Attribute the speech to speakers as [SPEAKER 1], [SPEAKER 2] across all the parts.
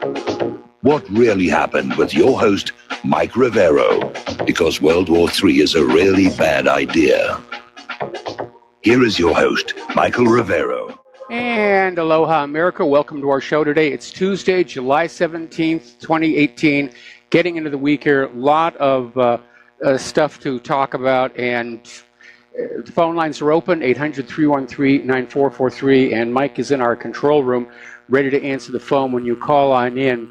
[SPEAKER 1] What really happened with your host, Mike Rivero, because World War III is a really bad idea. Here is your host, Michael Rivero.
[SPEAKER 2] And aloha, America. Welcome to our show today. It's Tuesday, July 17th, 2018. Getting into the week here. A lot of stuff to talk about, and the phone lines are open, 800-313-9443, and Mike is in our control room, ready to answer the phone when you call on in.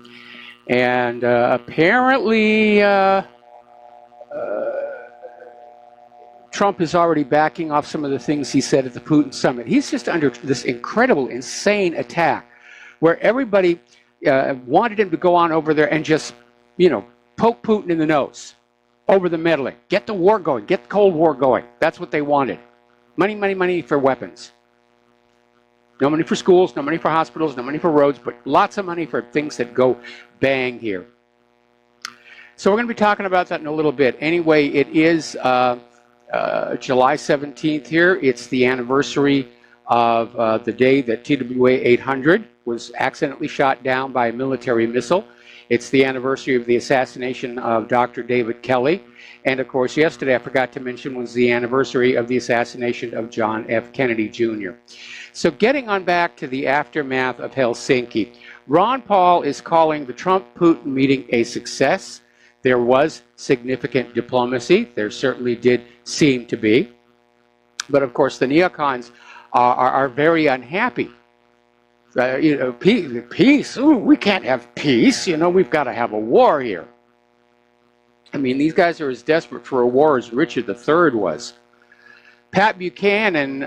[SPEAKER 2] And apparently Trump is already backing off some of the things he said at the Putin summit. He's just under this incredible, insane attack where everybody wanted him to go on over there and just, poke Putin in the nose over the meddling. Get the war going. Get the Cold War going. That's what they wanted. Money, money, money for weapons. No money for schools, no money for hospitals, no money for roads, but lots of money for things that go bang here. So we're going to be talking about that in a little bit. Anyway, it is July 17th here. It's the anniversary of the day that TWA 800 was accidentally shot down by a military missile. It's the anniversary of the assassination of Dr. David Kelly. And of course, yesterday, I forgot to mention, was the anniversary of the assassination of John F. Kennedy Jr. So getting on back to the aftermath of Helsinki, Ron Paul is calling the Trump-Putin meeting a success. There was significant diplomacy. There certainly did seem to be. But of course, the neocons are very unhappy. Peace. Ooh, we can't have peace. We've got to have a war here. I mean, these guys are as desperate for a war as Richard III was. Pat Buchanan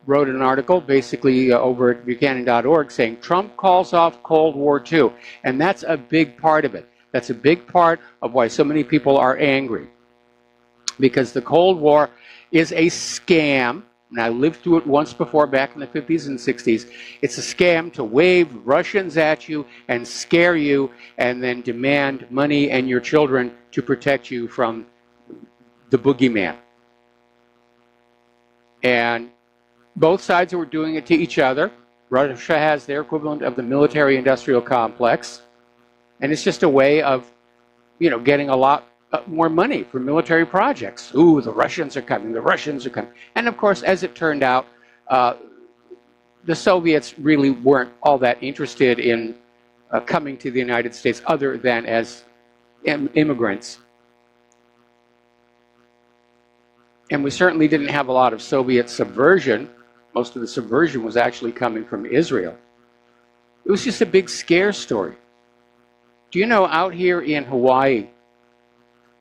[SPEAKER 2] wrote an article, basically over at Buchanan.org, saying Trump calls off Cold War II. And that's a big part of it. That's a big part of why so many people are angry. Because the Cold War is a scam. And I lived through it once before, back in the 50s and 60s. It's a scam to wave Russians at you and scare you and then demand money and your children to protect you from the boogeyman. And both sides were doing it to each other. Russia has their equivalent of the military-industrial complex. And it's just a way of, getting a lot more money for military projects. Ooh, the Russians are coming, the Russians are coming. And of course, as it turned out, the Soviets really weren't all that interested in coming to the United States other than as immigrants. And we certainly didn't have a lot of Soviet subversion. Most of the subversion was actually coming from Israel. It was just a big scare story. Do you know, out here in Hawaii,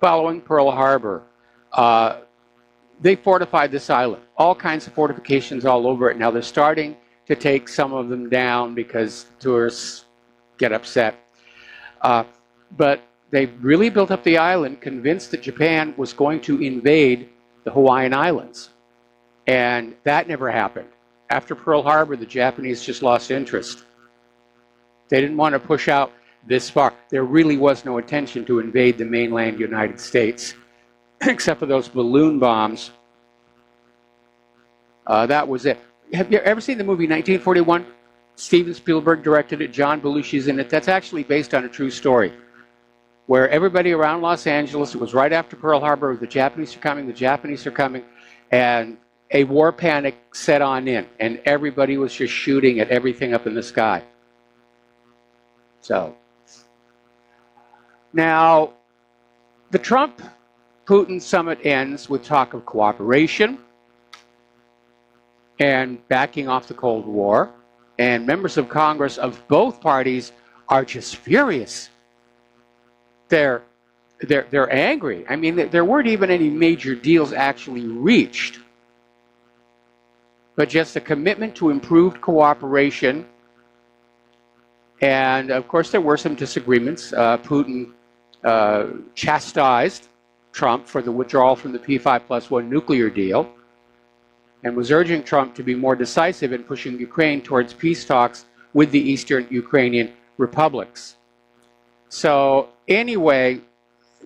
[SPEAKER 2] following Pearl Harbor, they fortified this island. All kinds of fortifications all over it. Now they're starting to take some of them down because tourists get upset. But they really built up the island, convinced that Japan was going to invade the Hawaiian Islands. And that never happened. After Pearl Harbor, the Japanese just lost interest. They didn't want to push out this far. There really was no intention to invade the mainland United States, except for those balloon bombs. That was it. Have you ever seen the movie 1941? Steven Spielberg directed it. John Belushi's in it. That's actually based on a true story, where everybody around Los Angeles, it was right after Pearl Harbor, the Japanese are coming, and a war panic set on in, and everybody was just shooting at everything up in the sky. So, now, the Trump-Putin summit ends with talk of cooperation and backing off the Cold War, and members of Congress of both parties are just furious. They're angry. I mean, there weren't even any major deals actually reached, but just a commitment to improved cooperation. And of course, there were some disagreements. Putin chastised Trump for the withdrawal from the P5+1 nuclear deal and was urging Trump to be more decisive in pushing Ukraine towards peace talks with the eastern Ukrainian republics. So anyway,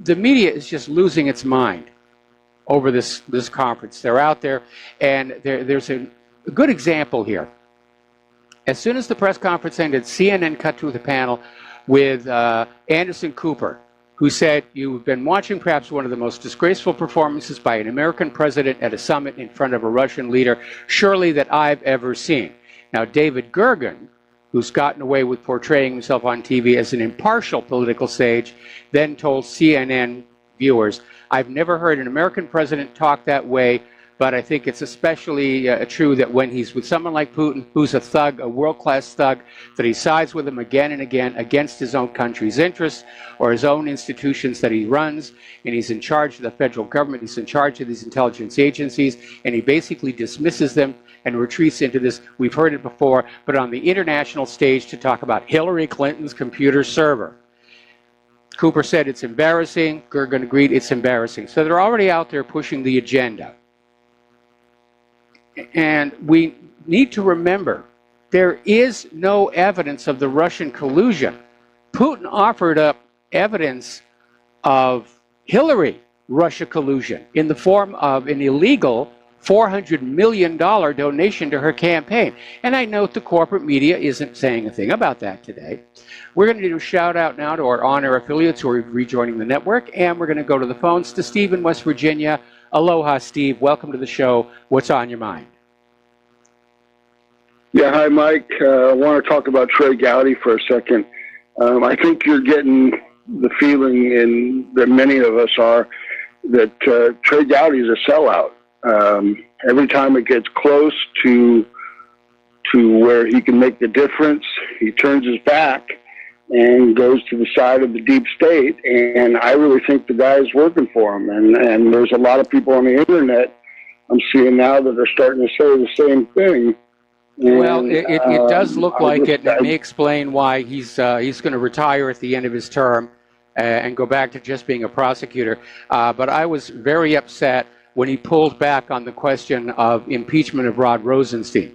[SPEAKER 2] the media is just losing its mind over this conference. They're out there, and there's a good example here. As soon as the press conference ended, CNN cut to the panel with Anderson Cooper, who said, "You've been watching perhaps one of the most disgraceful performances by an American president at a summit in front of a Russian leader, surely that I've ever seen." Now, David Gergen, who's gotten away with portraying himself on TV as an impartial political sage, then told CNN viewers, "I've never heard an American president talk that way, but I think it's especially true that when he's with someone like Putin, who's a thug, a world-class thug, that he sides with him again and again against his own country's interests or his own institutions that he runs, and he's in charge of the federal government, he's in charge of these intelligence agencies, and he basically dismisses them and retreats into this, we've heard it before, but on the international stage to talk about Hillary Clinton's computer server." Cooper said it's embarrassing. Gergen agreed it's embarrassing. So they're already out there pushing the agenda. And we need to remember, there is no evidence of the Russian collusion. Putin offered up evidence of Hillary Russia collusion in the form of an illegal $400 million donation to her campaign. And I note the corporate media isn't saying a thing about that today. We're going to do a shout out now to our on-air affiliates who are rejoining the network, and we're going to go to the phones to Steve in West Virginia. Aloha, Steve. Welcome to the show. What's on your mind?
[SPEAKER 3] Yeah, hi, Mike. I want to talk about Trey Gowdy for a second. I think you're getting the feeling, and that many of us are, that Trey Gowdy is a sellout. Every time it gets close to where he can make the difference, he turns his back and goes to the side of the deep state. And I really think the guy is working for him. And there's a lot of people on the internet I'm seeing now that are starting to say the same thing. And,
[SPEAKER 2] well, it does look like it, and it may explain why he's going to retire at the end of his term and go back to just being a prosecutor. But I was very upset when he pulled back on the question of impeachment of Rod Rosenstein,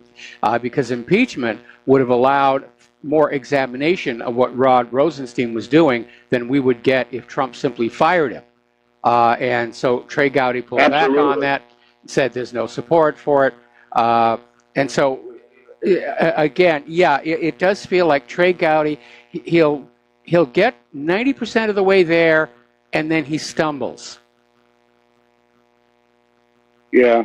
[SPEAKER 2] because impeachment would have allowed more examination of what Rod Rosenstein was doing than we would get if Trump simply fired him. And so Trey Gowdy pulled back on that, said there's no support for it. And so, again, yeah, it does feel like Trey Gowdy, he'll get 90% of the way there, and then he stumbles.
[SPEAKER 3] Yeah,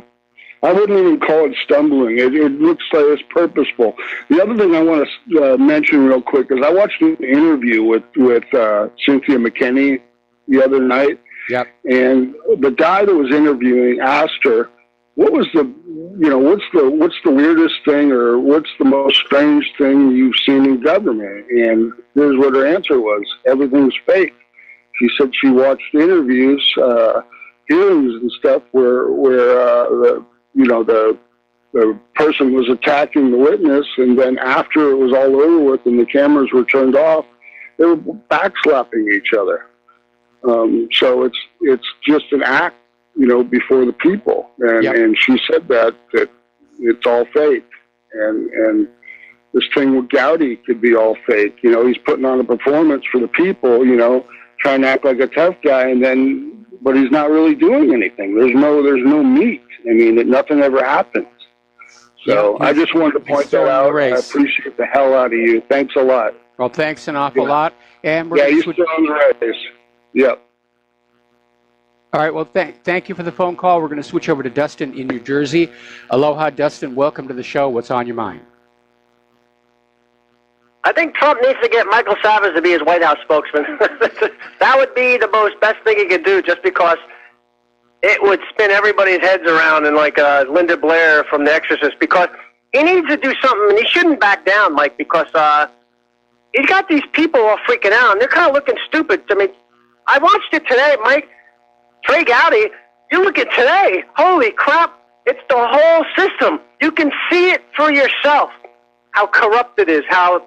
[SPEAKER 3] I wouldn't even call it stumbling. It looks like it's purposeful. The other thing I want to mention real quick is I watched an interview with Cynthia McKinney the other night.
[SPEAKER 2] Yep.
[SPEAKER 3] And the guy that was interviewing asked her, "What was what's the weirdest thing, or what's the most strange thing you've seen in government?" And here's what her answer was: everything's fake. She said she watched interviews, hearings and stuff where the person was attacking the witness, and then after it was all over with and the cameras were turned off, they were backslapping each other. So it's just an act, before the people. And,
[SPEAKER 2] yep.
[SPEAKER 3] And she said that it's all fake. And this thing with Gowdy could be all fake. He's putting on a performance for the people, trying to act like a tough guy, but he's not really doing anything. There's no meat. I mean, nothing ever happens. So I just wanted to point that out. I appreciate the hell out of you. Thanks a lot.
[SPEAKER 2] Well, thanks an awful lot. And we're
[SPEAKER 3] he's still on the race. Yep.
[SPEAKER 2] All right, well, thank you for the phone call. We're going to switch over to Dustin in New Jersey. Aloha, Dustin. Welcome to the show. What's on your mind?
[SPEAKER 4] I think Trump needs to get Michael Savage to be his White House spokesman. That would be the best thing he could do, just because it would spin everybody's heads around, and like Linda Blair from The Exorcist, because he needs to do something, and he shouldn't back down, Mike, because he's got these people all freaking out, and they're kind of looking stupid. I mean, I watched it today, Mike. Trey Gowdy, you look at today, holy crap, it's the whole system. You can see it for yourself, how corrupt it is, how,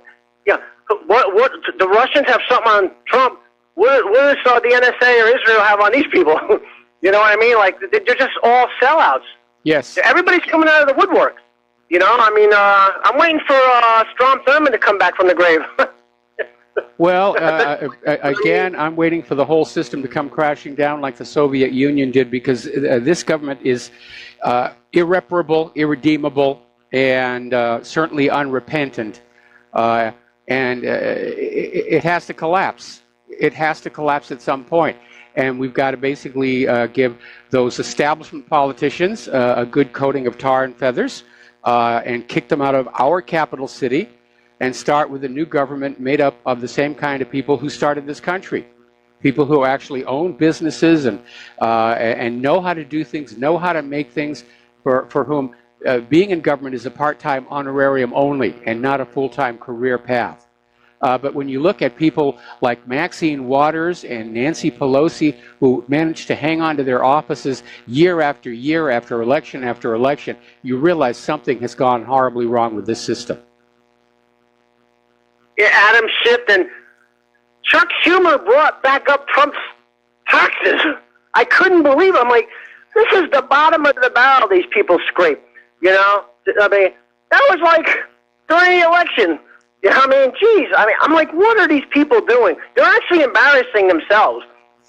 [SPEAKER 4] what the Russians have something on Trump. What does the NSA or Israel have on these people? You know what I mean? Like, they're just all sellouts.
[SPEAKER 2] Yes.
[SPEAKER 4] Everybody's coming out of the woodwork. I'm waiting for Strom Thurmond to come back from the grave.
[SPEAKER 2] Well, again, I'm waiting for the whole system to come crashing down like the Soviet Union did, because this government is irreparable, irredeemable, and certainly unrepentant. and it has to collapse. It has to collapse at some point. And we've got to basically give those establishment politicians a good coating of tar and feathers and kick them out of our capital city and start with a new government made up of the same kind of people who started this country. People who actually own businesses and know how to do things, know how to make things, for whom being in government is a part-time honorarium only and not a full-time career path. But when you look at people like Maxine Waters and Nancy Pelosi, who managed to hang on to their offices year after year after election, you realize something has gone horribly wrong with this system.
[SPEAKER 4] Yeah, Adam Schiff and Chuck Schumer brought back up Trump's taxes. I couldn't believe it. I'm like, this is the bottom of the barrel these people scrape. You know? I mean, that was like during the election. You know what I mean? Geez, I'm like, what are these people doing? They're actually embarrassing themselves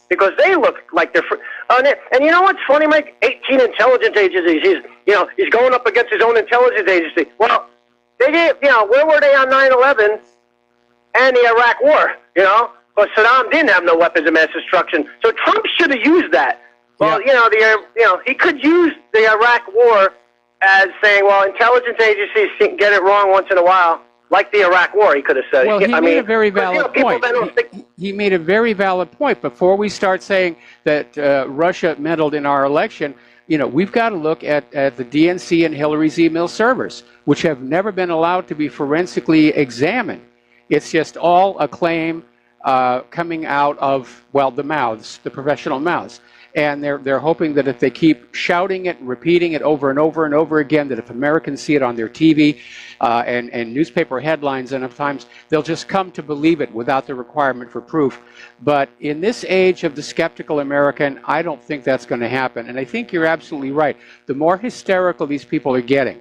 [SPEAKER 4] because they look like they're... and you know what's funny, Mike? 18 intelligence agencies. He's going up against his own intelligence agency. Well, they did, where were they on 9/11 and the Iraq War, Because Saddam didn't have no weapons of mass destruction. So Trump should have used that. Well, yeah. He could use the Iraq War as saying, well, intelligence agencies get it wrong once in a while. Like the Iraq War, he could have said.
[SPEAKER 2] Well, he made a very valid point. He made a very valid point. Before we start saying that Russia meddled in our election, we've got to look at the DNC and Hillary's email servers, which have never been allowed to be forensically examined. It's just all a claim coming out of, the mouths, the professional mouths. And they're hoping that if they keep shouting it and repeating it over and over and over again, that if Americans see it on their TV and newspaper headlines enough times, they'll just come to believe it without the requirement for proof. But in this age of the skeptical American, I don't think that's going to happen. And I think you're absolutely right. The more hysterical these people are getting,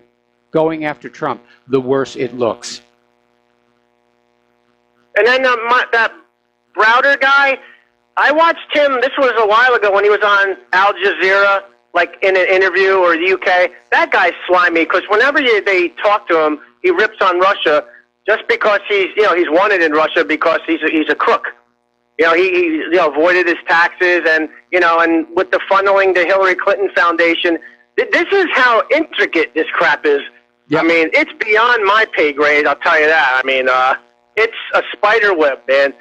[SPEAKER 2] going after Trump, the worse it looks.
[SPEAKER 4] And then that Browder guy, I watched him, this was a while ago when he was on Al Jazeera, like in an interview, or the UK. That guy's slimy, because whenever they talk to him, he rips on Russia just because he's wanted in Russia because he's a crook. He avoided his taxes and with the funneling the Hillary Clinton Foundation. This is how intricate this crap is. Yep. I mean, it's beyond my pay grade, I'll tell you that. I mean, it's a spider web, man.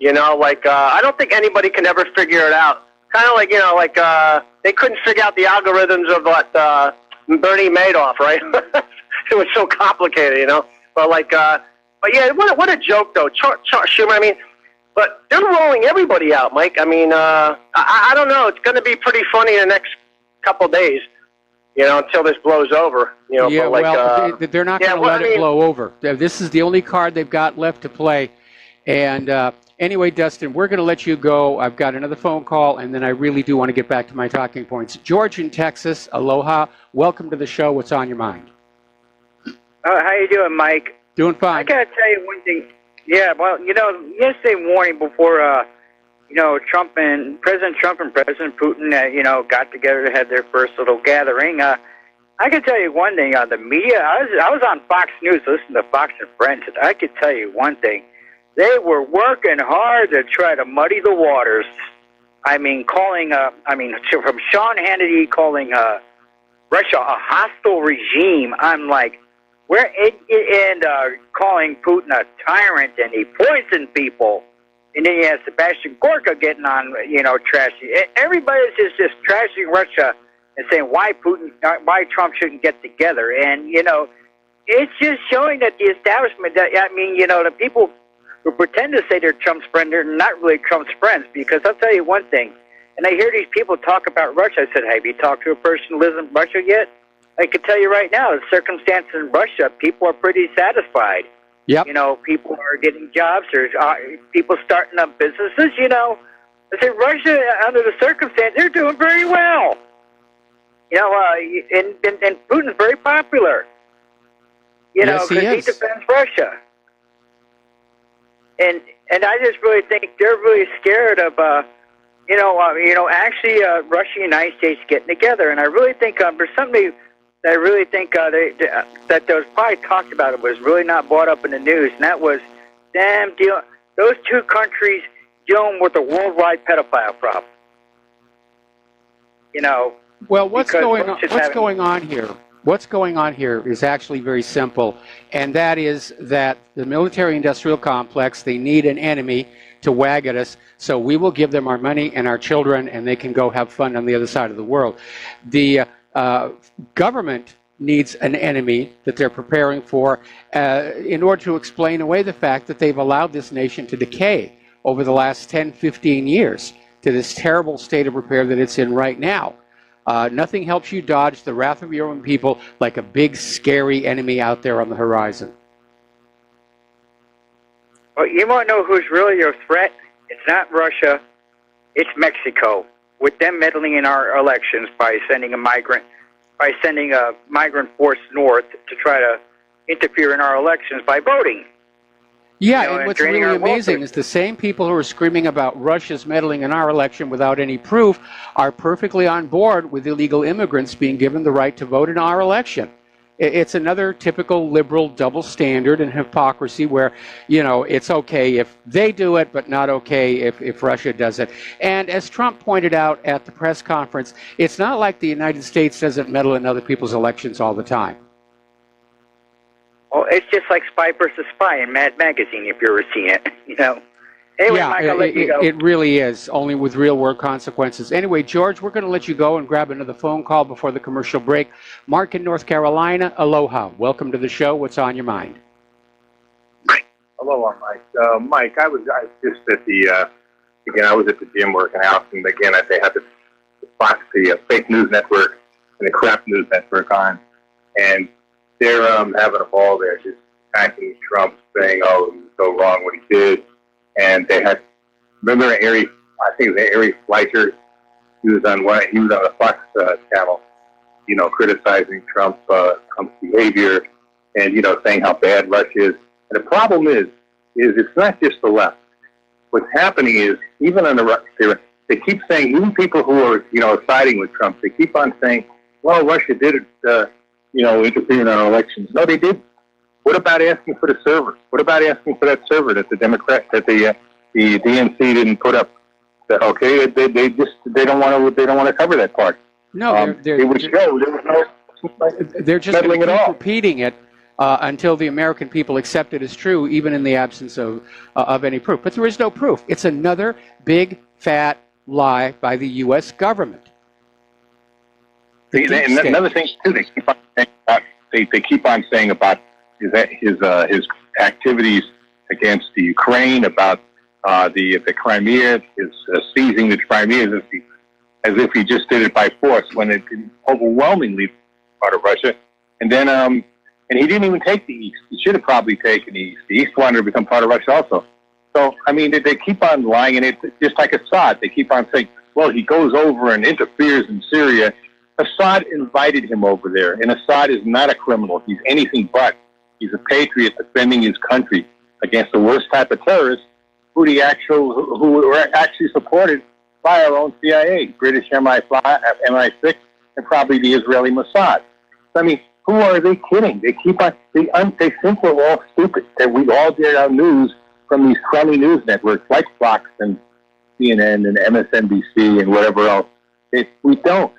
[SPEAKER 4] I don't think anybody can ever figure it out. Kind of like, they couldn't figure out the algorithms of what Bernie Madoff, right? It was so complicated, But yeah, what a joke, though. Schumer, I mean, but they're rolling everybody out, Mike. I mean, I don't know. It's going to be pretty funny in the next couple days, until this blows over.
[SPEAKER 2] Yeah, but they're not going to let it blow over. This is the only card they've got left to play. And anyway, Dustin, we're going to let you go. I've got another phone call, and then I really do want to get back to my talking points. George in Texas, aloha. Welcome to the show. What's on your mind?
[SPEAKER 5] How you doing, Mike?
[SPEAKER 2] Doing fine.
[SPEAKER 5] I got to tell you one thing. Yeah, well, yesterday morning before, President Trump and President Putin, got together to have their first little gathering, I can tell you one thing. The media, I was on Fox News listening to Fox and Friends, and I could tell you one thing. They were working hard to try to muddy the waters. I mean, from Sean Hannity calling Russia a hostile regime. I'm like, calling Putin a tyrant, and he poisoned people. And then you have Sebastian Gorka getting on, trashing. Everybody's just trashing Russia and saying why Trump shouldn't get together. And, it's just showing that the establishment, the people who pretend to say they're Trump's friend, they're not really Trump's friends. Because I'll tell you one thing, and I hear these people talk about Russia. I said, have you talked to a person who lives in Russia yet? I can tell you right now, the circumstances in Russia, people are pretty satisfied.
[SPEAKER 2] Yep.
[SPEAKER 5] People are getting jobs. There's people starting up businesses, I said, Russia, under the circumstances, they're doing very well. And Putin's very popular,
[SPEAKER 2] yes,
[SPEAKER 5] because he defends Russia. And I just really think they're really scared of, actually Russia and the United States getting together. And I really think there's something that I really think that was probably talked about. It was really not brought up in the news, and that was them those two countries dealing with a worldwide pedophile problem. You know.
[SPEAKER 2] Well, what's going on here? What's going on here is actually very simple, and that is that the military-industrial complex, they need an enemy to wag at us, so we will give them our money and our children, and they can go have fun on the other side of the world. The government needs an enemy that they're preparing for in order to explain away the fact that they've allowed this nation to decay over the last 10, 15 years to this terrible state of repair that it's in right now. Nothing helps you dodge the wrath of your own people like a big, scary enemy out there on the horizon.
[SPEAKER 5] Well, you want to know who's really your threat? It's not Russia. It's Mexico, with them meddling in our elections by sending a migrant force north to try to interfere in our elections by voting.
[SPEAKER 2] Yeah, and what's really amazing is the same people who are screaming about Russia's meddling in our election without any proof are perfectly on board with illegal immigrants being given the right to vote in our election. It's another typical liberal double standard and hypocrisy where, you know, it's okay if they do it, but not okay if Russia does it. And as Trump pointed out at the press conference, it's not like the United States doesn't meddle in other people's elections all the time.
[SPEAKER 5] Well, it's just like Spy versus Spy in Mad Magazine, if you've ever seen it, you know. Anyway,
[SPEAKER 2] yeah,
[SPEAKER 5] Mike, I'll let you go.
[SPEAKER 2] It really is, only with real-world consequences. Anyway, George, we're going to let you go and grab another phone call before the commercial break. Mark in North Carolina, aloha. Welcome to the show. What's on your mind?
[SPEAKER 6] Aloha, Mike. Mike, I was just at the, again, I was at the gym working out, and again, they had the fake news network and the crap news network on, and they're having a ball there, just attacking Trump, saying, oh, he was so wrong what he did. And they had, remember Ari, I think it was Ari Fleischer, he was on the Fox channel, you know, criticizing Trump's behavior and, you know, saying how bad Russia is. And the problem is it's not just the left. What's happening is, even on the right, they keep saying, even people who are, you know, siding with Trump, they keep on saying, well, Russia did it, you know, interfere in our elections. No, they didn't. What about asking for the server? What about asking for that server that the DNC didn't put up? Okay, they don't want to cover that part.
[SPEAKER 2] No,
[SPEAKER 6] it would show there was no.
[SPEAKER 2] They're just going to keep repeating it until the American people accept it as true, even in the absence of any proof. But there is no proof. It's another big fat lie by the U.S. government.
[SPEAKER 6] And another thing too, they keep on saying about his activities against the Ukraine, about the Crimea, his seizing the Crimea, as if he just did it by force, when it overwhelmingly part of Russia. And then and he didn't even take the East. He should have probably taken the East. The East wanted to become part of Russia also. So I mean, they keep on lying, and it's just like Assad. They keep on saying, well, he goes over and interferes in Syria. Assad invited him over there, and Assad is not a criminal. He's anything but. He's a patriot defending his country against the worst type of terrorists who were actually supported by our own CIA, British MI6, and probably the Israeli Mossad. So, I mean, who are they kidding? They keep on, they think we're all stupid, that we all get our news from these crummy news networks like Fox and CNN and MSNBC and whatever else. We don't.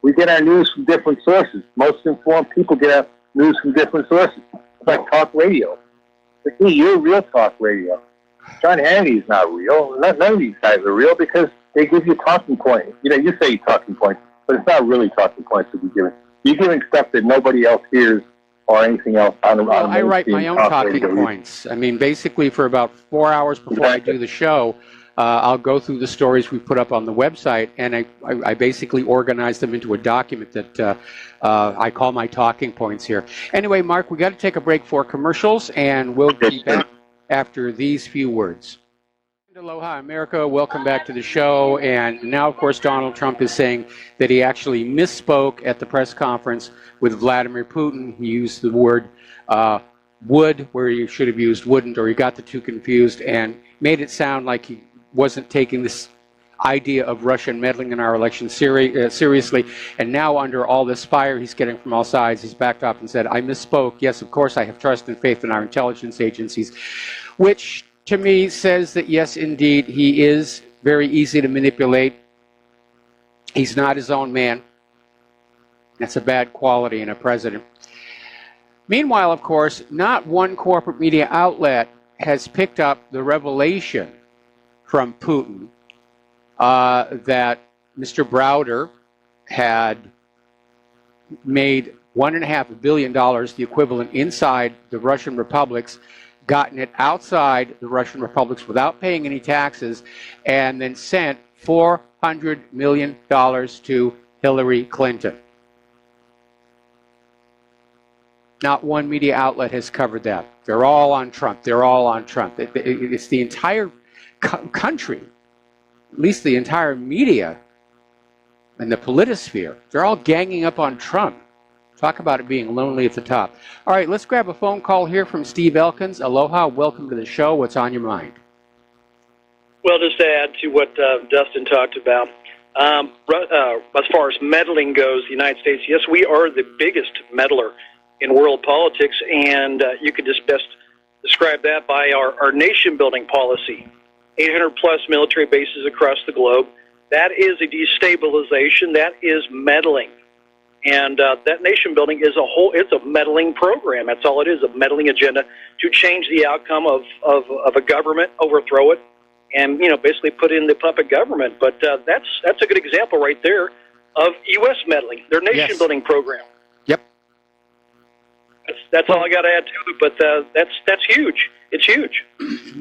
[SPEAKER 6] We get our news from different sources. Most informed people get our news from different sources. It's like talk radio. But hey, you're real talk radio. John Hannity's not real. None of these guys are real because they give you talking points. You know, you say talking points, but it's not really talking points that you're giving. You're giving stuff that nobody else hears or anything else on
[SPEAKER 2] I write my own talking points. I mean, basically for about 4 hours before I do the show, I'll go through the stories we put up on the website, and I basically organize them into a document that I call my talking points here. Anyway, Mark, we got to take a break for commercials, and we'll be back after these few words. Aloha, America. Welcome back to the show. And now, of course, Donald Trump is saying that he actually misspoke at the press conference with Vladimir Putin. He used the word would where he should have used wouldn't, or he got the two confused and made it sound like he wasn't taking this idea of Russian meddling in our election seriously. And now, under all this fire he's getting from all sides, he's backed up and said, I misspoke. Yes, of course, I have trust and faith in our intelligence agencies, which to me says that, yes, indeed, he is very easy to manipulate. He's not his own man. That's a bad quality in a president. Meanwhile, of course, not one corporate media outlet has picked up the revelation from Putin that Mr. Browder had made $1.5 billion, the equivalent, inside the Russian republics, gotten it outside the Russian republics without paying any taxes, and then sent $400 million to Hillary Clinton. Not one media outlet has covered that. They're all on Trump. They're all on Trump. It's the entire country, at least the entire media and the politosphere. They're all ganging up on Trump. Talk about it being lonely at the top. All right, let's grab a phone call here from Steve Elkins. Aloha, welcome to the show. What's on your mind?
[SPEAKER 7] Well, just to add to what Dustin talked about, as far as meddling goes, the United States, yes, we are the biggest meddler in world politics, and you could just best describe that by our nation-building policy. 800-plus military bases across the globe. That is a destabilization. That is meddling. And that nation-building is it's a meddling program. That's all it is, a meddling agenda to change the outcome of a government, overthrow it, and, basically put in the puppet government. But that's a good example right there of U.S. meddling, their nation-building program.
[SPEAKER 2] Yep.
[SPEAKER 7] That's all I got to add to it, but that's huge. It's huge.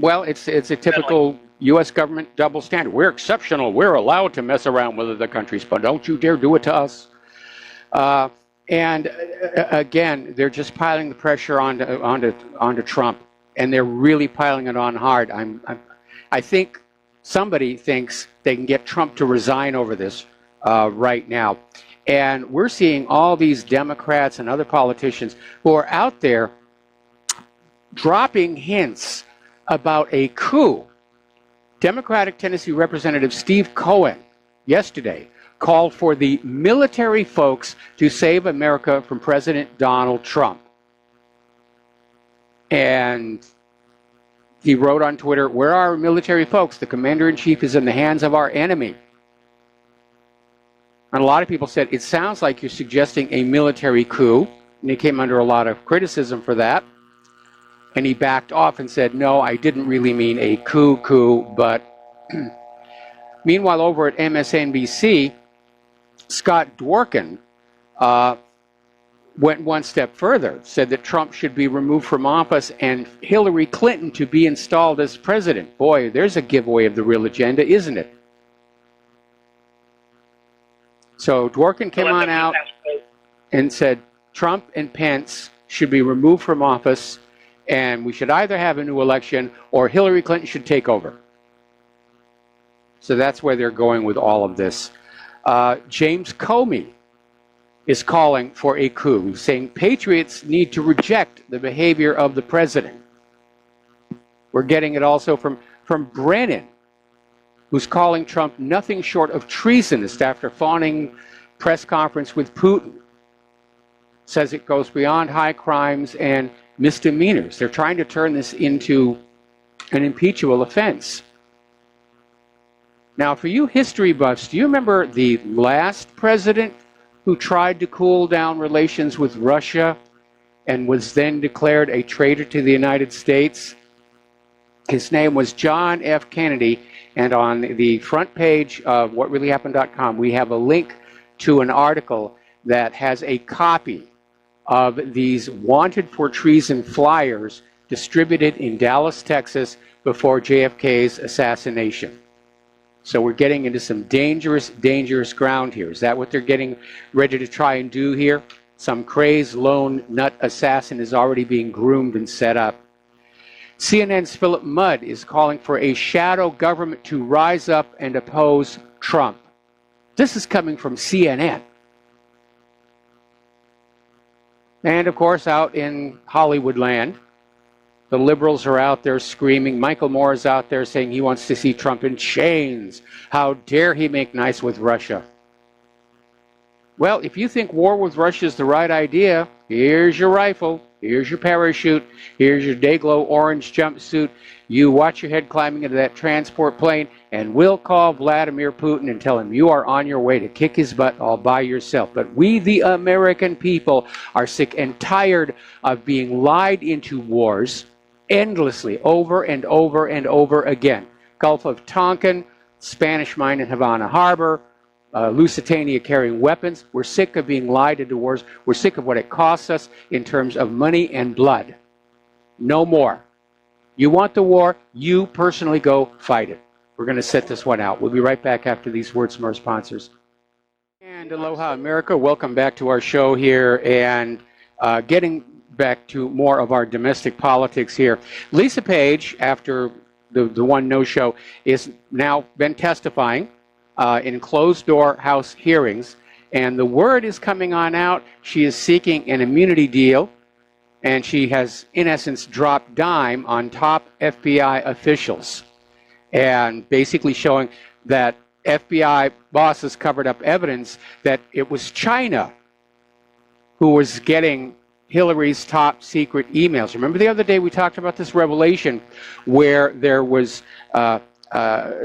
[SPEAKER 7] Well,
[SPEAKER 2] it's a typical U.S. government double standard. We're exceptional. We're allowed to mess around with other countries, but don't you dare do it to us. And again, they're just piling the pressure onto Trump, and they're really piling it on hard. I think somebody thinks they can get Trump to resign over this right now. And we're seeing all these Democrats and other politicians who are out there dropping hints about a coup. Democratic Tennessee Representative Steve Cohen yesterday called for the military folks to save America from President Donald Trump. And he wrote on Twitter, "Where are our military folks? The commander-in-chief is in the hands of our enemy." And a lot of people said, it sounds like you're suggesting a military coup. And he came under a lot of criticism for that. And he backed off and said, no, I didn't really mean a coup, but... Meanwhile, over at MSNBC, Scott Dworkin went one step further, said that Trump should be removed from office and Hillary Clinton to be installed as president. Boy, there's a giveaway of the real agenda, isn't it? So Dworkin came on out and said Trump and Pence should be removed from office, and we should either have a new election or Hillary Clinton should take over. So that's where they're going with all of this. James Comey is calling for a coup, saying patriots need to reject the behavior of the president. We're getting it also from Brennan, who's calling Trump nothing short of treasonous after fawning press conference with Putin. Says it goes beyond high crimes and misdemeanors. They're trying to turn this into an impeachable offense. Now, for you history buffs, do you remember the last president who tried to cool down relations with Russia and was then declared a traitor to the United States? His name was John F. Kennedy, and on the front page of whatreallyhappened.com, we have a link to an article that has a copy of these wanted for treason flyers distributed in Dallas, Texas, before JFK's assassination. So we're getting into some dangerous, dangerous ground here. Is that what they're getting ready to try and do here? Some crazed lone nut assassin is already being groomed and set up. CNN's Philip Mudd is calling for a shadow government to rise up and oppose Trump. This is coming from CNN. And of course, out in Hollywood land, The liberals are out there screaming. Michael Moore is out there saying he wants to see Trump in chains. How dare he make nice with Russia? Well, if you think war with Russia is the right idea, here's your rifle, here's your parachute, here's your Dayglow orange jumpsuit. You watch your head climbing into that transport plane, and we'll call Vladimir Putin and tell him you are on your way to kick his butt all by yourself. But we, the American people, are sick and tired of being lied into wars endlessly, over and over and over again. Gulf of Tonkin, Spanish mine in Havana Harbor, Lusitania carrying weapons. We're sick of being lied into wars. We're sick of what it costs us in terms of money and blood. No more. You want the war, you personally go fight it. We're going to set this one out. We'll be right back after these words from our sponsors. And aloha, America. Welcome back to our show here, and getting back to more of our domestic politics here. Lisa Page, after the one no-show, is now been testifying in closed-door House hearings, and the word is coming on out. She is seeking an immunity deal, and she has, in essence, dropped dime on top FBI officials, and basically showing that FBI bosses covered up evidence that it was China who was getting Hillary's top secret emails. Remember the other day we talked about this revelation where there was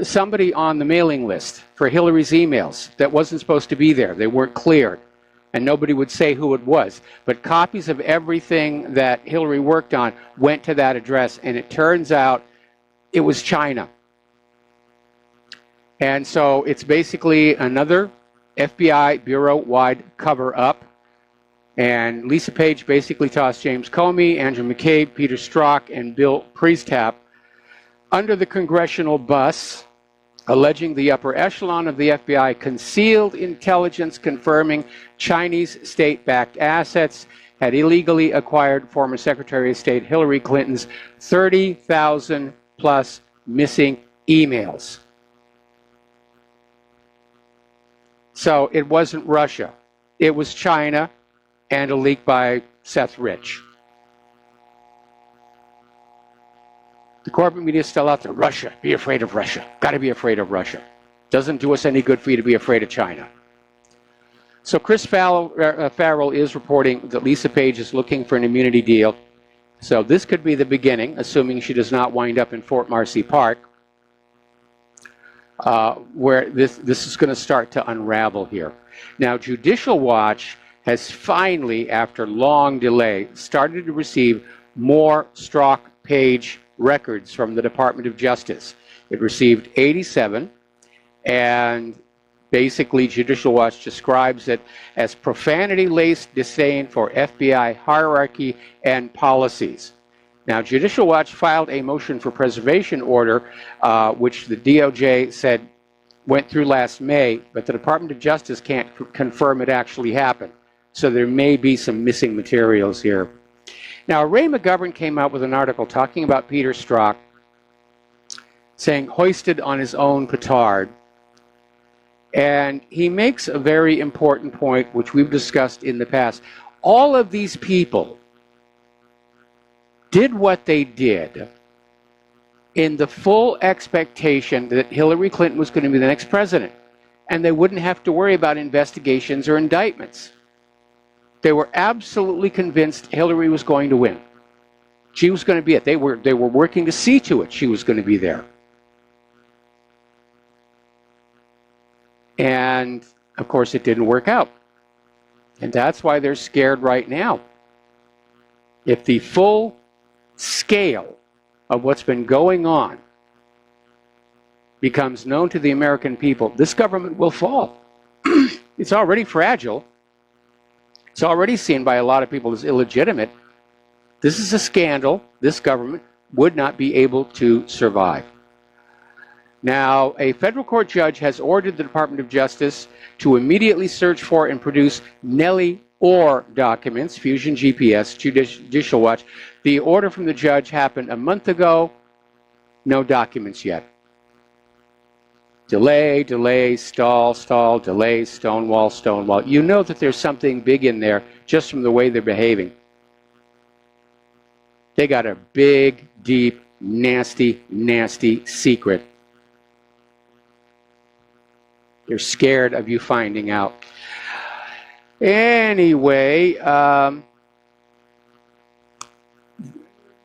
[SPEAKER 2] somebody on the mailing list for Hillary's emails that wasn't supposed to be there. They weren't cleared, and nobody would say who it was. But copies of everything that Hillary worked on went to that address, and it turns out it was China. And so it's basically another FBI bureau-wide cover-up. And Lisa Page basically tossed James Comey, Andrew McCabe, Peter Strzok, and Bill Priestap under the congressional bus, alleging the upper echelon of the FBI concealed intelligence confirming Chinese state-backed assets had illegally acquired former Secretary of State Hillary Clinton's 30,000 plus missing emails. So it wasn't Russia. It was China and a leak by Seth Rich. The corporate media is still out there. Russia, be afraid of Russia. Got to be afraid of Russia. Doesn't do us any good for you to be afraid of China. So Chris Farrell is reporting that Lisa Page is looking for an immunity deal. So this could be the beginning, assuming she does not wind up in Fort Marcy Park, where this is going to start to unravel here. Now, Judicial Watch has finally, after long delay, started to receive more Strzok Page records from the Department of Justice. It received 87, and basically Judicial Watch describes it as profanity-laced disdain for FBI hierarchy and policies. Now, Judicial Watch filed a motion for preservation order, which the DOJ said went through last May, but the Department of Justice can't confirm it actually happened. So there may be some missing materials here. Now, Ray McGovern came out with an article talking about Peter Strzok, saying hoisted on his own petard. And he makes a very important point, which we've discussed in the past. All of these people did what they did in the full expectation that Hillary Clinton was going to be the next president, and they wouldn't have to worry about investigations or indictments. They were absolutely convinced Hillary was going to win. She was going to be it. They were working to see to it she was going to be there. And, of course, it didn't work out. And that's why they're scared right now. If the full scale of what's been going on becomes known to the American people, this government will fall. It's already fragile. It's already seen by a lot of people as illegitimate. This is a scandal. This government would not be able to survive. Now, a federal court judge has ordered the Department of Justice to immediately search for and produce Nellie Orr documents, Fusion GPS, Judicial Watch. The order from the judge happened a month ago. No documents yet. Delay, delay, stall, stall, delay, stonewall, stonewall. You know that there's something big in there just from the way they're behaving. They got a big, deep, nasty, nasty secret. They're scared of you finding out. Anyway,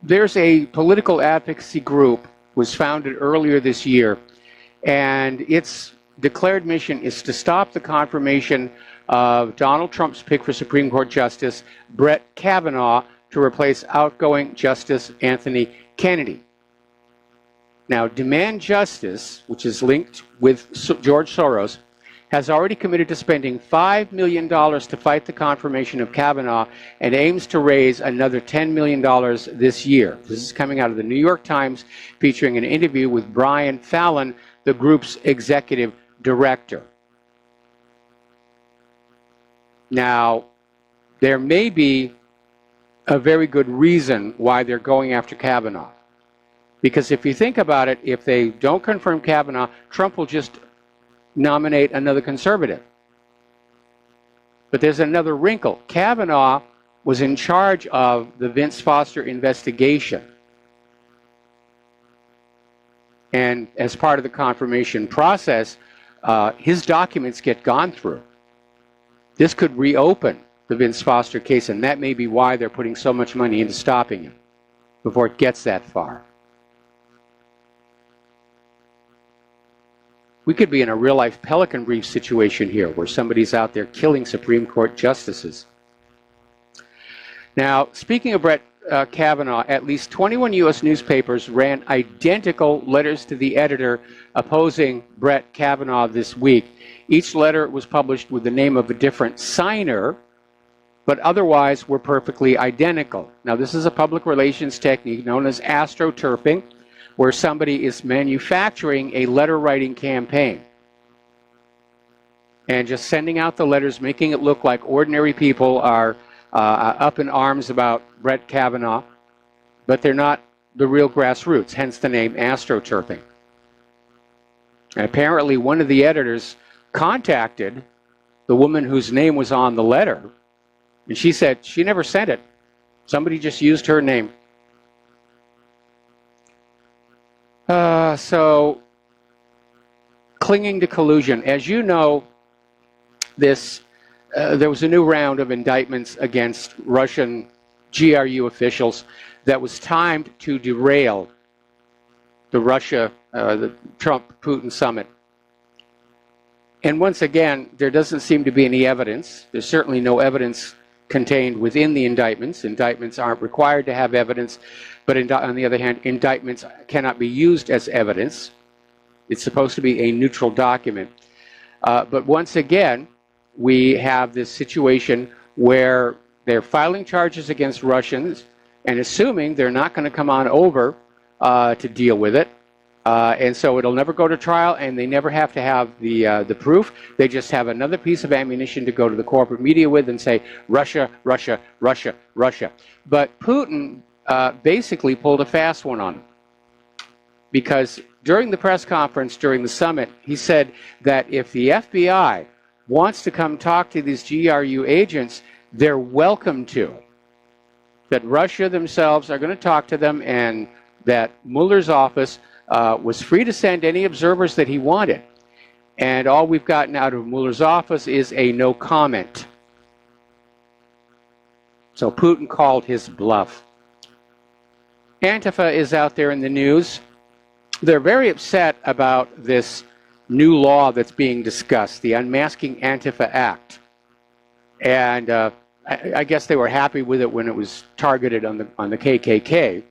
[SPEAKER 2] there's a political advocacy group was founded earlier this year, and its declared mission is to stop the confirmation of Donald Trump's pick for Supreme Court Justice Brett Kavanaugh to replace outgoing Justice Anthony Kennedy. Now, Demand Justice, which is linked with George Soros, has already committed to spending $5 million to fight the confirmation of Kavanaugh and aims to raise another $10 million this year. This is coming out of the New York Times, featuring an interview with Brian Fallon, the group's executive director. Now, there may be a very good reason why they're going after Kavanaugh. Because if you think about it, if they don't confirm Kavanaugh, Trump will just nominate another conservative. But there's another wrinkle. Kavanaugh was in charge of the Vince Foster investigation. And as part of the confirmation process, his documents get gone through. This could reopen the Vince Foster case, and that may be why they're putting so much money into stopping him before it gets that far. We could be in a real-life Pelican Brief situation here, where somebody's out there killing Supreme Court justices. Now, speaking of Brett Kavanaugh, at least 21 U.S. newspapers ran identical letters to the editor opposing Brett Kavanaugh this week. Each letter was published with the name of a different signer, but otherwise were perfectly identical. Now, this is a public relations technique known as astroturfing, where somebody is manufacturing a letter-writing campaign and just sending out the letters, making it look like ordinary people are up in arms about Brett Kavanaugh, but they're not the real grassroots, hence the name astroturfing. And apparently one of the editors contacted the woman whose name was on the letter, and she said she never sent it. Somebody just used her name. So, clinging to collusion. As you know, there was a new round of indictments against Russian GRU officials that was timed to derail the Trump-Putin summit. And once again, there doesn't seem to be any evidence. There's certainly no evidence contained within the indictments. Indictments aren't required to have evidence, but on the other hand, indictments cannot be used as evidence. It's supposed to be a neutral document. But once again, we have this situation where they're filing charges against Russians and assuming they're not going to come on over to deal with it. And so it'll never go to trial, and they never have to have the proof. They just have another piece of ammunition to go to the corporate media with and say, Russia, Russia, Russia, Russia. But Putin basically pulled a fast one on him. Because during the press conference, during the summit, he said that if the FBI wants to come talk to these GRU agents, they're welcome to. That Russia themselves are going to talk to them, and that Mueller's office was free to send any observers that he wanted. And all we've gotten out of Mueller's office is a no comment. So Putin called his bluff. Antifa is out there in the news. They're very upset about this new law that's being discussed, the Unmasking Antifa Act. And I guess they were happy with it when it was targeted on the KKK.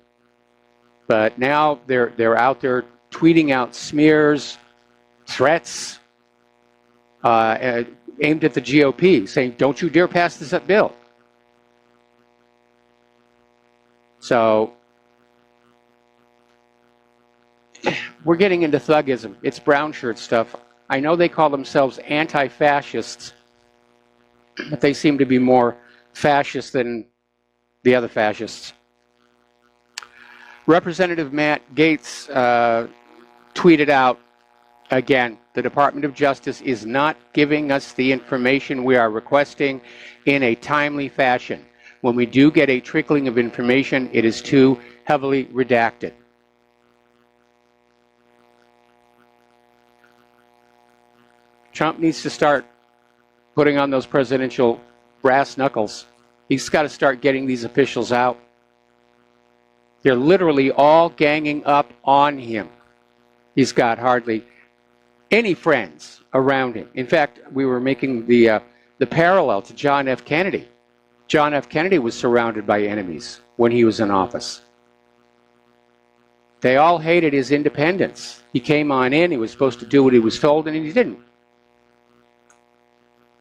[SPEAKER 2] But now they're out there tweeting out smears, threats aimed at the GOP, saying, don't you dare pass this bill. So we're getting into thuggism. It's brown shirt stuff. I know they call themselves anti-fascists, but they seem to be more fascist than the other fascists. Representative Matt Gaetz tweeted out, again, the Department of Justice is not giving us the information we are requesting in a timely fashion. When we do get a trickling of information, it is too heavily redacted. Trump needs to start putting on those presidential brass knuckles. He's got to start getting these officials out. They're literally all ganging up on him. He's got hardly any friends around him. In fact, we were making the parallel to John F. Kennedy. John F. Kennedy was surrounded by enemies when he was in office. They all hated his independence. He came on in, he was supposed to do what he was told, and he didn't.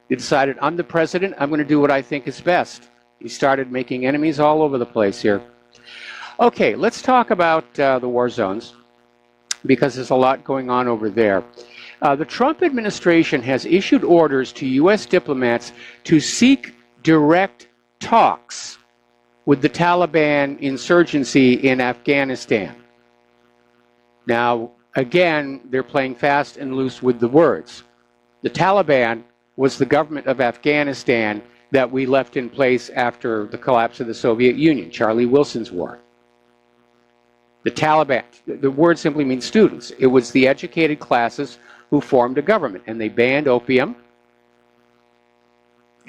[SPEAKER 2] He decided, I'm the president, I'm going to do what I think is best. He started making enemies all over the place here. Okay, let's talk about the war zones, because there's a lot going on over there. The Trump administration has issued orders to U.S. diplomats to seek direct talks with the Taliban insurgency in Afghanistan. Now, again, they're playing fast and loose with the words. The Taliban was the government of Afghanistan that we left in place after the collapse of the Soviet Union, Charlie Wilson's war. The Taliban, the word simply means students. It was the educated classes who formed a government, and they banned opium,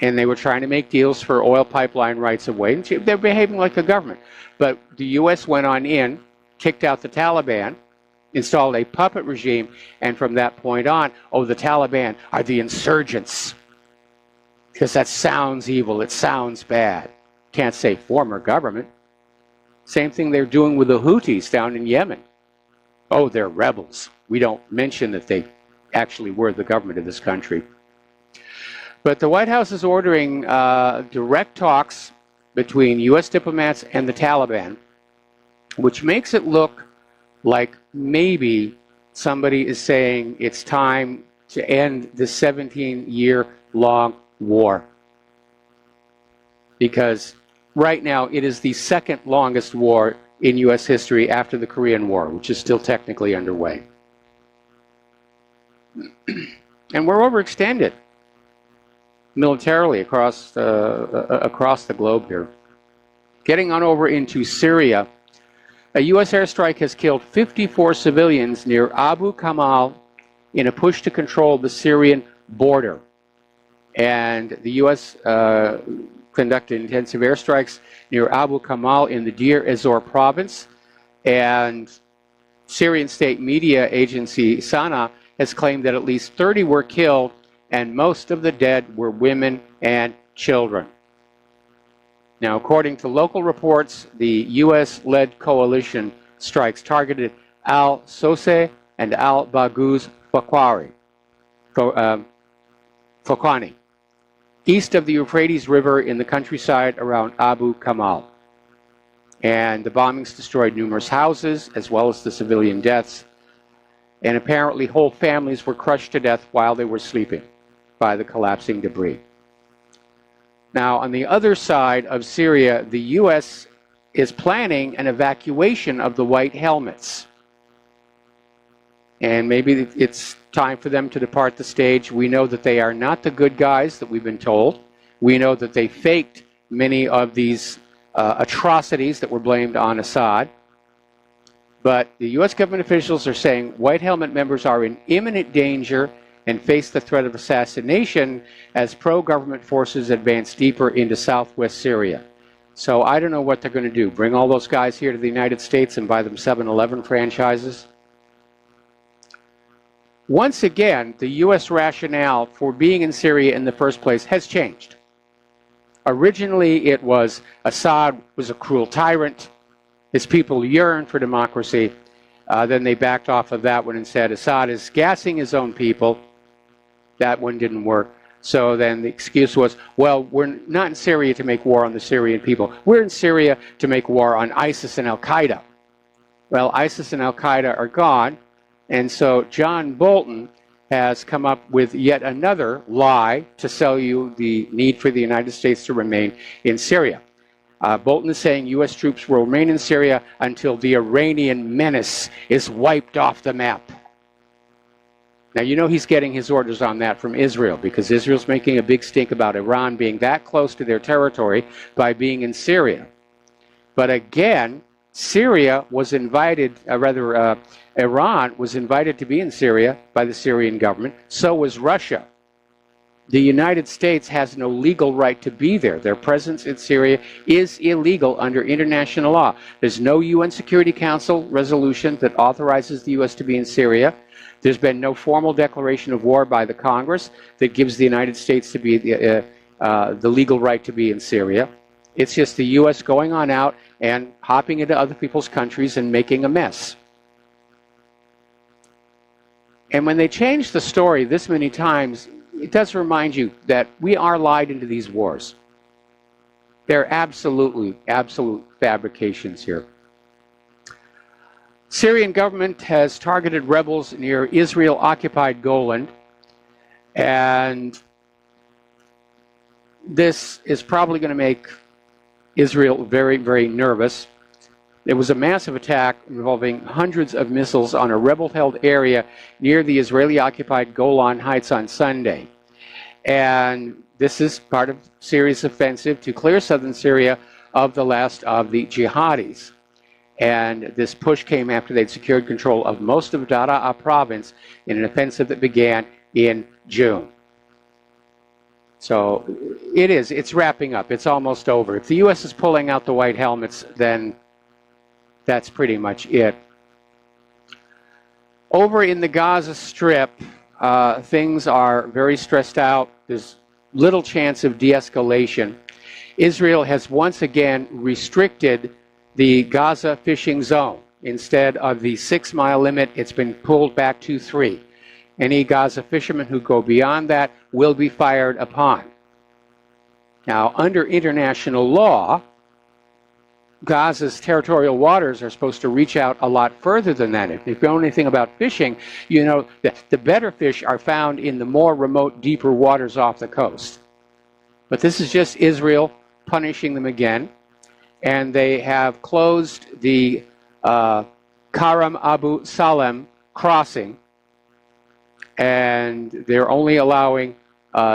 [SPEAKER 2] and they were trying to make deals for oil pipeline rights of way. They're behaving like a government. But the U.S. went on in, kicked out the Taliban, installed a puppet regime, and from that point on, oh, the Taliban are the insurgents. Because that sounds evil, it sounds bad. Can't say former government. Same thing they're doing with the Houthis down in Yemen. Oh, they're rebels. We don't mention that they actually were the government of this country. But the White House is ordering direct talks between U.S. diplomats and the Taliban, which makes it look like maybe somebody is saying it's time to end the 17-year-long war. Because right now it is the second longest war in U.S. history after the Korean War, which is still technically underway. And we're overextended militarily across the globe here. Getting on over into Syria, a U.S. airstrike has killed 54 civilians near Abu Kamal in a push to control the Syrian border. And the U.S. conducted intensive airstrikes near Abu Kamal in the Deir ez-Zor province. And Syrian state media agency Sana has claimed that at least 30 were killed, and most of the dead were women and children. Now, according to local reports, the U.S.-led coalition strikes targeted al-Soseh and al-Baghuz Fokwani, east of the Euphrates River in the countryside around Abu Kamal. And the bombings destroyed numerous houses, as well as the civilian deaths. And apparently whole families were crushed to death while they were sleeping by the collapsing debris. Now, on the other side of Syria, the U.S. is planning an evacuation of the white helmets. And maybe it's time for them to depart the stage. We know that they are not the good guys that we've been told. We know that they faked many of these atrocities that were blamed on Assad. But the U.S. government officials are saying white helmet members are in imminent danger and face the threat of assassination as pro-government forces advance deeper into southwest Syria. So I don't know what they're going to do. Bring all those guys here to the United States and buy them 7-Eleven franchises? Once again, the U.S. rationale for being in Syria in the first place has changed. Originally, it was Assad was a cruel tyrant. His people yearn for democracy. Then they backed off of that one and said Assad is gassing his own people. That one didn't work. So then the excuse was, well, we're not in Syria to make war on the Syrian people. We're in Syria to make war on ISIS and Al-Qaeda. Well, ISIS and Al-Qaeda are gone. And so John Bolton has come up with yet another lie to sell you the need for the United States to remain in Syria. Bolton is saying U.S. troops will remain in Syria until the Iranian menace is wiped off the map. Now, you know he's getting his orders on that from Israel, because Israel's making a big stink about Iran being that close to their territory by being in Syria. But again, Syria was invited, Iran was invited to be in Syria by the Syrian government. So was Russia. The United States has no legal right to be there. Their presence in Syria is illegal under international law. There's no UN Security Council resolution that authorizes the U.S. to be in Syria. There's been no formal declaration of war by the Congress that gives the United States to be the legal right to be in Syria. It's just the U.S. going on out and hopping into other people's countries and making a mess. And when they change the story this many times, it does remind you that we are lied into these wars. They're absolute fabrications here. Syrian government has targeted rebels near Israel-occupied Golan, and this is probably going to make Israel very, very nervous. There was a massive attack involving hundreds of missiles on a rebel-held area near the Israeli-occupied Golan Heights on Sunday. And this is part of Syria's offensive to clear southern Syria of the last of the jihadis. And this push came after they'd secured control of most of Daraa province in an offensive that began in June. So it's wrapping up. It's almost over. If the U.S. is pulling out the white helmets, then that's pretty much it. Over in the Gaza Strip, things are very stressed out. There's little chance of de-escalation. Israel has once again restricted the Gaza fishing zone. Instead of the 6-mile limit, it's been pulled back to 3. Any Gaza fishermen who go beyond that will be fired upon. Now, under international law, Gaza's territorial waters are supposed to reach out a lot further than that. If you know anything about fishing, you know that the better fish are found in the more remote, deeper waters off the coast. But this is just Israel punishing them again. And they have closed the Karam Abu Salem crossing, and they're only allowing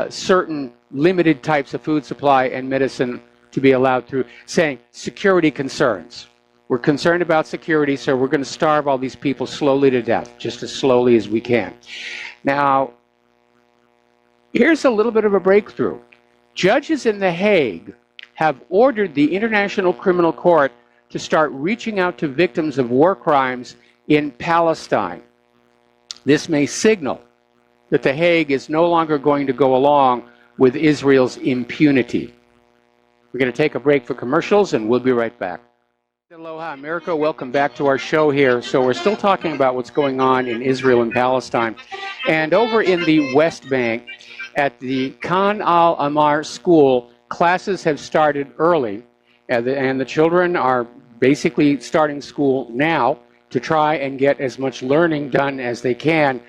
[SPEAKER 2] certain limited types of food supply and medicine to be allowed through, saying security concerns. We're concerned about security, so we're going to starve all these people slowly to death, just as slowly as we can. Now, here's a little bit of a breakthrough. Judges in The Hague have ordered the International Criminal Court to start reaching out to victims of war crimes in Palestine. This may signal that The Hague is no longer going to go along with Israel's impunity. We're going to take a break for commercials, and we'll be right back. Aloha, America. Welcome back to our show here. So we're still talking about what's going on in Israel and Palestine. And over in the West Bank, at the Khan al-Amar school, classes have started early, and the children are basically starting school now to try and get as much learning done as they can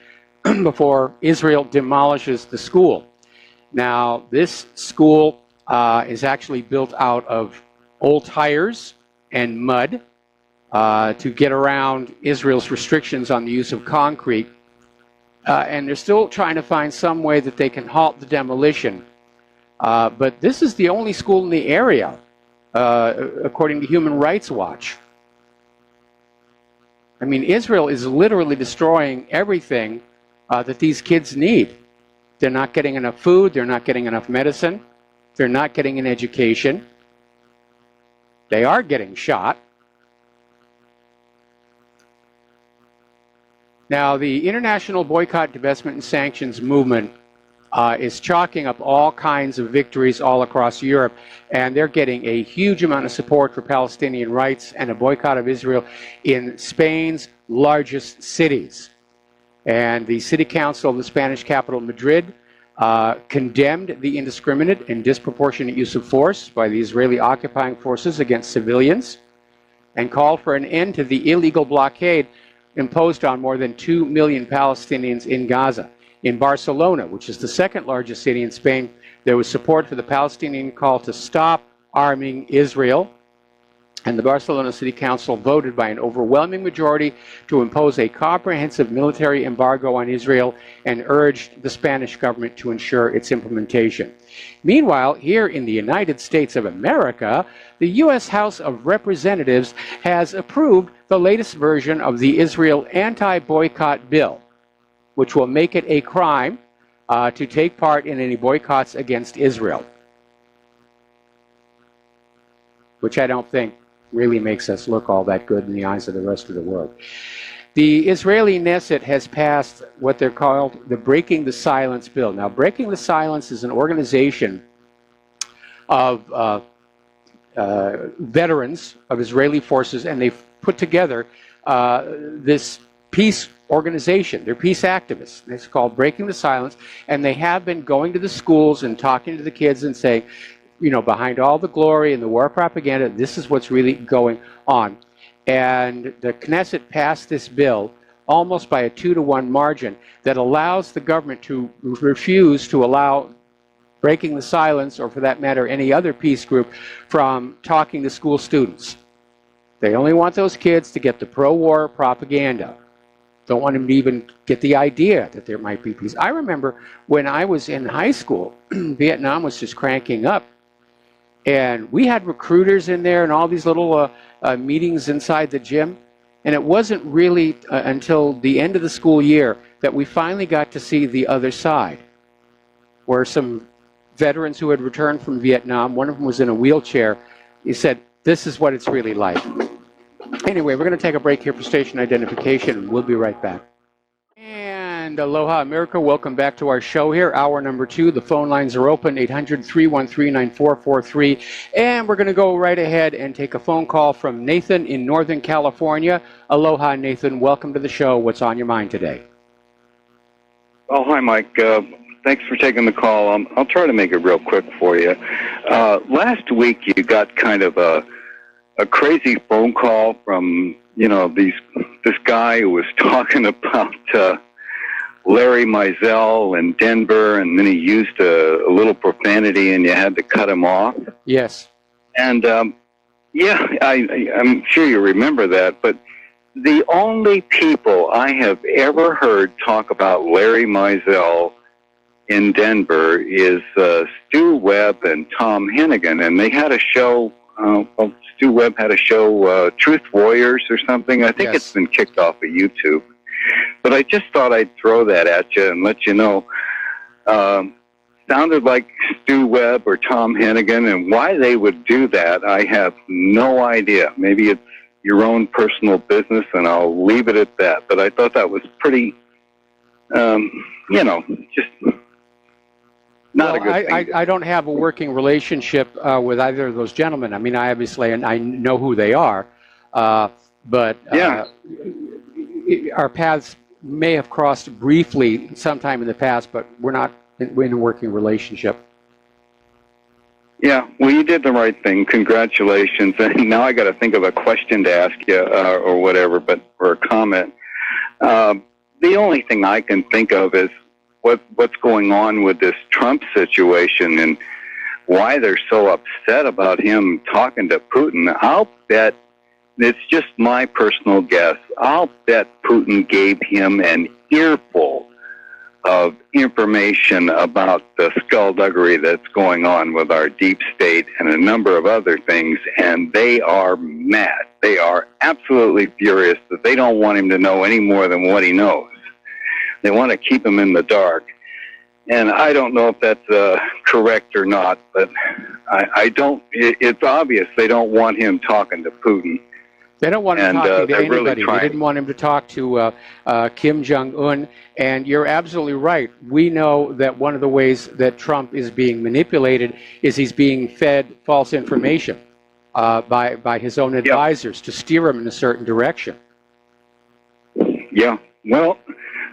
[SPEAKER 2] before Israel demolishes the school. Now, this school is actually built out of old tires and mud to get around Israel's restrictions on the use of concrete. And they're still trying to find some way that they can halt the demolition. But this is the only school in the area, according to Human Rights Watch. I mean, Israel is literally destroying everything that these kids need. They're not getting enough food, they're not getting enough medicine, they're not getting an education. They are getting shot. Now, the international boycott, divestment, and sanctions movement is chalking up all kinds of victories all across Europe, and they're getting a huge amount of support for Palestinian rights and a boycott of Israel in Spain's largest cities. And the city council of the Spanish capital, Madrid, condemned the indiscriminate and disproportionate use of force by the Israeli occupying forces against civilians and called for an end to the illegal blockade imposed on more than 2 million Palestinians in Gaza. In Barcelona, which is the second largest city in Spain, there was support for the Palestinian call to stop arming Israel. And the Barcelona City Council voted by an overwhelming majority to impose a comprehensive military embargo on Israel and urged the Spanish government to ensure its implementation. Meanwhile, here in the United States of America, the U.S. House of Representatives has approved the latest version of the Israel anti-boycott bill, which will make it a crime to take part in any boycotts against Israel, which I don't think really makes us look all that good in the eyes of the rest of the world. The Israeli Knesset has passed what they're called the Breaking the Silence bill. Now, Breaking the Silence is an organization of veterans of Israeli forces, and they've put together this peace organization. They're peace activists. It's called Breaking the Silence, and they have been going to the schools and talking to the kids and saying, you know, behind all the glory and the war propaganda, this is what's really going on. And the Knesset passed this bill almost by a 2-to-1 margin that allows the government to refuse to allow Breaking the Silence, or for that matter, any other peace group, from talking to school students. They only want those kids to get the pro-war propaganda. Don't want them to even get the idea that there might be peace. I remember when I was in high school, Vietnam was just cranking up. And we had recruiters in there and all these little meetings inside the gym. And it wasn't really until the end of the school year that we finally got to see the other side, where some veterans who had returned from Vietnam, one of them was in a wheelchair, he said, this is what it's really like. Anyway, we're going to take a break here for station identification, and we'll be right back. And aloha, America. Welcome back to our show here, hour number 2. The phone lines are open, 800-313-9443. And we're going to go right ahead and take a phone call from Nathan in Northern California. Aloha, Nathan. Welcome to the show. What's on your mind today?
[SPEAKER 8] Oh, hi, Mike. Thanks for taking the call. I'll try to make it real quick for you. Last week, you got kind of a crazy phone call from, you know, this guy who was talking about Larry Mizell in Denver, and then he used a little profanity, and you had to cut him off.
[SPEAKER 2] Yes.
[SPEAKER 8] And, yeah, I'm sure you remember that, but the only people I have ever heard talk about Larry Mizell in Denver is Stu Webb and Tom Hennigan, and they had a show, Stu Webb had a show, Truth Warriors or something. I think It's been kicked off of YouTube. But I just thought I'd throw that at you and let you know. Sounded like Stu Webb or Tom Hennigan, and why they would do that, I have no idea. Maybe it's your own personal business, and I'll leave it at that. But I thought that was pretty, you know, just not a good thing.
[SPEAKER 2] I don't have a working relationship with either of those gentlemen. I mean, I know who they are, but our paths may have crossed briefly sometime in the past, but we're not in a working relationship.
[SPEAKER 8] Yeah, well, you did the right thing. Congratulations. And now I got to think of a question to ask you or whatever, but for a comment. The only thing I can think of is what's going on with this Trump situation and why they're so upset about him talking to Putin. I'll bet, it's just my personal guess, I'll bet Putin gave him an earful of information about the skullduggery that's going on with our deep state and a number of other things, and they are mad. They are absolutely furious that they don't want him to know any more than what he knows. They want to keep him in the dark. And I don't know if that's correct or not, but I don't, it's obvious they don't want him talking to Putin.
[SPEAKER 2] They don't want him talking to anybody.
[SPEAKER 8] Really
[SPEAKER 2] they didn't want him to talk to Kim Jong-un. And you're absolutely right. We know that one of the ways that Trump is being manipulated is he's being fed false information by his own advisors to steer him in a certain direction.
[SPEAKER 8] Yeah. Well,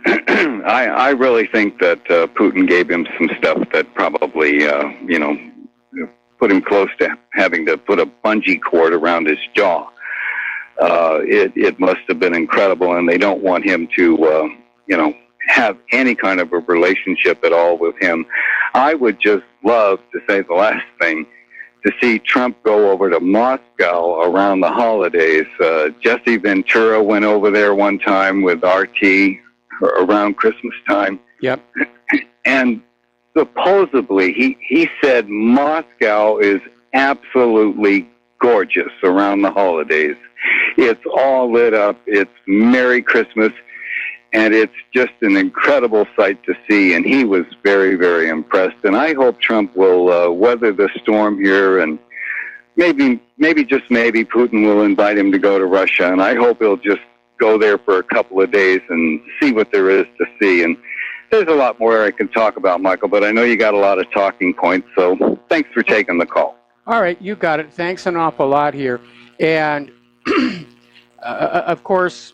[SPEAKER 8] I really think that Putin gave him some stuff that probably, you know, put him close to having to put a bungee cord around his jaw. It must have been incredible, and they don't want him to, you know, have any kind of a relationship at all with him. I would just love to say the last thing to see Trump go over to Moscow around the holidays. Jesse Ventura went over there one time with RT around Christmas time.
[SPEAKER 2] Yep.
[SPEAKER 8] And supposedly, he said Moscow is absolutely gorgeous around the holidays. It's all lit up. It's Merry Christmas. And it's just an incredible sight to see. And he was very, very impressed. And I hope Trump will weather the storm here. And maybe, just maybe, Putin will invite him to go to Russia. And I hope he'll just go there for a couple of days and see what there is to see. And there's a lot more I can talk about, Michael, but I know you got a lot of talking points. So thanks for taking the call.
[SPEAKER 2] All right, you got it. Thanks an awful lot here. And, of course,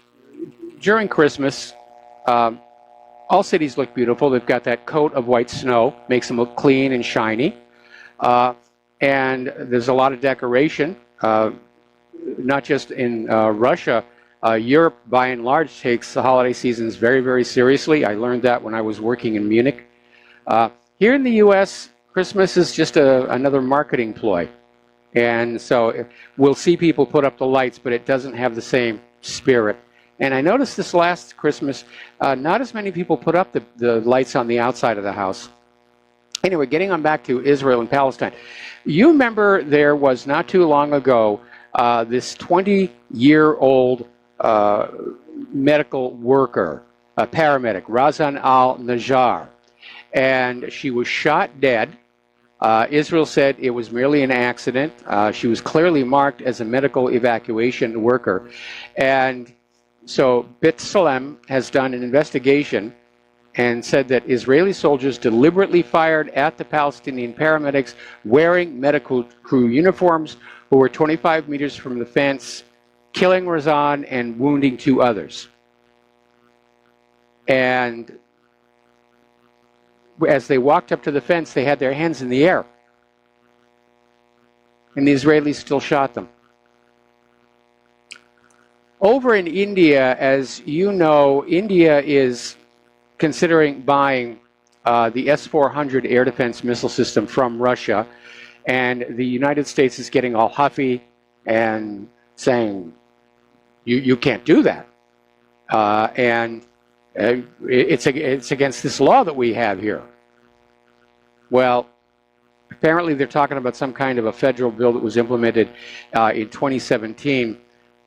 [SPEAKER 2] during Christmas, all cities look beautiful. They've got that coat of white snow, makes them look clean and shiny. And there's a lot of decoration, not just in Russia. Europe, by and large, takes the holiday seasons very, very seriously. I learned that when I was working in Munich. Here in the U.S., Christmas is just another marketing ploy. And so we'll see people put up the lights, but it doesn't have the same spirit. And I noticed this last Christmas, not as many people put up the lights on the outside of the house. Anyway, getting on back to Israel and Palestine. You remember there was not too long ago this 20-year-old medical worker, a paramedic, Razan al-Najjar, and she was shot dead. Israel said it was merely an accident. She was clearly marked as a medical evacuation worker. And so B'Tselem has done an investigation and said that Israeli soldiers deliberately fired at the Palestinian paramedics wearing medical crew uniforms who were 25 meters from the fence, killing Razan and wounding 2 others. And as they walked up to the fence, they had their hands in the air. And the Israelis still shot them. Over in India, as you know, India is considering buying the S-400 air defense missile system from Russia. And the United States is getting all huffy and saying, you can't do that. It's against this law that we have here. Well, apparently they're talking about some kind of a federal bill that was implemented in 2017.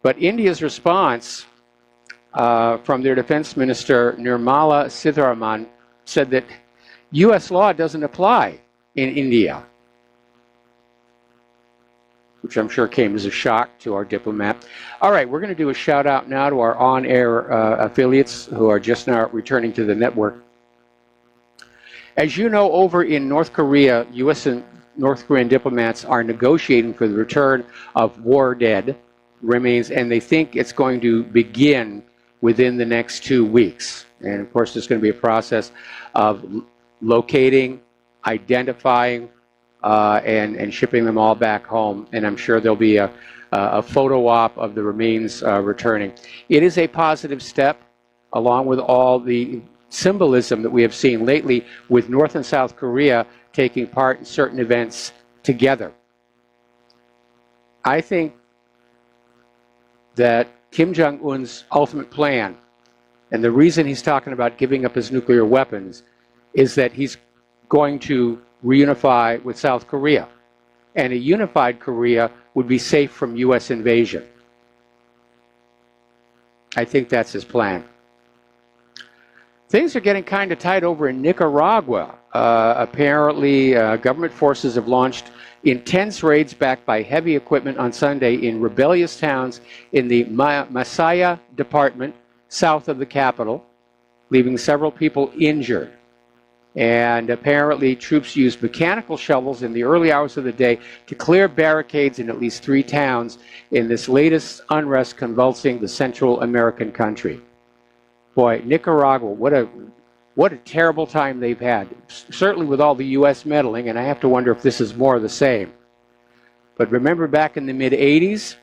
[SPEAKER 2] But India's response from their defense minister, Nirmala Sitharaman, said that U.S. law doesn't apply in India, which I'm sure came as a shock to our diplomat. All right, we're going to do a shout out now to our on-air affiliates who are just now returning to the network. As you know, over in North Korea, U.S. and North Korean diplomats are negotiating for the return of war dead remains, and they think it's going to begin within the next 2 weeks. And of course, there's going to be a process of locating, identifying, and shipping them all back home. And I'm sure there'll be a photo op of the remains returning. It is a positive step, along with all the symbolism that we have seen lately with North and South Korea taking part in certain events together. I think that Kim Jong-un's ultimate plan, and the reason he's talking about giving up his nuclear weapons, is that he's going to reunify with South Korea. And a unified Korea would be safe from U.S. invasion. I think that's his plan. Things are getting kind of tight over in Nicaragua. Apparently, government forces have launched intense raids backed by heavy equipment on Sunday in rebellious towns in the Masaya department south of the capital, leaving several people injured. And apparently, troops used mechanical shovels in the early hours of the day to clear barricades in at least 3 towns in this latest unrest convulsing the Central American country. Boy, Nicaragua, what a terrible time they've had. Certainly with all the U.S. meddling, and I have to wonder if this is more of the same. But remember back in the mid-'80s,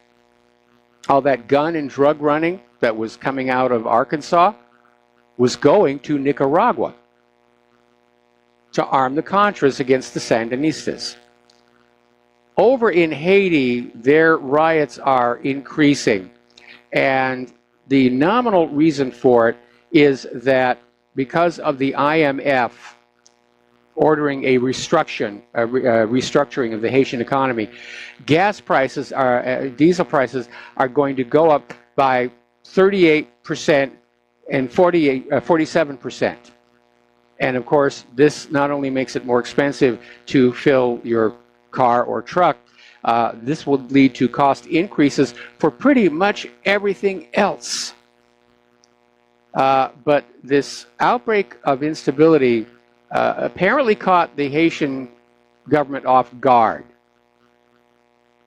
[SPEAKER 2] all that gun and drug running that was coming out of Arkansas was going to Nicaragua to arm the Contras against the Sandinistas. over in Haiti, their riots are increasing. And the nominal reason for it is that because of the IMF ordering a restructuring of the Haitian economy, gas prices diesel prices are going to go up by 38% and 47%. And of course, this not only makes it more expensive to fill your car or truck, this will lead to cost increases for pretty much everything else. But this outbreak of instability apparently caught the Haitian government off guard.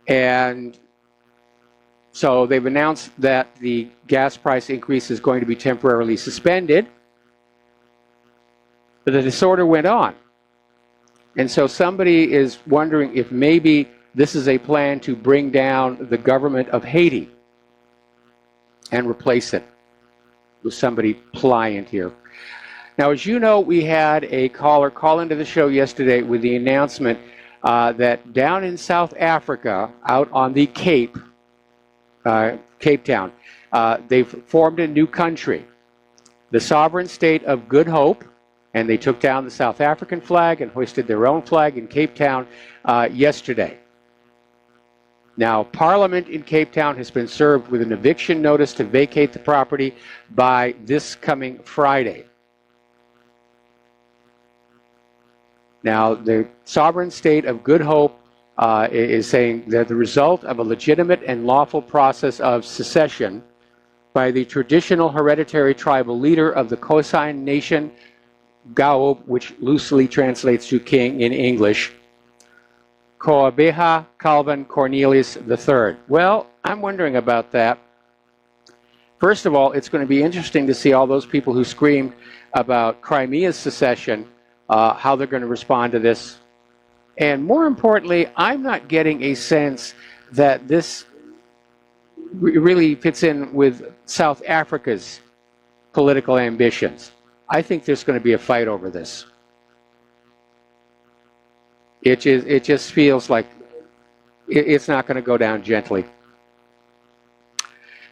[SPEAKER 2] And so they've announced that the gas price increase is going to be temporarily suspended. But the disorder went on. And so somebody is wondering if maybe this is a plan to bring down the government of Haiti and replace it with somebody pliant here. Now, as you know, we had a caller call into the show yesterday with the announcement that down in South Africa, out on the Cape Town, they've formed a new country, the sovereign state of Good Hope. And they took down the South African flag and hoisted their own flag in Cape Town yesterday. Now, Parliament in Cape Town has been served with an eviction notice to vacate the property by this coming Friday. Now, the sovereign state of Good Hope is saying that the result of a legitimate and lawful process of secession by the traditional hereditary tribal leader of the Khoisan Nation, Gaob, which loosely translates to king in English, Koabeha Calvin Cornelius III. Well, I'm wondering about that. First of all, it's going to be interesting to see all those people who screamed about Crimea's secession, how they're going to respond to this. And more importantly, I'm not getting a sense that this really fits in with South Africa's political ambitions. I think there's going to be a fight over this. It just feels like it's not going to go down gently.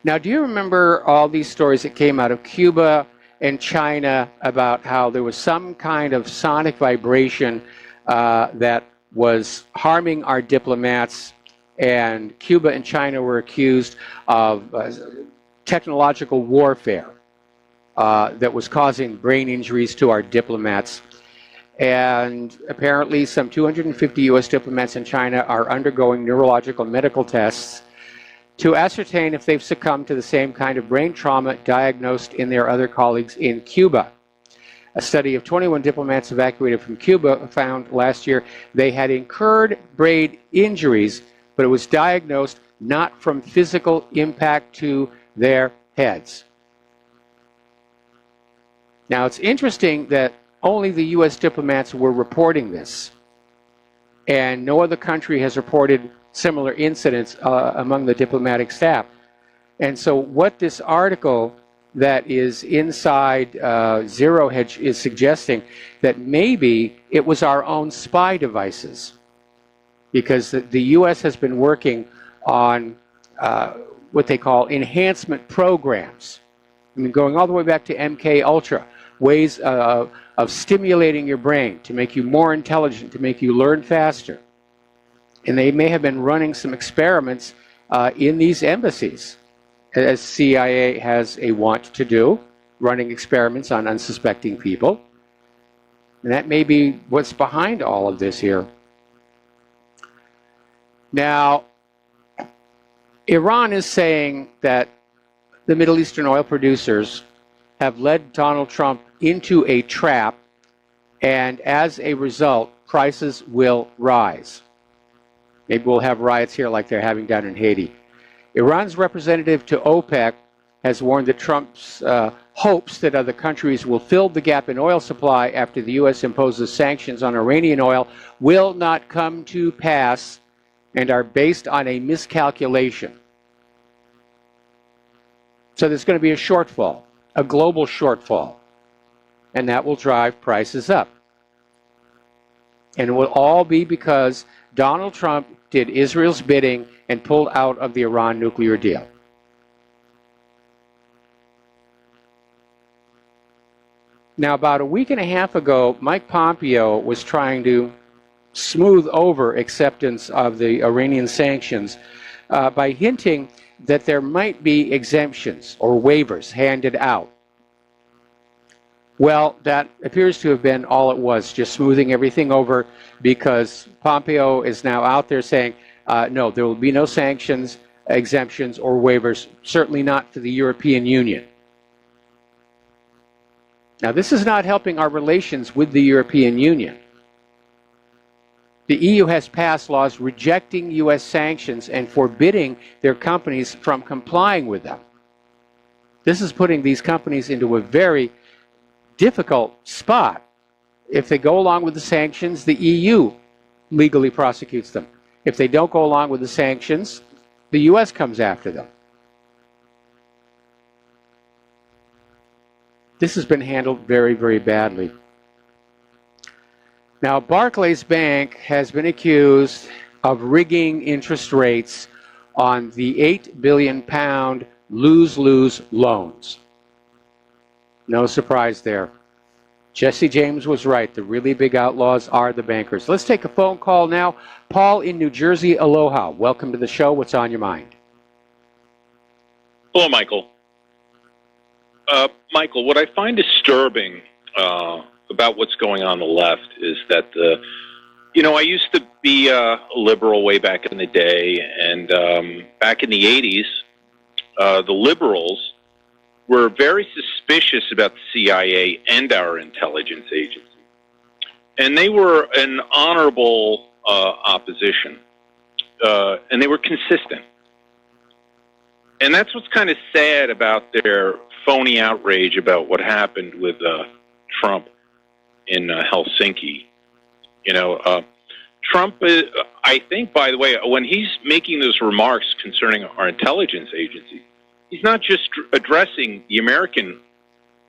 [SPEAKER 2] Now, do you remember all these stories that came out of Cuba and China about how there was some kind of sonic vibration that was harming our diplomats, and Cuba and China were accused of technological warfare that was causing brain injuries to our diplomats. And apparently some 250 U.S. diplomats in China are undergoing neurological medical tests to ascertain if they've succumbed to the same kind of brain trauma diagnosed in their other colleagues in Cuba. A study of 21 diplomats evacuated from Cuba found last year they had incurred brain injuries, but it was diagnosed not from physical impact to their heads. Now, it's interesting that only the U.S. diplomats were reporting this, and no other country has reported similar incidents among the diplomatic staff. And so what this article that is inside Zero Hedge is suggesting, that maybe it was our own spy devices, because the U.S. has been working on what they call enhancement programs. I mean, going all the way back to MK Ultra, ways of stimulating your brain to make you more intelligent, to make you learn faster. And they may have been running some experiments in these embassies, as CIA has a want to do, running experiments on unsuspecting people. And that may be what's behind all of this here. Now, Iran is saying that the Middle Eastern oil producers have led Donald Trump into a trap, and as a result, prices will rise. Maybe we'll have riots here like they're having down in Haiti. Iran's representative to OPEC has warned that Trump's hopes that other countries will fill the gap in oil supply after the U.S. imposes sanctions on Iranian oil will not come to pass and are based on a miscalculation. So there's going to be a shortfall, a global shortfall, and that will drive prices up. And it will all be because Donald Trump did Israel's bidding and pulled out of the Iran nuclear deal. Now, about a week and a half ago, Mike Pompeo was trying to smooth over acceptance of the Iranian sanctions by hinting that there might be exemptions or waivers handed out. Well, that appears to have been all it was, just smoothing everything over, because Pompeo is now out there saying, no, there will be no sanctions, exemptions, or waivers, certainly not for the European Union. Now, this is not helping our relations with the European Union. The EU has passed laws rejecting U.S. sanctions and forbidding their companies from complying with them. This is putting these companies into a very difficult spot. If they go along with the sanctions, the EU legally prosecutes them. If they don't go along with the sanctions, the U.S. comes after them. This has been handled very, very badly. Now, Barclays Bank has been accused of rigging interest rates on the £8 billion lose-lose loans. No surprise there. Jesse James was right. The really big outlaws are the bankers. Let's take a phone call now. Paul in New Jersey, aloha. Welcome to the show. What's on your mind?
[SPEAKER 9] Hello, Michael. Michael, what I find disturbing about what's going on the left is that, I used to be a liberal way back in the day, and back in the 80s, the liberals were very suspicious about the CIA and our intelligence agency. And they were an honorable opposition, and they were consistent. And that's what's kind of sad about their phony outrage about what happened with Trump in Helsinki. Trump, I think, by the way, when he's making those remarks concerning our intelligence agency, he's not just addressing the American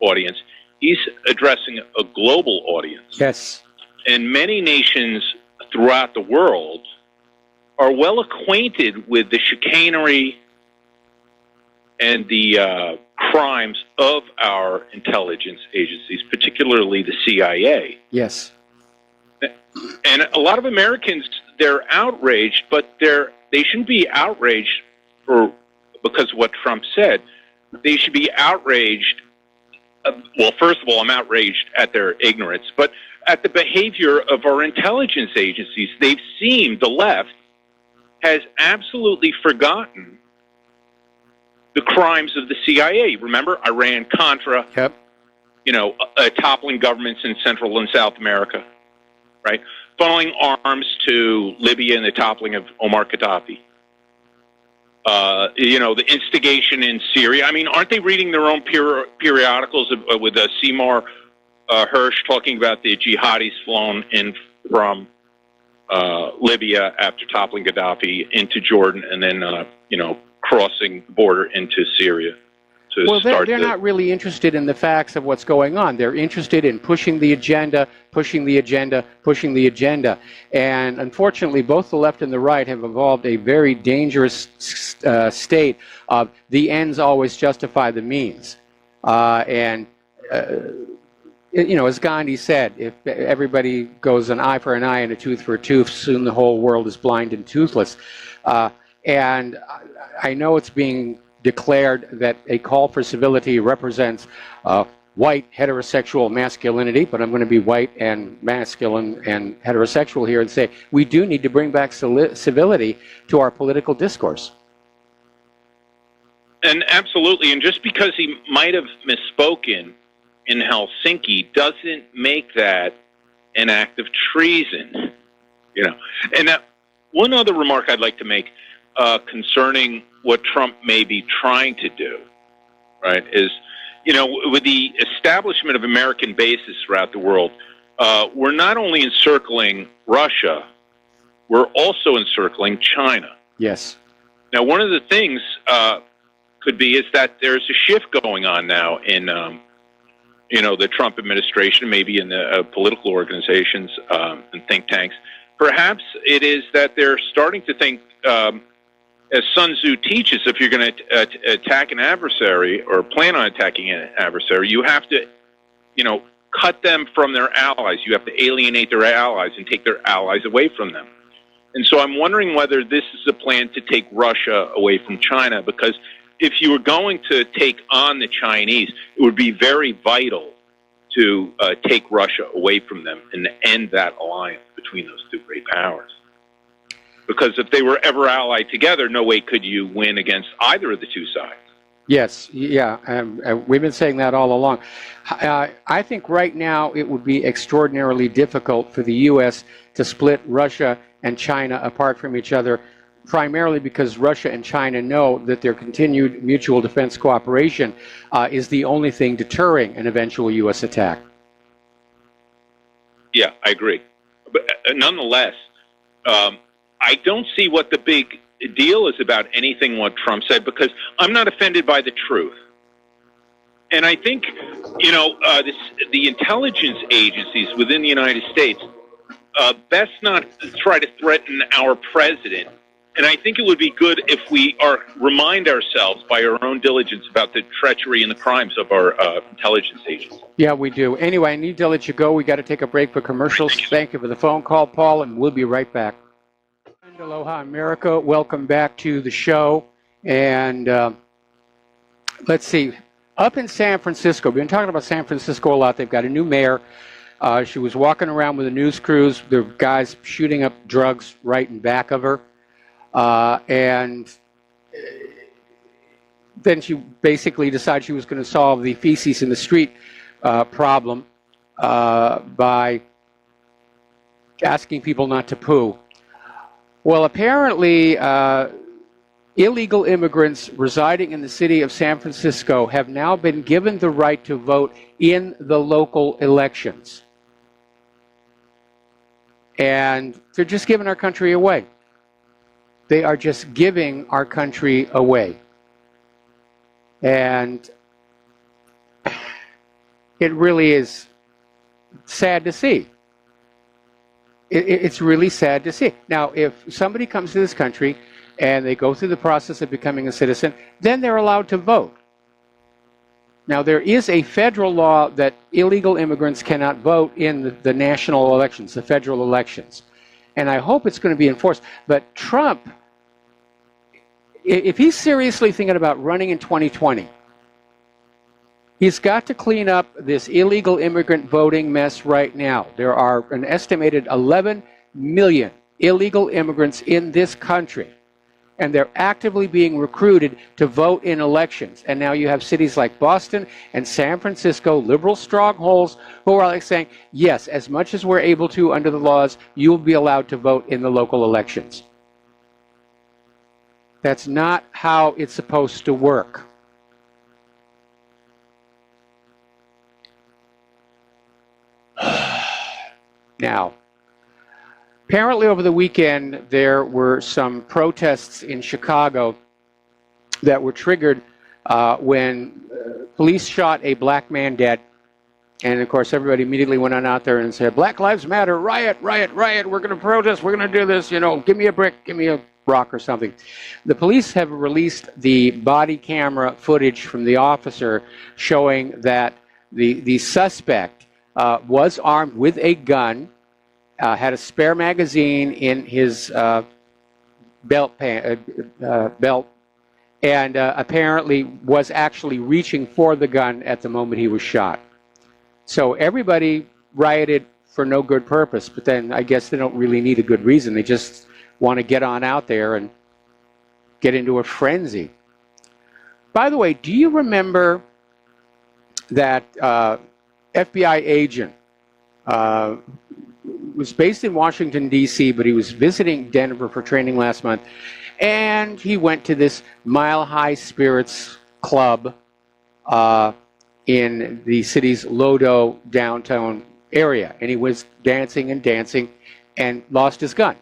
[SPEAKER 9] audience, he's addressing a global audience.
[SPEAKER 2] Yes.
[SPEAKER 9] And many nations throughout the world are well acquainted with the chicanery and the crimes of our intelligence agencies, particularly the CIA.
[SPEAKER 2] Yes.
[SPEAKER 9] And a lot of Americans, they're outraged, but they shouldn't be outraged because of what Trump said. They should be outraged. Well, first of all, I'm outraged at their ignorance, but at the behavior of our intelligence agencies. They've seen, the left has absolutely forgotten the crimes of the CIA. Remember, Iran-Contra,
[SPEAKER 2] yep.
[SPEAKER 9] Toppling governments in Central and South America, right? Funneling arms to Libya and the toppling of Omar Gaddafi. The instigation in Syria. I mean, aren't they reading their own periodicals with Seymour Hersh talking about the jihadis flown in from Libya after toppling Gaddafi into Jordan and then, crossing the border into Syria?
[SPEAKER 2] Well, they're not really interested in the facts of what's going on. They're interested in pushing the agenda, pushing the agenda, pushing the agenda. And unfortunately, both the left and the right have evolved a very dangerous state of the ends always justify the means. As Gandhi said, if everybody goes an eye for an eye and a tooth for a tooth, soon the whole world is blind and toothless. And I know it's being declared that a call for civility represents white heterosexual masculinity, but I'm going to be white and masculine and heterosexual here and say we do need to bring back civility to our political discourse.
[SPEAKER 9] And absolutely, and just because he might have misspoken in Helsinki doesn't make that an act of treason, And one other remark I'd like to make concerning what Trump may be trying to do, right, is, with the establishment of American bases throughout the world, we're not only encircling Russia, we're also encircling China.
[SPEAKER 2] Yes.
[SPEAKER 9] Now, one of the things could be is that there's a shift going on now in, the Trump administration, maybe in the political organizations and think tanks, perhaps it is that they're starting to think, as Sun Tzu teaches, if you're going to attack an adversary or plan on attacking an adversary, you have to, cut them from their allies. You have to alienate their allies and take their allies away from them. And so I'm wondering whether this is a plan to take Russia away from China, because if you were going to take on the Chinese, it would be very vital to take Russia away from them and end that alliance between those two great powers. Because if they were ever allied together, no way could you win against either of the two sides.
[SPEAKER 2] Yes, yeah, we've been saying that all along. I think right now it would be extraordinarily difficult for the U.S. to split Russia and China apart from each other, primarily because Russia and China know that their continued mutual defense cooperation is the only thing deterring an eventual U.S. attack.
[SPEAKER 9] Yeah, I agree. But nonetheless, I don't see what the big deal is about anything what Trump said, because I'm not offended by the truth. And I think, the intelligence agencies within the United States best not try to threaten our president. And I think it would be good if we remind ourselves by our own diligence about the treachery and the crimes of our intelligence agents.
[SPEAKER 2] Yeah, we do. Anyway, I need to let you go. We got to take a break for commercials. Thank you for the phone call, Paul, and we'll be right back. Aloha, America. Welcome back to the show. And let's see. Up in San Francisco, we've been talking about San Francisco a lot. They've got a new mayor. She was walking around with a news crews. There were guys shooting up drugs right in back of her. And then she basically decided she was going to solve the feces in the street problem by asking people not to poo. Well, apparently, illegal immigrants residing in the city of San Francisco have now been given the right to vote in the local elections. And they're just giving our country away. They are just giving our country away. And it really is sad to see. It's really sad to see. Now, if somebody comes to this country and they go through the process of becoming a citizen, then they're allowed to vote. Now, there is a federal law that illegal immigrants cannot vote in the national elections, the federal elections. And I hope it's going to be enforced. But Trump, if he's seriously thinking about running in 2020, he's got to clean up this illegal immigrant voting mess right now. There are an estimated 11 million illegal immigrants in this country, and they're actively being recruited to vote in elections. And now you have cities like Boston and San Francisco, liberal strongholds, who are like saying, yes, as much as we're able to under the laws, you will be allowed to vote in the local elections. That's not how it's supposed to work. Now, apparently over the weekend there were some protests in Chicago that were triggered when police shot a black man dead. And of course everybody immediately went on out there and said, Black Lives Matter, riot, riot, riot, we're going to protest, we're going to do this, give me a brick, give me a rock or something. The police have released the body camera footage from the officer showing that the suspect was armed with a gun, had a spare magazine in his belt, and apparently was actually reaching for the gun at the moment he was shot. So everybody rioted for no good purpose, but then I guess they don't really need a good reason. They just want to get on out there and get into a frenzy. By the way, do you remember that FBI agent was based in Washington, D.C., but he was visiting Denver for training last month, and he went to this Mile High Spirits Club in the city's Lodo downtown area, and he was dancing and dancing and lost his gun.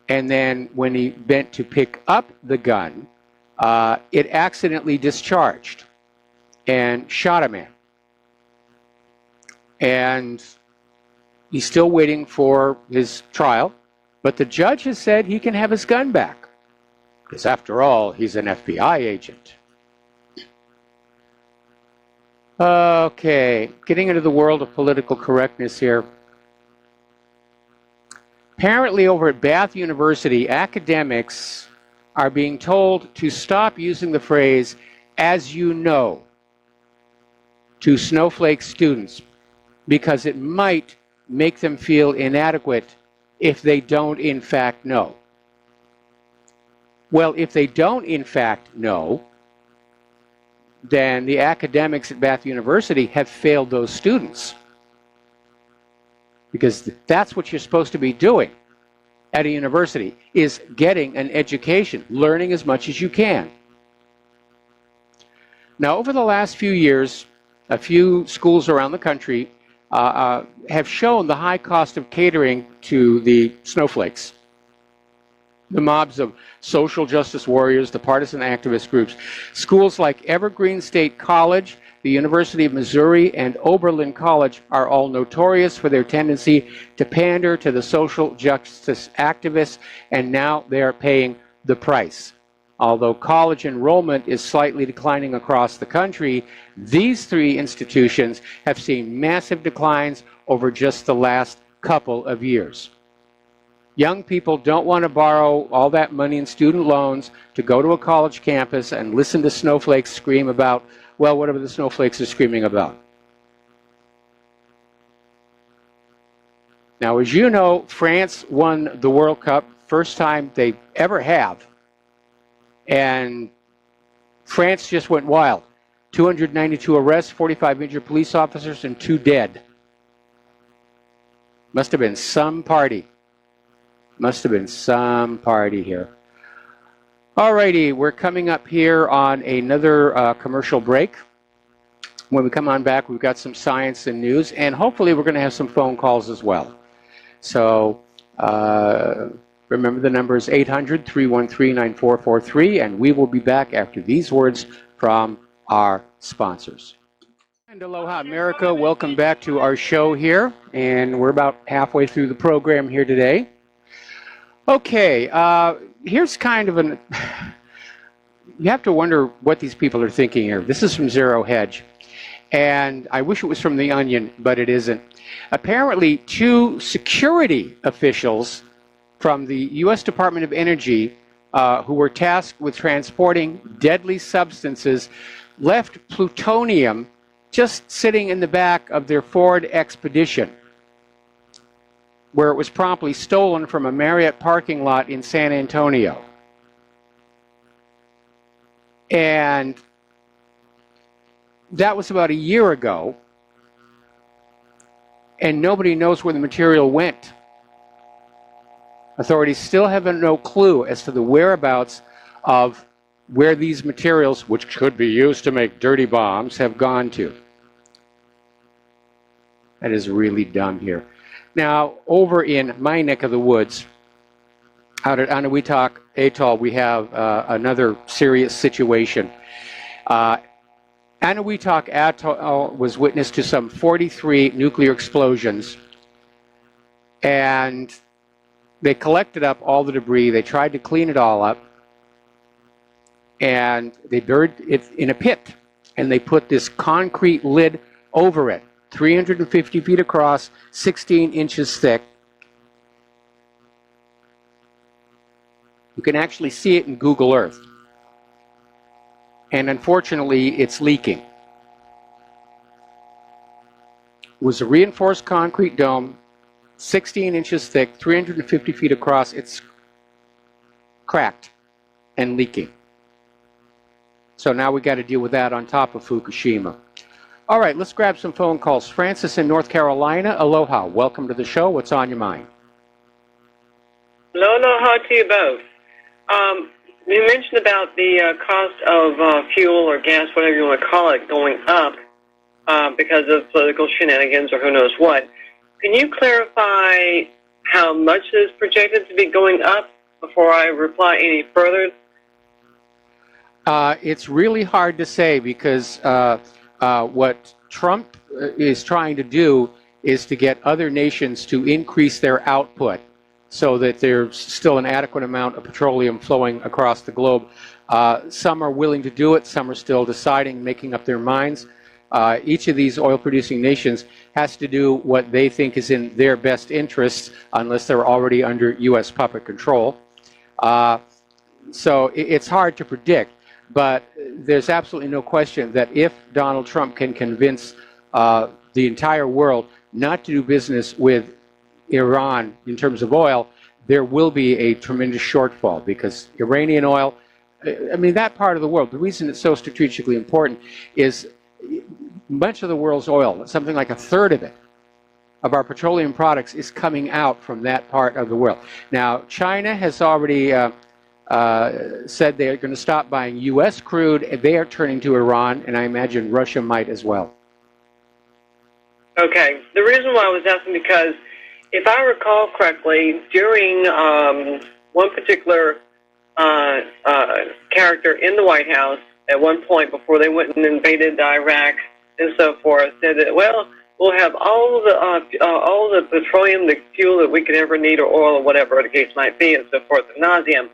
[SPEAKER 2] And then when he bent to pick up the gun, it accidentally discharged and shot a man. And he's still waiting for his trial. But the judge has said he can have his gun back, because after all, he's an FBI agent. Okay, getting into the world of political correctness here. Apparently over at Bath University, academics are being told to stop using the phrase, "as you know," to snowflake students, because it might make them feel inadequate if they don't in fact know. Well, if they don't in fact know, then the academics at Bath University have failed those students. Because that's what you're supposed to be doing at a university, is getting an education, learning as much as you can. Now, over the last few years, a few schools around the country have shown the high cost of catering to the snowflakes, the mobs of social justice warriors, the partisan activist groups. Schools like Evergreen State College, the University of Missouri, and Oberlin College are all notorious for their tendency to pander to the social justice activists, and now they're paying the price. Although college enrollment is slightly declining across the country, these three institutions have seen massive declines over just the last couple of years. Young people don't want to borrow all that money in student loans to go to a college campus and listen to snowflakes scream about, well, whatever the snowflakes are screaming about. Now, as you know, France won the World Cup, first time they ever have. And France just went wild. 292 arrests, 45 injured police officers, and 2 dead. Must have been some party. Must have been some party here. Alrighty, we're coming up here on another commercial break. When we come on back, we've got some science and news, and hopefully we're going to have some phone calls as well. So remember, the number is 800-313-9443, and we will be back after these words from our sponsors. And aloha, America. Welcome back to our show here, and we're about halfway through the program here today. Okay, here's kind of an... You have to wonder what these people are thinking here. This is from Zero Hedge, and I wish it was from The Onion, but it isn't. Apparently, 2 security officials from the U.S. Department of Energy who were tasked with transporting deadly substances left plutonium just sitting in the back of their Ford Expedition, where it was promptly stolen from a Marriott parking lot in San Antonio. And that was about a year ago, and nobody knows where the material went. Authorities still have no clue as to the whereabouts of where these materials, which could be used to make dirty bombs, have gone to. That is really dumb here. Now, over in my neck of the woods, out at Anahuac Atoll, we have another serious situation. Anahuac Atoll was witness to some 43 nuclear explosions, and they collected up all the debris. They tried to clean it all up, and they buried it in a pit, and they put this concrete lid over it, 350 feet across, 16 inches thick. You can actually see it in Google Earth. And unfortunately, it's leaking. It was a reinforced concrete dome, 16 inches thick, 350 feet across. It's cracked and leaking. So now we got to deal with that on top of Fukushima. All right, let's grab some phone calls. Francis in North Carolina, aloha. Welcome to the show. What's on your mind?
[SPEAKER 10] Aloha to you both. You mentioned about the cost of fuel or gas, whatever you want to call it, going up because of political shenanigans or who knows what. Can you clarify how much is projected to be going up before I reply any further?
[SPEAKER 2] It's really hard to say because what Trump is trying to do is to get other nations to increase their output so that there's still an adequate amount of petroleum flowing across the globe. Some are willing to do it, some are still deciding, making up their minds. Each of these oil-producing nations has to do what they think is in their best interests, unless they're already under U.S. puppet control. So it's hard to predict, but there's absolutely no question that if Donald Trump can convince the entire world not to do business with Iran in terms of oil, there will be a tremendous shortfall, because Iranian oil, I mean, that part of the world, the reason it's so strategically important is much of the world's oil, something like a third of it, of our petroleum products, is coming out from that part of the world. Now, China has already said they're going to stop buying U.S. crude, and they are turning to Iran, and I imagine Russia might as well.
[SPEAKER 10] Okay. The reason why I was asking, because if I recall correctly, during one particular character in the White House at one point before they went and invaded Iraq and so forth, said that, well, we'll have all the petroleum, the fuel that we could ever need, or oil, or whatever the case might be, and so forth, ad nauseum.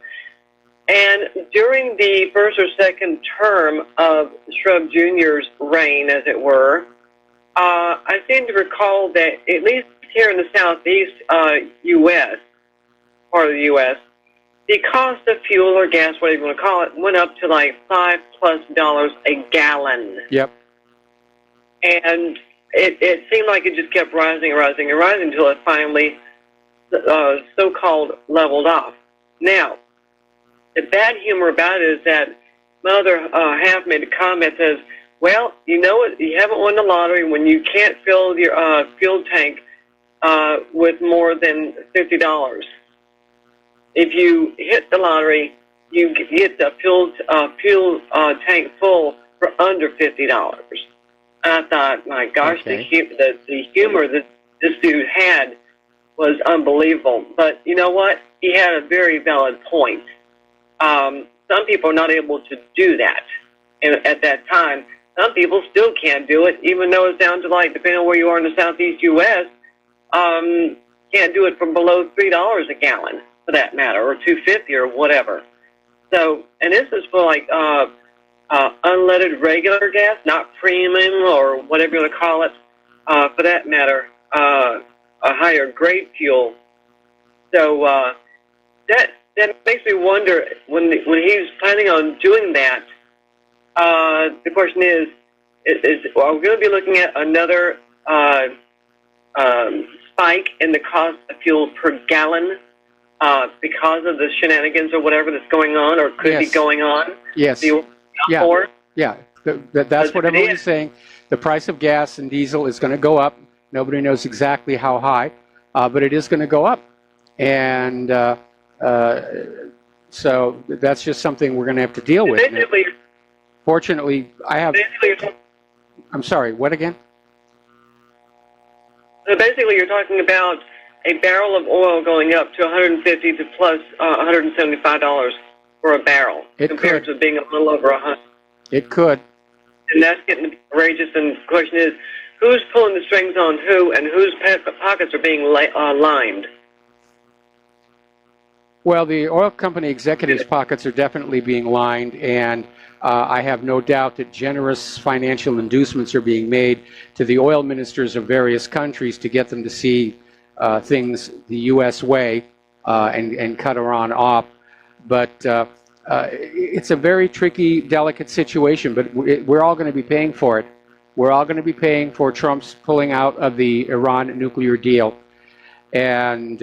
[SPEAKER 10] And during the first or second term of Shrub Jr.'s reign, as it were, I seem to recall that at least here in the southeast U.S., part of the U.S., the cost of fuel or gas, whatever you want to call it, went up to like $5+ a gallon.
[SPEAKER 2] Yep.
[SPEAKER 10] And it seemed like it just kept rising and rising and rising until it finally so-called leveled off. Now, the bad humor about it is that my other half made a comment that says, well, you know what, you haven't won the lottery when you can't fill your fuel tank with more than $50. If you hit the lottery, you get the fuel tank full for under $50. And I thought, my gosh, okay, the humor that this dude had was unbelievable. But you know what? He had a very valid point. Some people are not able to do that. And at that time, some people still can't do it, even though it's down to, like, depending on where you are in the southeast U.S., can't do it from below $3 a gallon, for that matter, or $2.50 or whatever. So, and this is for, like, unleaded regular gas, not premium or whatever you want to call it, for that matter, a higher grade fuel. So that makes me wonder, when he's planning on doing that, the question is are we going to be looking at another spike in the cost of fuel per gallon because of the shenanigans or whatever that's going on, or could be going on?
[SPEAKER 2] Yes. Yeah. That's what everyone's saying. The price of gas and diesel is going to go up. Nobody knows exactly how high, but it is going to go up. And so that's just something we're going to have to deal with. Fortunately, I have... I'm sorry, what again?
[SPEAKER 10] So basically you're talking about a barrel of oil going up to $150 to plus $175 for a barrel, compared to being a little over $100.
[SPEAKER 2] It could.
[SPEAKER 10] And that's getting outrageous, and the question is, who's pulling the strings on who, and whose pockets are being lined?
[SPEAKER 2] Well, the oil company executives' pockets are definitely being lined, and I have no doubt that generous financial inducements are being made to the oil ministers of various countries to get them to see things the U.S. way and cut Iran off. But it's a very tricky, delicate situation, but we're all going to be paying for it. We're all going to be paying for Trump's pulling out of the Iran nuclear deal. And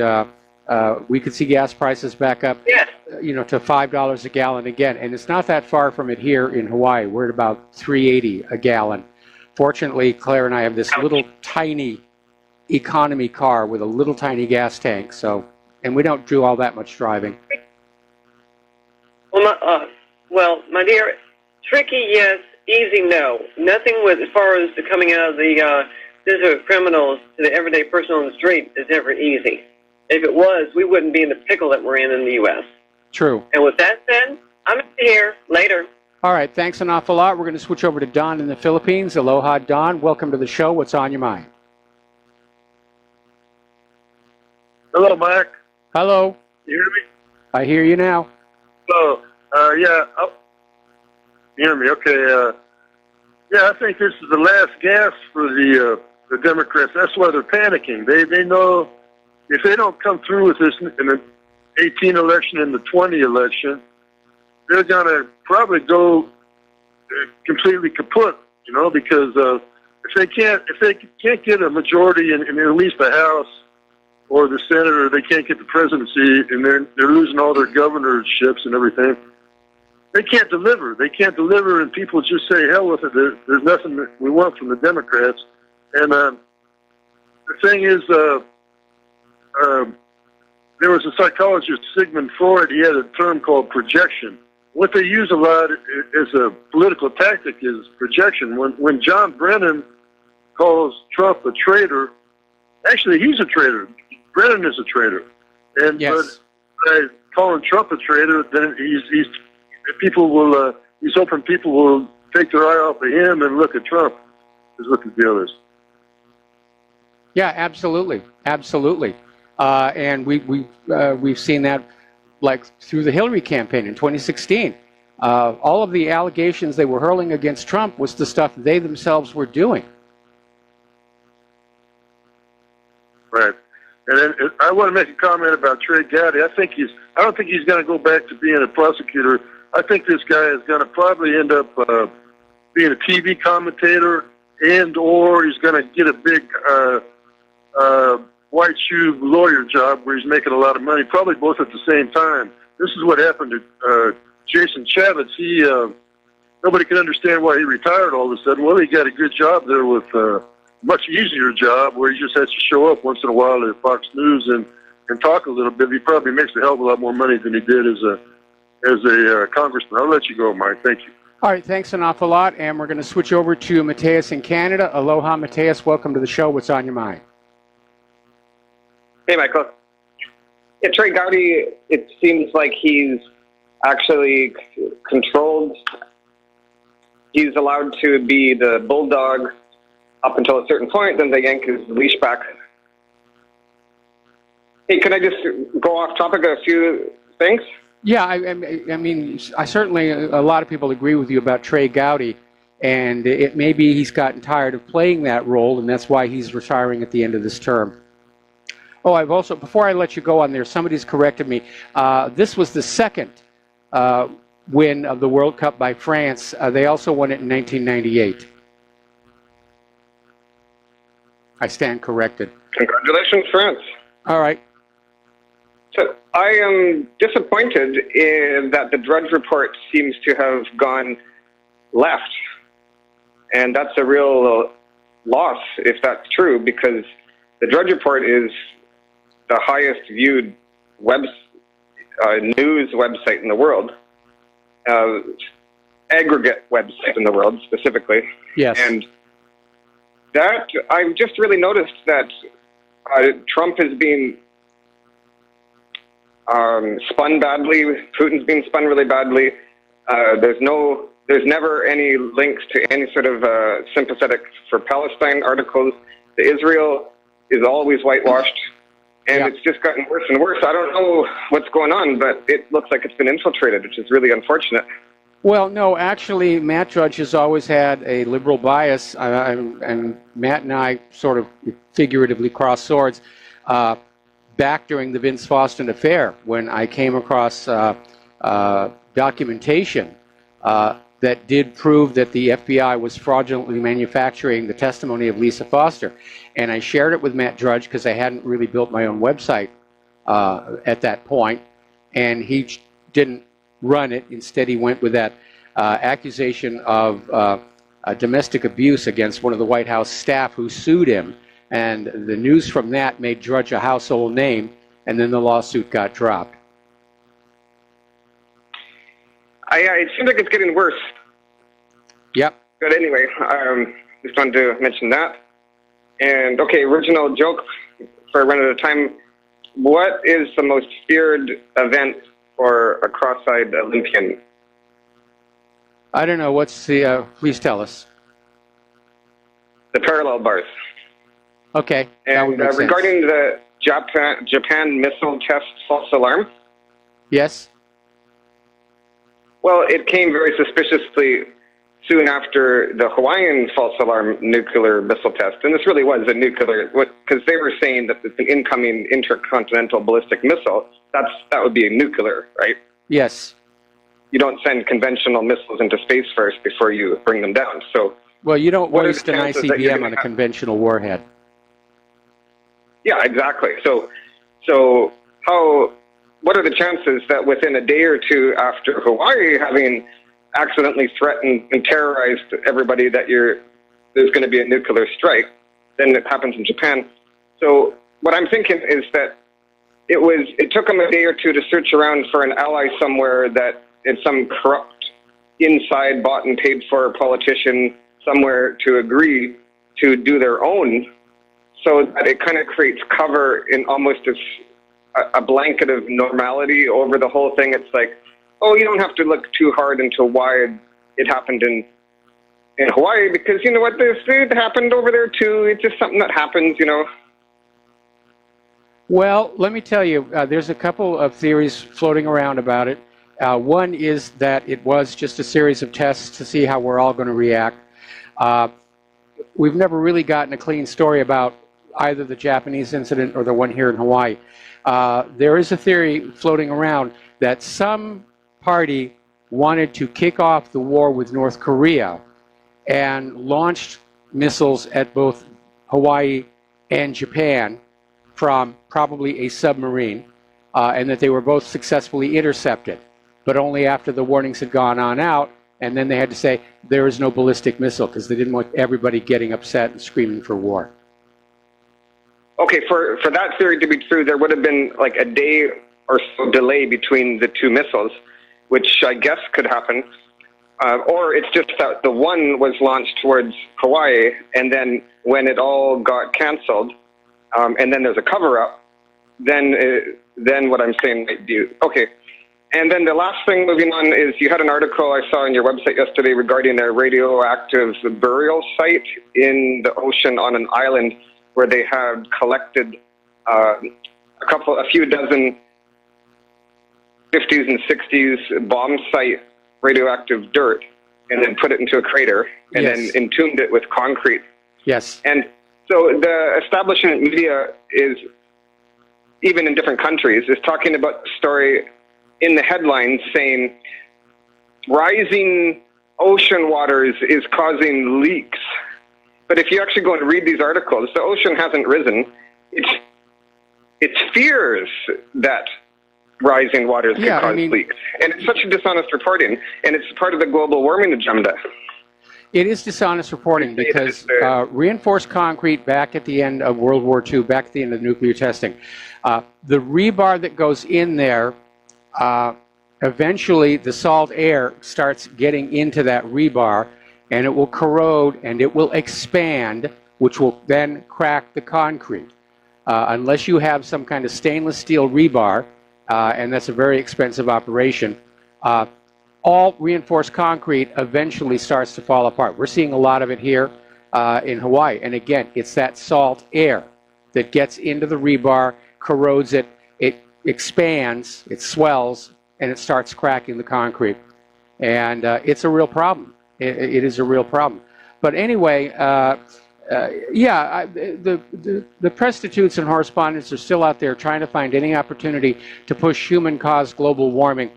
[SPEAKER 2] we could see gas prices back up, to $5 a gallon again. And it's not that far from it here in Hawaii. We're at about $3.80 a gallon. Fortunately, Claire and I have this little tiny economy car with a little tiny gas tank, and we don't do all that much driving.
[SPEAKER 10] Well, my dear, tricky, yes, easy, no. Nothing with, as far as the coming out of the desert criminals to the everyday person on the street is ever easy. If it was, we wouldn't be in the pickle that we're in the U.S.
[SPEAKER 2] True.
[SPEAKER 10] And with that said, I'm here. Later.
[SPEAKER 2] All right, thanks an awful lot. We're going to switch over to Don in the Philippines. Aloha, Don. Welcome to the show. What's on your mind?
[SPEAKER 11] Hello, Mark.
[SPEAKER 2] Hello.
[SPEAKER 11] You hear me?
[SPEAKER 2] I hear you now.
[SPEAKER 11] Oh, yeah. Oh, you hear me? Okay. Yeah, I think this is the last gasp for the Democrats. That's why they're panicking. They know if they don't come through with this in the 18 election and the 20 election, they're gonna probably go completely kaput. You know, because if they can't get a majority in at least the House or the Senate, or they can't get the presidency, and they're losing all their governorships and everything. They can't deliver. They can't deliver, and people just say, hell with it. There's nothing that we want from the Democrats. And the thing is, there was a psychologist, Sigmund Freud. He had a term called projection. What they use a lot as a political tactic is projection. When John Brennan calls Trump a traitor, actually he's a traitor. Brennan is a traitor, and
[SPEAKER 2] yes.
[SPEAKER 11] But by calling Trump a traitor, then he's hoping people will take their eye off of him and look at Trump. Is what the deal is.
[SPEAKER 2] Yeah, absolutely, absolutely, and we've seen that like through the Hillary campaign in 2016. All of the allegations they were hurling against Trump was the stuff they themselves were doing.
[SPEAKER 11] Right. And then I want to make a comment about Trey Gowdy. I don't think he's going to go back to being a prosecutor. I think this guy is going to probably end up being a TV commentator, or he's going to get a big white shoe lawyer job where he's making a lot of money, probably both at the same time. This is what happened to Jason Chavez. Nobody could understand why he retired all of a sudden. Well, he got a good job there with much easier job where he just has to show up once in a while at Fox News and talk a little bit. He probably makes a hell of a lot more money than he did as a congressman. I'll let you go, Mike. Thank you.
[SPEAKER 2] All right, thanks an awful lot. And we're going to switch over to Mateus in Canada. Aloha, Mateus. Welcome to the show. What's on your mind?
[SPEAKER 12] Hey, Michael. Yeah, Trey Gowdy, it seems like he's actually controlled. He's allowed to be the bulldog up until a certain point, then they yank his leash back. Hey, can I just go off topic a few things?
[SPEAKER 2] Yeah, I mean, I certainly, a lot of people agree with you about Trey Gowdy, and maybe he's gotten tired of playing that role, and that's why he's retiring at the end of this term. Oh, I've also, before I let you go on there, somebody's corrected me. This was the second win of the World Cup by France. They also won it in 1998. I stand corrected.
[SPEAKER 12] Congratulations, France.
[SPEAKER 2] All right.
[SPEAKER 12] So I am disappointed in that the Drudge Report seems to have gone left. And that's a real loss if that's true, because the Drudge Report is the highest viewed news website in the world, aggregate website in the world specifically.
[SPEAKER 2] Yes.
[SPEAKER 12] And that I've just really noticed that Trump is being spun badly. Putin's being spun really badly. There's never any links to any sort of sympathetic for Palestine articles. The Israel is always whitewashed, and it's just gotten worse and worse. I don't know what's going on, but it looks like it's been infiltrated, which is really unfortunate.
[SPEAKER 2] Well, no, actually, Matt Drudge has always had a liberal bias, and Matt and I sort of figuratively crossed swords back during the Vince Foster affair when I came across documentation that did prove that the FBI was fraudulently manufacturing the testimony of Lisa Foster. And I shared it with Matt Drudge because I hadn't really built my own website at that point, and he didn't run it. Instead, he went with that accusation of domestic abuse against one of the White House staff who sued him. And the news from that made Drudge a household name, and then the lawsuit got dropped.
[SPEAKER 12] It seems like it's getting worse.
[SPEAKER 2] Yep.
[SPEAKER 12] But anyway, just wanted to mention that. And, okay, original joke for a run at a time. What is the most feared event for a cross-eyed Olympian?
[SPEAKER 2] I don't know. What's the, please tell us.
[SPEAKER 12] The parallel bars.
[SPEAKER 2] Okay.
[SPEAKER 12] And regarding Japan missile test false alarm?
[SPEAKER 2] Yes.
[SPEAKER 12] Well, it came very suspiciously soon after the Hawaiian false alarm nuclear missile test, and this really was a nuclear, because they were saying that it's an incoming intercontinental ballistic missile. That would be a nuclear, right?
[SPEAKER 2] Yes.
[SPEAKER 12] You don't send conventional missiles into space first before you bring them down. So,
[SPEAKER 2] well, you don't waste an ICBM on a conventional warhead.
[SPEAKER 12] Yeah, exactly. So what are the chances that within a day or two after Hawaii having accidentally threatened and terrorized everybody that there's going to be a nuclear strike, then it happens in Japan? So what I'm thinking is that it took them a day or two to search around for an ally somewhere that it's some corrupt inside bought and paid for politician somewhere to agree to do their own, so that it kind of creates cover in almost a blanket of normality over the whole thing. It's like, oh, you don't have to look too hard into why it happened in Hawaii, because you know what, it happened over there too. It's just something that happens, you know.
[SPEAKER 2] Well, let me tell you, there's a couple of theories floating around about it. One is that it was just a series of tests to see how we're all going to react. We've never really gotten a clean story about either the Japanese incident or the one here in Hawaii. There is a theory floating around that some party wanted to kick off the war with North Korea and launched missiles at both Hawaii and Japan from probably a submarine, and that they were both successfully intercepted, but only after the warnings had gone on out, and then they had to say there is no ballistic missile because they didn't want everybody getting upset and screaming for war.
[SPEAKER 12] Okay, for that theory to be true, there would have been like a day or so delay between the two missiles, which I guess could happen. Or it's just that the one was launched towards Hawaii, and then when it all got canceled, and then there's a cover-up, then what I'm saying might be okay. And then the last thing, moving on, is you had an article I saw on your website yesterday regarding a radioactive burial site in the ocean on an island where they had collected a few dozen 50s and 60s bomb site radioactive dirt, and then put it into a crater, and then entombed it with concrete.
[SPEAKER 2] Yes.
[SPEAKER 12] And so the establishment media is, even in different countries, is talking about the story in the headlines saying rising ocean waters is causing leaks. But if you actually go and read these articles, the ocean hasn't risen. It's fears that rising waters could cause leaks. And it's such a dishonest reporting, and it's part of the global warming agenda.
[SPEAKER 2] It is dishonest reporting because reinforced concrete back at the end of World War II, back at the end of nuclear testing, the rebar that goes in there, eventually the salt air starts getting into that rebar, and it will corrode and it will expand, which will then crack the concrete. Unless you have some kind of stainless steel rebar, and that's a very expensive operation, all reinforced concrete eventually starts to fall apart. We're seeing a lot of it here in Hawaii. And again, it's that salt air that gets into the rebar, corrodes it, it expands, it swells, and it starts cracking the concrete. And it's a real problem. It is a real problem. But anyway, the prostitutes and correspondents are still out there trying to find any opportunity to push human-caused global warming.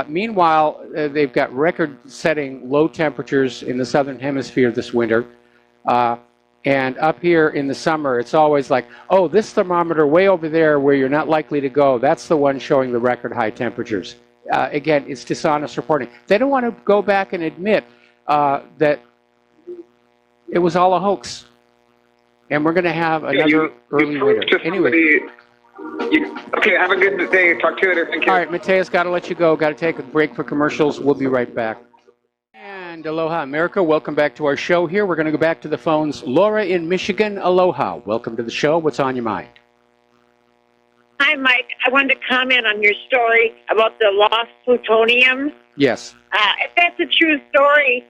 [SPEAKER 2] Meanwhile, they've got record-setting low temperatures in the southern hemisphere this winter. And up here in the summer, it's always like, oh, this thermometer way over there where you're not likely to go, that's the one showing the record high temperatures. Again, it's dishonest reporting. They don't want to go back and admit that it was all a hoax. And we're going to have another early winter. Anyway.
[SPEAKER 12] Okay, have a good day. Talk to you later. Thank you.
[SPEAKER 2] All right, Mateus, got to let you go. Got to take a break for commercials. We'll be right back. And aloha, America. Welcome back to our show here. We're going to go back to the phones. Laura in Michigan, aloha. Welcome to the show. What's on your mind?
[SPEAKER 13] Hi, Mike. I wanted to comment on your story about the lost plutonium.
[SPEAKER 2] Yes.
[SPEAKER 13] If that's a true story,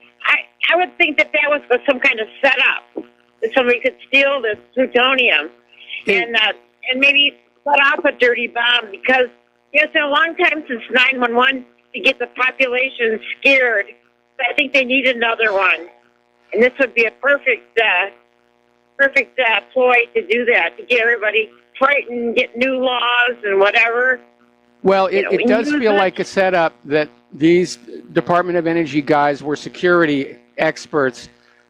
[SPEAKER 13] I would think that was some kind of setup, that somebody could steal this plutonium. And and maybe let off a dirty bomb, because it's been a long time since 911 to get the population scared. So I think they need another one, and this would be a perfect ploy to do that, to get everybody frightened, get new laws and whatever.
[SPEAKER 2] Well, it does feel like a setup that these Department of Energy guys were security experts,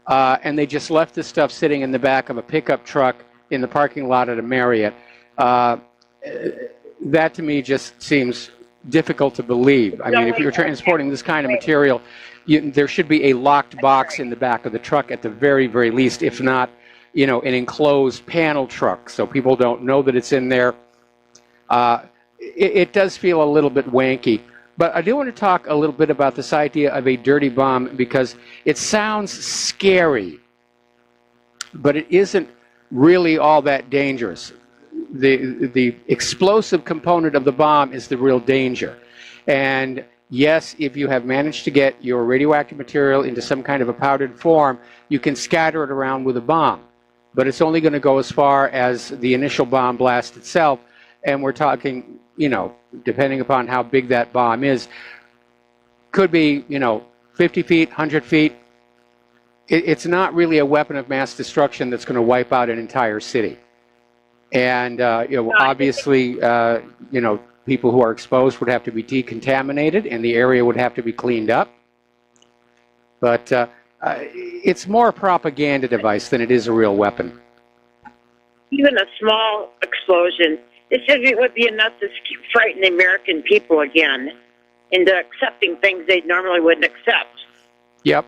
[SPEAKER 2] and they just left this stuff sitting in the back of a pickup truck in the parking lot at a Marriott. That to me just seems difficult to believe. I mean, if you're transporting this kind of material, there should be a locked box in the back of the truck at the very, very least, if not, an enclosed panel truck, so people don't know that it's in there. It does feel a little bit wanky. But I do want to talk a little bit about this idea of a dirty bomb, because it sounds scary, but it isn't really all that dangerous. The explosive component of the bomb is the real danger. And yes, if you have managed to get your radioactive material into some kind of a powdered form, you can scatter it around with a bomb. But it's only going to go as far as the initial bomb blast itself. And we're talking, depending upon how big that bomb is, could be, 50 feet, 100 feet. It's not really a weapon of mass destruction that's going to wipe out an entire city. And, obviously, people who are exposed would have to be decontaminated, and the area would have to be cleaned up. But it's more a propaganda device than it is a real weapon.
[SPEAKER 13] Even a small explosion, it would be enough to frighten the American people again into accepting things they normally wouldn't accept.
[SPEAKER 2] Yep.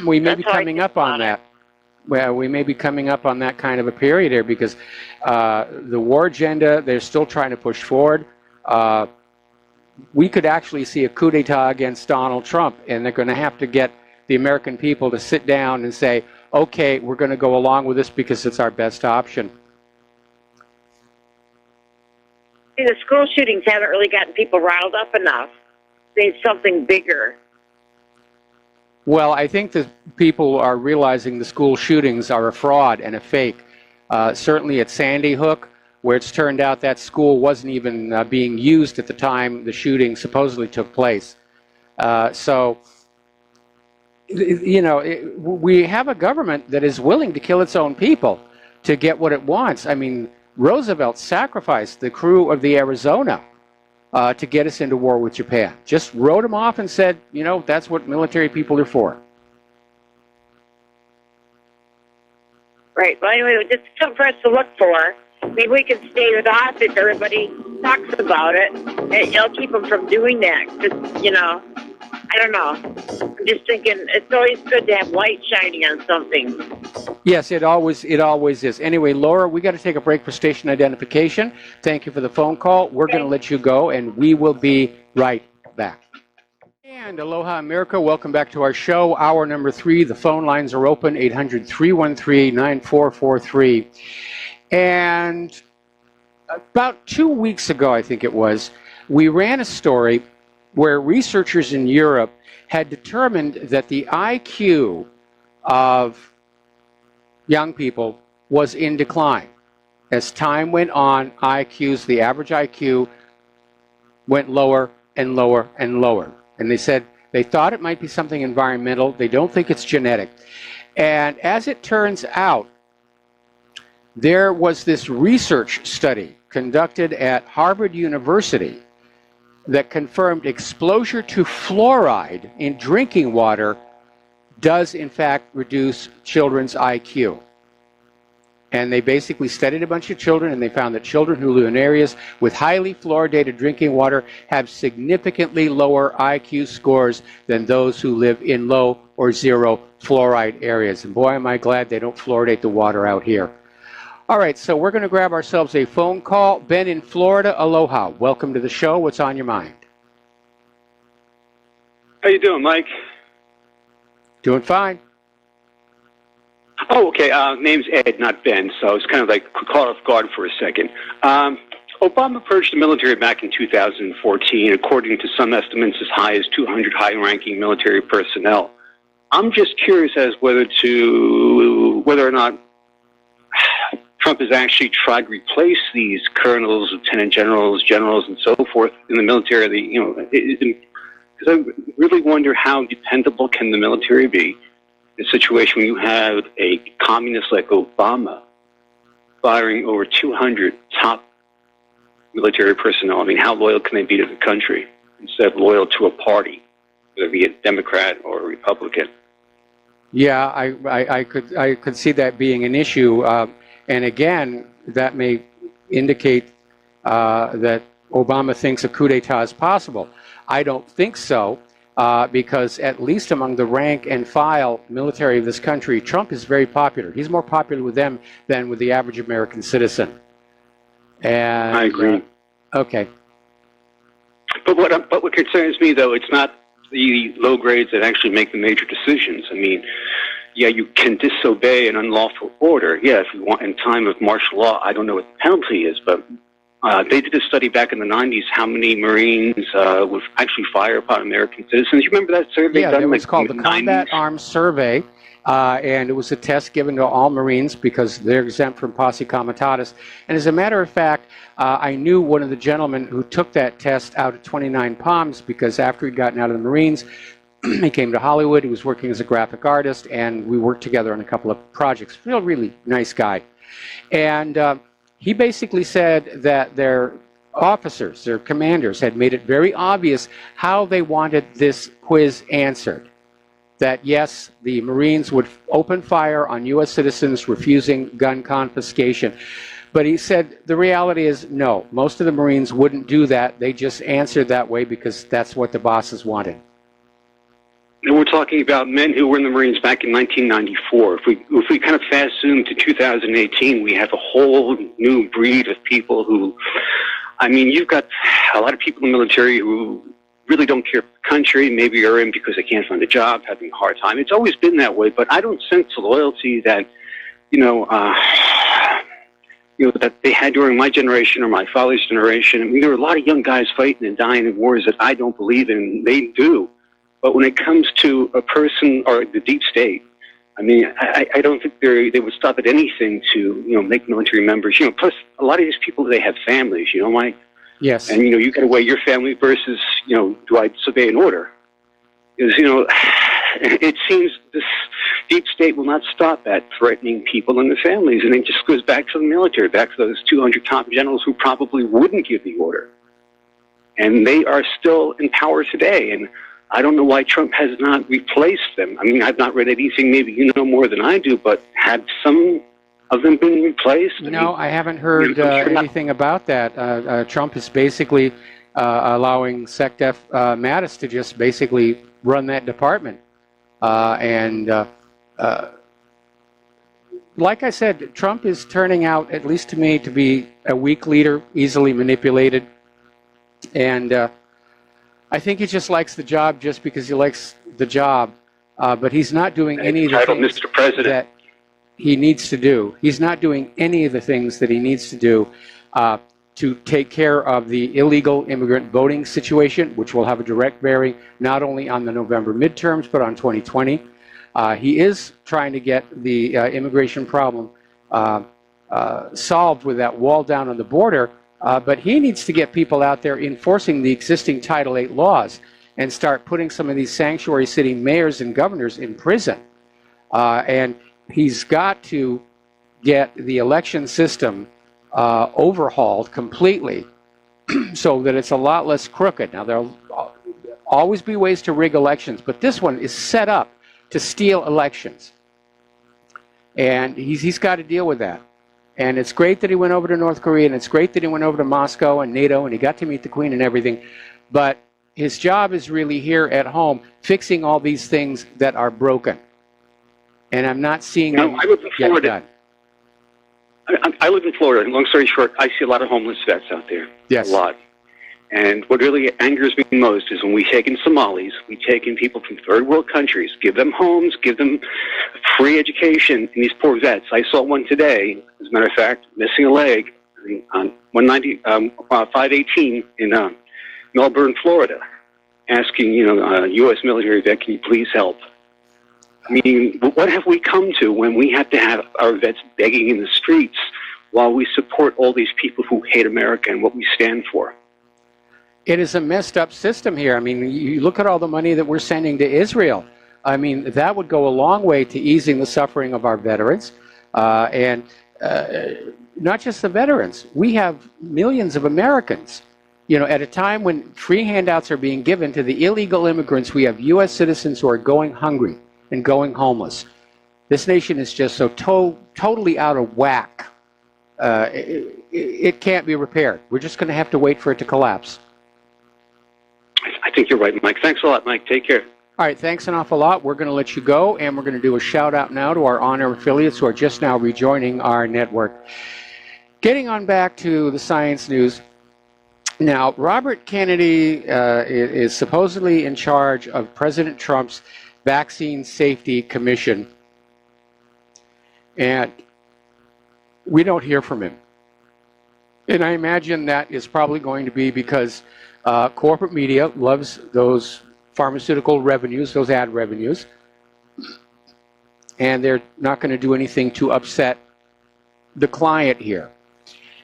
[SPEAKER 2] We may be coming up on that. Well, we may be coming up on that kind of a period here, because the war agenda, they're still trying to push forward. We could actually see a coup d'etat against Donald Trump, and they're going to have to get the American people to sit down and say, okay, we're going to go along with this because it's our best option.
[SPEAKER 13] See, the school shootings haven't really gotten people riled up enough. They need something bigger.
[SPEAKER 2] Well, I think that people are realizing the school shootings are a fraud and a fake. Certainly at Sandy Hook, where it's turned out that school wasn't even being used at the time the shooting supposedly took place. We have a government that is willing to kill its own people to get what it wants. I mean, Roosevelt sacrificed the crew of the Arizona to get us into war with Japan. Just wrote them off and said, that's what military people are for.
[SPEAKER 13] Right. Well, anyway, just something for us to look for. Maybe we can stay it off if everybody talks about it. And keep them from doing that. Because, I don't know. I'm just thinking it's always good to have light shining on something.
[SPEAKER 2] Yes, it always is. Anyway, Laura, we got to take a break for station identification. Thank you for the phone call. We're going to let you go, and we will be right back. And aloha, America. Welcome back to our show. Hour number 3. The phone lines are open, 800-313-9443. And about 2 weeks ago, I think it was, we ran a story where researchers in Europe had determined that the IQ of young people was in decline. As time went on, the average IQ went lower and lower and lower. And they said they thought it might be something environmental. They don't think it's genetic. And as it turns out, there was this research study conducted at Harvard University that confirmed exposure to fluoride in drinking water does in fact reduce children's IQ. And they basically studied a bunch of children, and they found that children who live in areas with highly fluoridated drinking water have significantly lower IQ scores than those who live in low or zero fluoride areas. And boy, am I glad they don't fluoridate the water out here. All right, so we're going to grab ourselves a phone call. Ben in Florida, aloha. Welcome to the show. What's on your mind?
[SPEAKER 14] How you doing, Mike?
[SPEAKER 2] Doing fine.
[SPEAKER 14] Oh, okay. Name's Ed, not Ben, so it's kind of like caught off guard for a second. Obama purged the military back in 2014, according to some estimates as high as 200 high-ranking military personnel. I'm just curious as whether or not Trump has actually tried to replace these colonels, lieutenant generals, generals, and so forth in the military. Because I really wonder how dependable can the military be in a situation when you have a communist like Obama firing over 200 top military personnel. I mean, how loyal can they be to the country instead of loyal to a party, whether it be a Democrat or a Republican?
[SPEAKER 2] Yeah, I could see that being an issue, and again, that may indicate that Obama thinks a coup d'état is possible. I don't think so, because at least among the rank and file military of this country, Trump is very popular. He's more popular with them than with the average American citizen. And
[SPEAKER 14] I agree.
[SPEAKER 2] Okay.
[SPEAKER 14] But what concerns me, though, it's not the low grades that actually make the major decisions. I mean, yeah, you can disobey an unlawful order. Yeah, if you want in time of martial law, I don't know what the penalty is, but they did a study back in the 90s how many Marines would actually fire upon American citizens. You remember that survey?
[SPEAKER 2] Yeah, it was called the Combat Arms Survey, and it was a test given to all Marines because they're exempt from posse comitatus. And as a matter of fact, I knew one of the gentlemen who took that test out at 29 Palms because after he'd gotten out of the Marines, he came to Hollywood. He was working as a graphic artist, and we worked together on a couple of projects. Really nice guy. And he basically said that their officers, their commanders, had made it very obvious how they wanted this quiz answered. That yes, the Marines would open fire on U.S. citizens refusing gun confiscation. But he said the reality is no, most of the Marines wouldn't do that. They just answered that way because that's what the bosses wanted.
[SPEAKER 14] And we're talking about men who were in the Marines back in 1994. If we kind of fast zoom to 2018, we have a whole new breed of people who, I mean, you've got a lot of people in the military who really don't care for the country, maybe are in because they can't find a job, having a hard time. It's always been that way, but I don't sense the loyalty that, that they had during my generation or my father's generation. I mean, there were a lot of young guys fighting and dying in wars that I don't believe in. They do. But when it comes to a person or the deep state, I mean, I don't think they would stop at anything to, make military members. Plus, a lot of these people, they have families, Mike?
[SPEAKER 2] Yes.
[SPEAKER 14] And, you got to weigh your family versus, do I disobey an order? Because, it seems this deep state will not stop at threatening people and their families. And it just goes back to the military, back to those 200 top generals who probably wouldn't give the order. And they are still in power today. And I don't know why Trump has not replaced them. I mean, I've not read anything, maybe you know more than I do, but have some of them been replaced?
[SPEAKER 2] No, I haven't heard anything about that. Trump is basically allowing SecDef Mattis to just basically run that department. Like I said, Trump is turning out, at least to me, to be a weak leader, easily manipulated. And I think he just likes the job just because he likes the job, but he's not doing any of the things that he needs to do. He's not doing any of the things that he needs to do to take care of the illegal immigrant voting situation, which will have a direct bearing not only on the November midterms, but on 2020. He is trying to get the immigration problem solved with that wall down on the border, but he needs to get people out there enforcing the existing Title VIII laws and start putting some of these sanctuary city mayors and governors in prison. And he's got to get the election system overhauled completely so that it's a lot less crooked. Now, there'll always be ways to rig elections, but this one is set up to steal elections. And he's got to deal with that. And it's great that he went over to North Korea, and it's great that he went over to Moscow and NATO, and he got to meet the Queen and everything. But his job is really here at home, fixing all these things that are broken. And I'm not seeing them get done.
[SPEAKER 14] I live in Florida, and long story short, I see a lot of homeless vets out there.
[SPEAKER 2] Yes.
[SPEAKER 14] A lot. And what really angers me most is when we take in Somalis, we take in people from third world countries, give them homes, give them free education, and these poor vets. I saw one today, as a matter of fact, missing a leg on 518 in Melbourne, Florida, asking, a U.S. military vet, can you please help? I mean, what have we come to when we have to have our vets begging in the streets while we support all these people who hate America and what we stand for.
[SPEAKER 2] It is a messed up system here. I mean, you look at all the money that we're sending to Israel. I mean, that would go a long way to easing the suffering of our veterans. And not just the veterans. We have millions of Americans. You know, at a time when free handouts are being given to the illegal immigrants, we have U.S. citizens who are going hungry and going homeless. This nation is just so totally out of whack. It can't be repaired. We're just going to have to wait for it to collapse.
[SPEAKER 14] I think you're right, Mike. Thanks a lot, Mike. Take care.
[SPEAKER 2] All right, thanks an awful lot. We're going to let you go, and we're going to do a shout-out now to our on-air affiliates who are just now rejoining our network. Getting on back to the science news. Now, Robert Kennedy is supposedly in charge of President Trump's Vaccine Safety Commission, and we don't hear from him. And I imagine that is probably going to be because corporate media loves those pharmaceutical revenues, those ad revenues, and they're not going to do anything to upset the client here.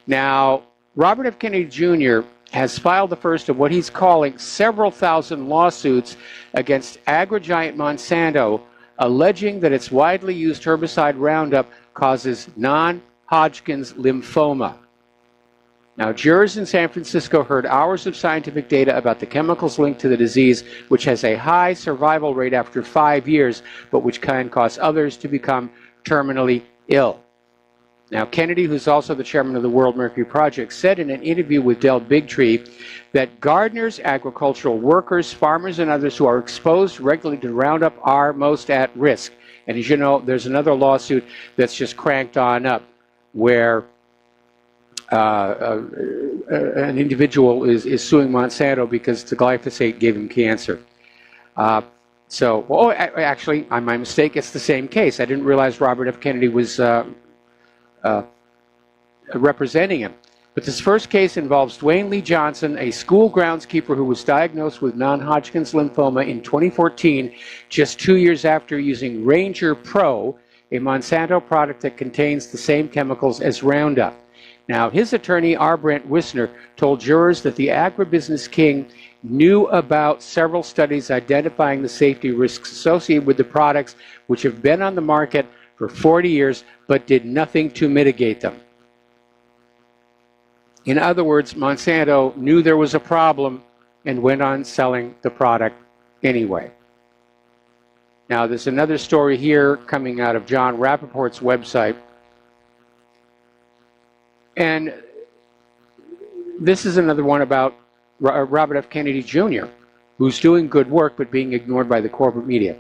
[SPEAKER 2] Now, Robert F. Kennedy Jr. has filed the first of what he's calling several thousand lawsuits against agri-giant Monsanto, alleging that its widely used herbicide Roundup causes non-Hodgkin's lymphoma. Now, jurors in San Francisco heard hours of scientific data about the chemicals linked to the disease, which has a high survival rate after 5 years, but which can cause others to become terminally ill. Now, Kennedy, who's also the chairman of the World Mercury Project, said in an interview with Del Bigtree that gardeners, agricultural workers, farmers, and others who are exposed regularly to Roundup are most at risk. And as you know, there's another lawsuit that's just cranked on up where an individual is suing Monsanto because the glyphosate gave him cancer. Actually, my mistake, it's the same case. I didn't realize Robert F. Kennedy was representing him. But this first case involves Dwayne Lee Johnson, a school groundskeeper who was diagnosed with non-Hodgkin's lymphoma in 2014, just 2 years after using Ranger Pro, a Monsanto product that contains the same chemicals as Roundup. Now, his attorney, R. Brent Wissner, told jurors that the agribusiness king knew about several studies identifying the safety risks associated with the products which have been on the market for 40 years, but did nothing to mitigate them. In other words, Monsanto knew there was a problem and went on selling the product anyway. Now, there's another story here coming out of John Rappaport's website. And this is another one about Robert F. Kennedy Jr., who's doing good work but being ignored by the corporate media.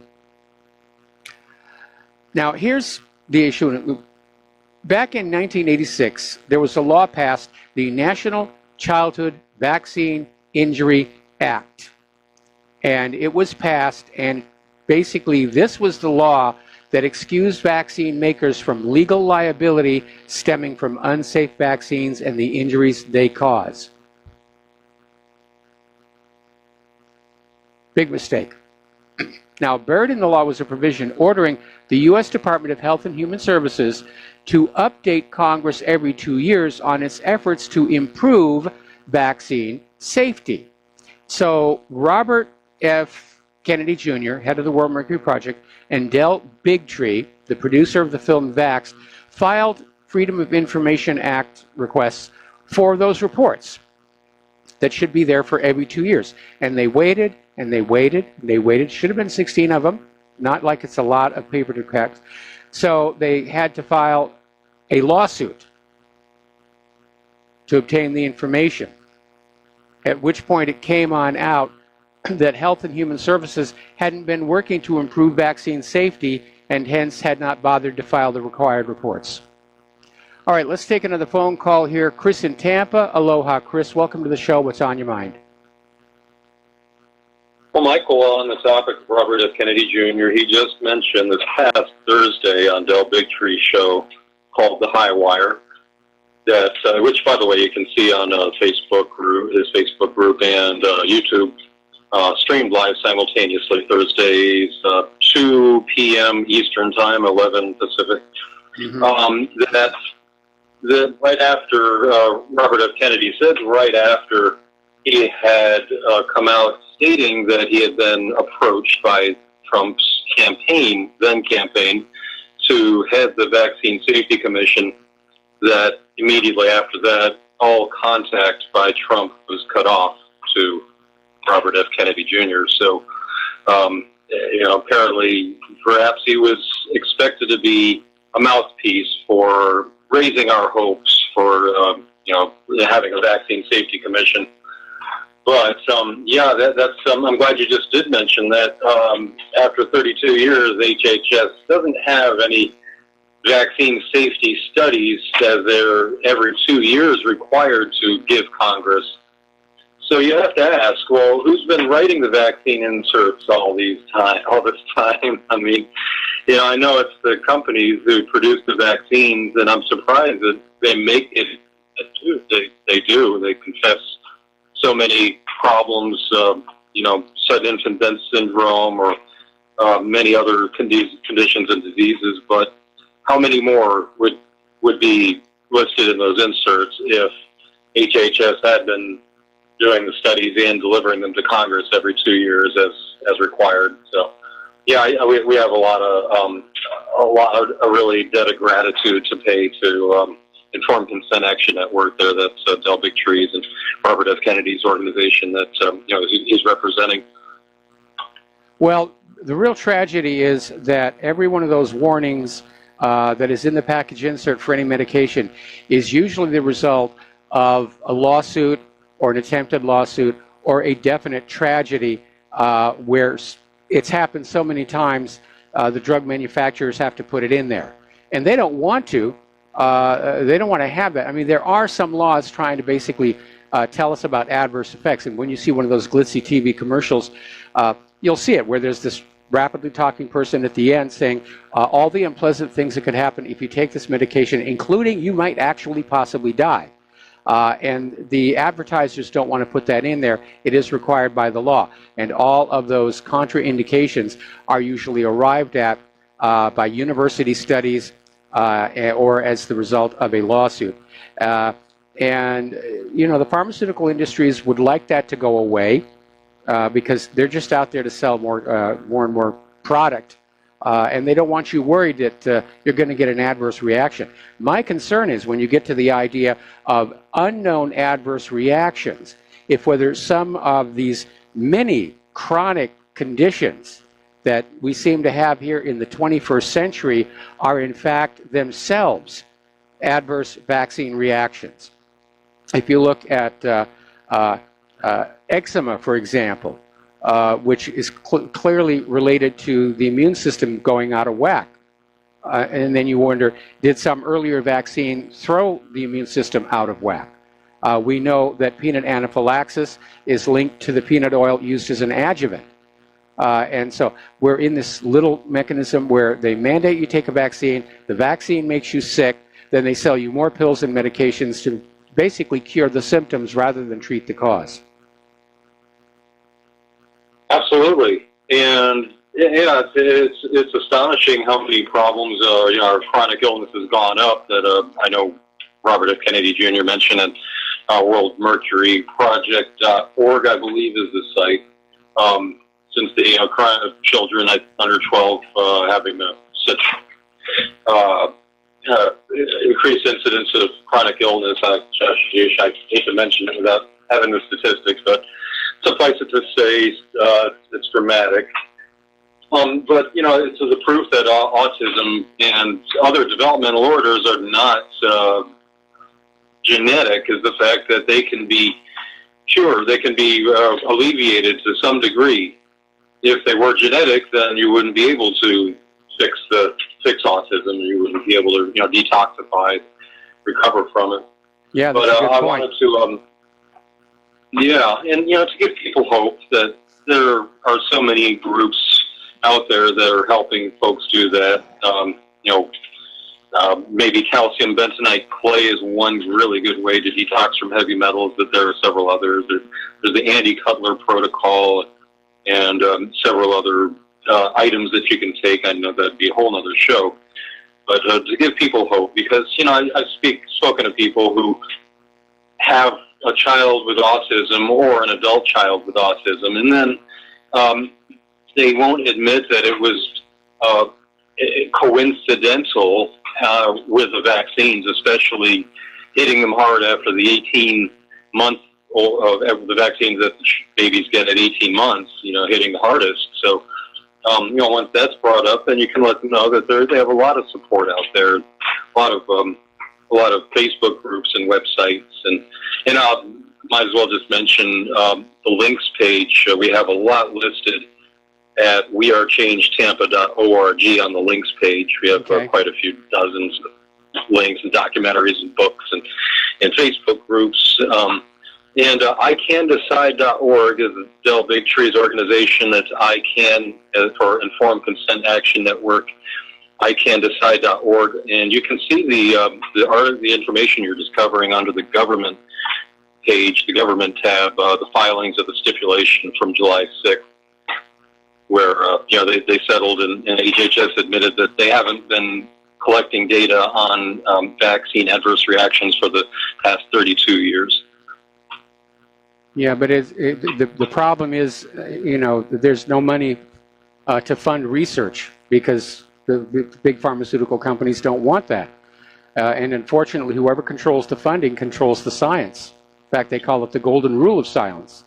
[SPEAKER 2] Now, here's the issue. Back in 1986, there was a law passed, the National Childhood Vaccine Injury Act. And it was passed, and basically this was the law that excused vaccine makers from legal liability stemming from unsafe vaccines and the injuries they cause. Big mistake. Now, buried in the law was a provision ordering the U.S. Department of Health and Human Services to update Congress every 2 years on its efforts to improve vaccine safety. So Robert F. Kennedy Jr., head of the World Mercury Project, and Del Bigtree, the producer of the film Vaxxed, filed Freedom of Information Act requests for those reports that should be there for every 2 years. And they waited, and they waited, and they waited. Should have been 16 of them, not like it's a lot of paper to collect. So they had to file a lawsuit to obtain the information, at which point it came on out that Health and Human Services hadn't been working to improve vaccine safety and hence had not bothered to file the required reports. All right, let's take another phone call here. Chris in Tampa. Aloha, Chris. Welcome to the show. What's on your mind?
[SPEAKER 15] Well, Michael, on the topic of Robert F. Kennedy Jr., he just mentioned this past Thursday on Del Bigtree's show called The High Wire, that which, by the way, you can see on Facebook group, his Facebook group and YouTube, streamed live simultaneously Thursdays, 2 p.m. Eastern Time, 11 Pacific. Mm-hmm. That that right after Robert F. Kennedy said, right after he had come out stating that he had been approached by Trump's campaign, then campaign, to head the Vaccine Safety Commission, that immediately after that, all contact by Trump was cut off to Robert F. Kennedy Jr. So, apparently, perhaps he was expected to be a mouthpiece for raising our hopes for, having a Vaccine Safety Commission. But, I'm glad you just did mention that after 32 years, HHS doesn't have any vaccine safety studies as they're every 2 years required to give Congress. So you have to ask, well, who's been writing the vaccine inserts all this time? I mean, I know it's the companies who produce the vaccines, and I'm surprised that they make it. They do. They confess so many problems, sudden infant death syndrome or many other conditions and diseases. But how many more would be listed in those inserts if HHS had been doing the studies and delivering them to Congress every 2 years as required? So, we have a really debt of gratitude to pay to Informed Consent Action Network there. That's Del Big Trees and Robert F. Kennedy's organization that he's representing.
[SPEAKER 2] Well, the real tragedy is that every one of those warnings that is in the package insert for any medication is usually the result of a lawsuit or an attempted lawsuit or a definite tragedy where it's happened so many times the drug manufacturers have to put it in there. And they don't want to. They don't want to have that. I mean, there are some laws trying to basically tell us about adverse effects. And when you see one of those glitzy TV commercials, you'll see it where there's this rapidly talking person at the end saying all the unpleasant things that could happen if you take this medication, including you might actually possibly die. And the advertisers don't want to put that in there. It is required by the law. And all of those contraindications are usually arrived at by university studies or as the result of a lawsuit. The pharmaceutical industries would like that to go away because they're just out there to sell more and more product. And they don't want you worried that you're going to get an adverse reaction. My concern is when you get to the idea of unknown adverse reactions, if whether some of these many chronic conditions that we seem to have here in the 21st century are in fact themselves adverse vaccine reactions. If you look at eczema, for example, which is clearly related to the immune system going out of whack. And then you wonder, did some earlier vaccine throw the immune system out of whack? We know that peanut anaphylaxis is linked to the peanut oil used as an adjuvant. And so we're in this little mechanism where they mandate you take a vaccine, the vaccine makes you sick, then they sell you more pills and medications to basically cure the symptoms rather than treat the cause.
[SPEAKER 15] Absolutely, and it's astonishing how many problems our chronic illness has gone up. That I know Robert F. Kennedy Jr. mentioned, and WorldMercuryProject.org, I believe, is the site. Since the children under 12 having such increased incidence of chronic illness, I hate to mention it without having the statistics, but suffice it to say, it's dramatic. But, it's the proof that autism and other developmental orders are not genetic is the fact that they can be cured, they can be alleviated to some degree. If they were genetic, then you wouldn't be able to fix autism. You wouldn't be able to, detoxify, recover from it.
[SPEAKER 2] Yeah, that's
[SPEAKER 15] but
[SPEAKER 2] a good
[SPEAKER 15] I
[SPEAKER 2] point.
[SPEAKER 15] wanted to, to give people hope that there are so many groups out there that are helping folks do that. Maybe calcium bentonite clay is one really good way to detox from heavy metals, but there are several others. There's the Andy Cutler protocol and several other items that you can take. I know that'd be a whole other show. but to give people hope, because I've spoken to people who have a child with autism or an adult child with autism, and then they won't admit that it was coincidental with the vaccines, especially hitting them hard after the 18-month of the vaccines that the babies get at 18 months, hitting the hardest. So, once that's brought up, then you can let them know that they have a lot of support out there, a lot of Facebook groups and websites, and I might as well just mention the links page. We have a lot listed at wearechangetampa.org on the links page. We have quite a few dozens of links and documentaries and books and Facebook groups. And ICanDecide.org is Del Bigtree's organization. That's ICAN for Informed Consent Action Network. ICanDecide.org, and you can see the information you're just covering under the government page, the government tab, the filings of the stipulation from July 6th, where they settled and HHS admitted that they haven't been collecting data on vaccine adverse reactions for the past 32 years.
[SPEAKER 2] Yeah, but the problem is, there's no money to fund research because the big pharmaceutical companies don't want that. And unfortunately, whoever controls the funding controls the science. In fact, they call it the golden rule of science.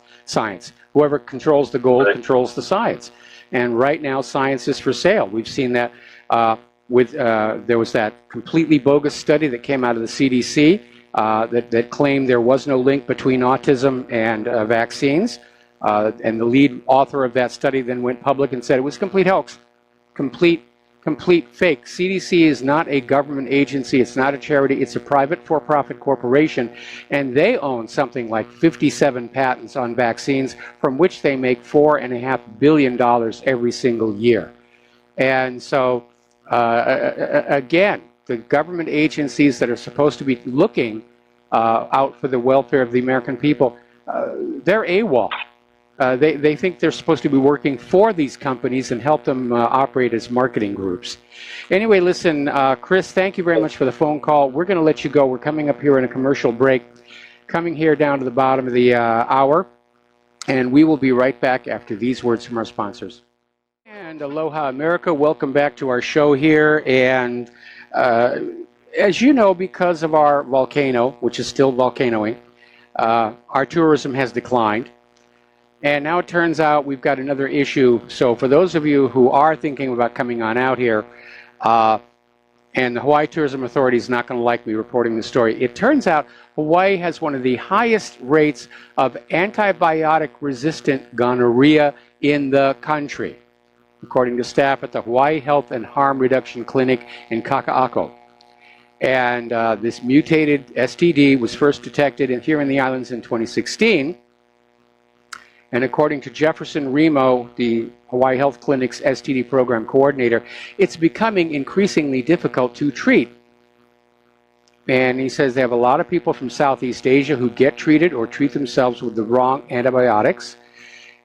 [SPEAKER 2] Whoever controls the gold controls the science. And right now, science is for sale. We've seen that there was that completely bogus study that came out of the CDC that claimed there was no link between autism and vaccines. And the lead author of that study then went public and said it was a complete hoax, complete fake. CDC is not a government agency. It's not a charity. It's a private for-profit corporation, and they own something like 57 patents on vaccines, from which they make $4.5 billion every single year. And so, again, the government agencies that are supposed to be looking out for the welfare of the American people, they're AWOL. They think they're supposed to be working for these companies and help them operate as marketing groups. Anyway, listen, Chris, thank you very much for the phone call. We're going to let you go. We're coming up here in a commercial break, coming here down to the bottom of the hour, and we will be right back after these words from our sponsors. And aloha, America. Welcome back to our show here. And as you know, because of our volcano, which is still volcanoing, our tourism has declined. And now it turns out we've got another issue. So for those of you who are thinking about coming on out here, and the Hawaii Tourism Authority is not going to like me reporting this story, it turns out Hawaii has one of the highest rates of antibiotic-resistant gonorrhea in the country, according to staff at the Hawaii Health and Harm Reduction Clinic in Kaka'ako. And this mutated STD was first detected here in the islands in 2016. And according to Jefferson Remo, the Hawaii Health Clinic's STD program coordinator, it's becoming increasingly difficult to treat. And he says they have a lot of people from Southeast Asia who get treated or treat themselves with the wrong antibiotics.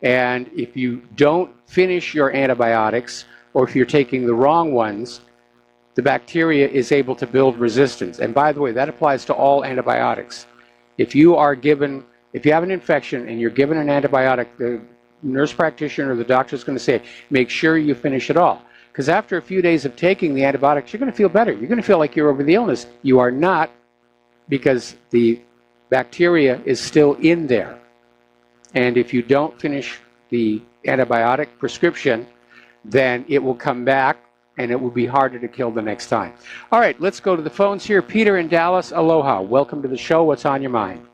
[SPEAKER 2] And if you don't finish your antibiotics, or if you're taking the wrong ones, the bacteria is able to build resistance. And by the way, that applies to all antibiotics. If you have an infection and you're given an antibiotic, the nurse practitioner or the doctor is going to say, make sure you finish it all. Because after a few days of taking the antibiotics, you're going to feel better. You're going to feel like you're over the illness. You are not, because the bacteria is still in there. And if you don't finish the antibiotic prescription, then it will come back and it will be harder to kill the next time. All right, let's go to the phones here. Peter in Dallas, aloha. Welcome to the show. What's on your mind?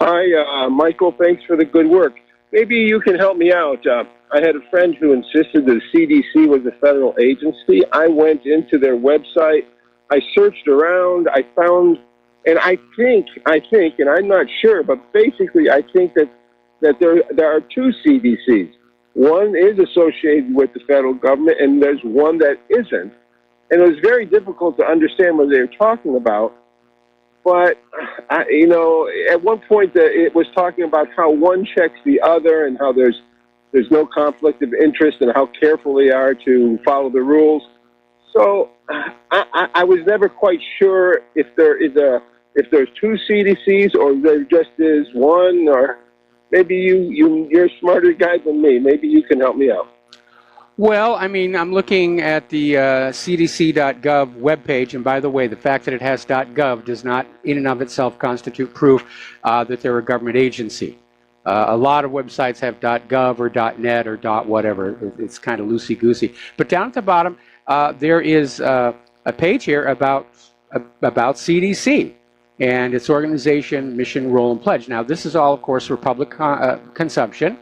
[SPEAKER 16] Hi, Michael. Thanks for the good work. Maybe you can help me out. I had a friend who insisted that the CDC was a federal agency. I went into their website. I searched around. I found, and I think, and I'm not sure, but basically I think that there are two CDCs. One is associated with the federal government, and there's one that isn't. And it was very difficult to understand what they were talking about. But, at one point it was talking about how one checks the other and how there's no conflict of interest and how careful they are to follow the rules. So I was never quite sure if there's two CDCs or there just is one, or maybe you're a smarter guy than me. Maybe you can help me out.
[SPEAKER 2] Well, I mean, I'm looking at the cdc.gov webpage, and by the way, the fact that it has .gov does not in and of itself constitute proof that they're a government agency. A lot of websites have .gov or .net or .whatever. It's kind of loosey-goosey. But down at the bottom, there is a page here about CDC and its organization, mission, role, and pledge. Now, this is all, of course, for public consumption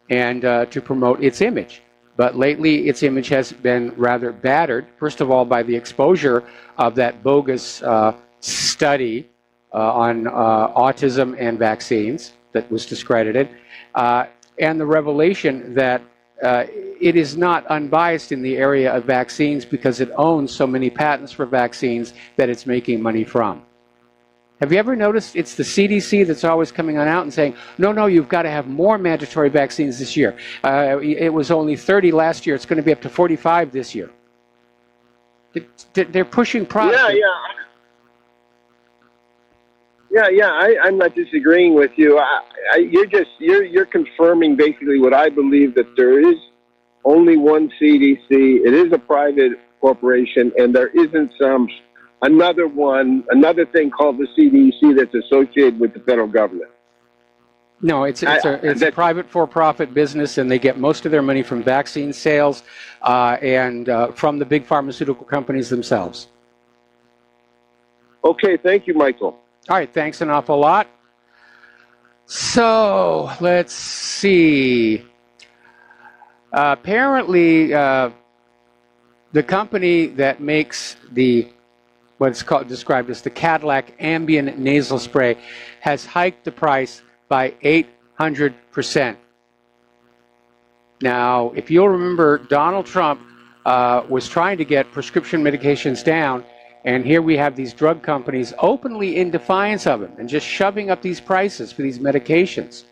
[SPEAKER 2] and to promote its image. But lately, its image has been rather battered, first of all, by the exposure of that bogus study on autism and vaccines that was discredited, and the revelation that it is not unbiased in the area of vaccines because it owns so many patents for vaccines that it's making money from. Have you ever noticed it's the CDC that's always coming on out and saying, no, you've got to have more mandatory vaccines this year. It was only 30 last year. It's going to be up to 45 this year. They're pushing products.
[SPEAKER 16] I'm not disagreeing with you. You're confirming basically what I believe, that there is only one CDC. It is a private corporation, and there isn't another thing called the CDC that's associated with the federal government.
[SPEAKER 2] No, it's a private for-profit business, and they get most of their money from vaccine sales and from the big pharmaceutical companies themselves.
[SPEAKER 16] Okay, thank you, Michael.
[SPEAKER 2] All right, thanks an awful lot. So, let's see. Apparently, the company that makes what's described as the Cadillac Ambien nasal spray has hiked the price by 800%. Now, if you'll remember, Donald Trump was trying to get prescription medications down, and here we have these drug companies openly in defiance of him and just shoving up these prices for these medications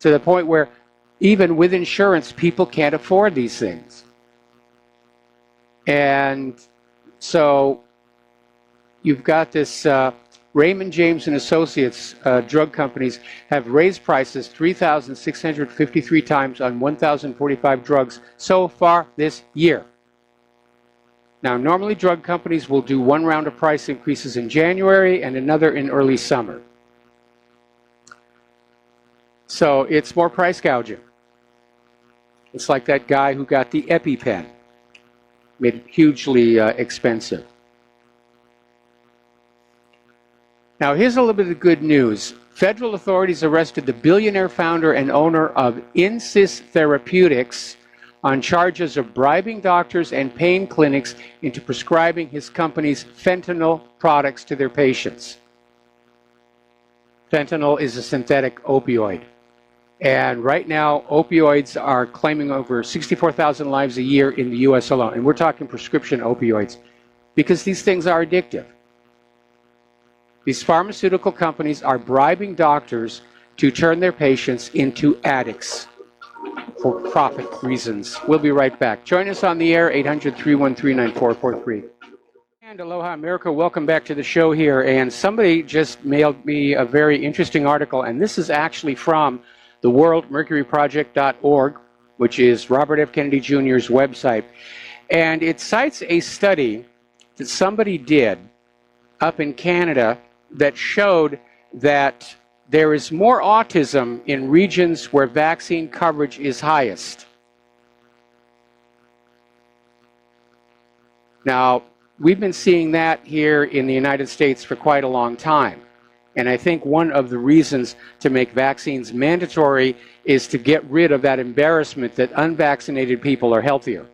[SPEAKER 2] to the point where even with insurance, people can't afford these things. And so you've got this Raymond James and Associates drug companies have raised prices 3,653 times on 1,045 drugs so far this year. Now, normally drug companies will do one round of price increases in January and another in early summer. So it's more price gouging. It's like that guy who got the EpiPen, made it hugely expensive. Now, here's a little bit of good news. Federal authorities arrested the billionaire founder and owner of Insys Therapeutics on charges of bribing doctors and pain clinics into prescribing his company's fentanyl products to their patients. Fentanyl is a synthetic opioid. And right now, opioids are claiming over 64,000 lives a year in the U.S. alone. And we're talking prescription opioids because these things are addictive. These pharmaceutical companies are bribing doctors to turn their patients into addicts for profit reasons. We'll be right back. Join us on the air, 800-313-9443. And aloha, America. Welcome back to the show here. And somebody just mailed me a very interesting article, and this is actually from the worldmercuryproject.org, which is Robert F. Kennedy Jr.'s website. And it cites a study that somebody did up in Canada that showed that there is more autism in regions where vaccine coverage is highest. Now, we've been seeing that here in the United States for quite a long time. And I think one of the reasons to make vaccines mandatory is to get rid of that embarrassment that unvaccinated people are healthier.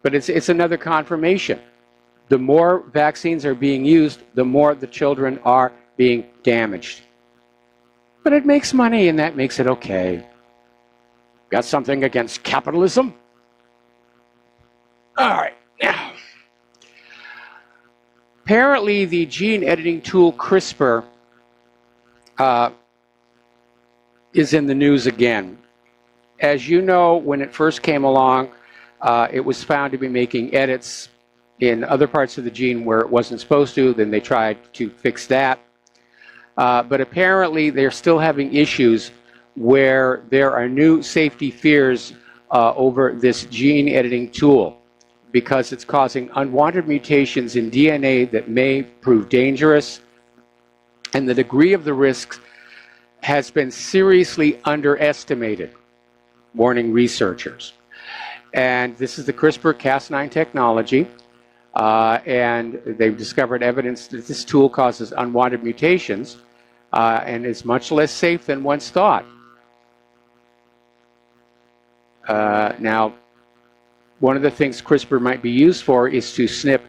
[SPEAKER 2] But it's another confirmation. The more vaccines are being used, the more the children are being damaged. But it makes money, and that makes it okay. Got something against capitalism? All right, now. Apparently, the gene editing tool CRISPR is in the news again. As you know, when it first came along, it was found to be making edits in other parts of the gene where it wasn't supposed to. Then they tried to fix that. But apparently they're still having issues where there are new safety fears over this gene editing tool because it's causing unwanted mutations in DNA that may prove dangerous, and the degree of the risk has been seriously underestimated, warning researchers. And this is the CRISPR-Cas9 technology, and they've discovered evidence that this tool causes unwanted mutations and is much less safe than once thought. Now, one of the things CRISPR might be used for is to snip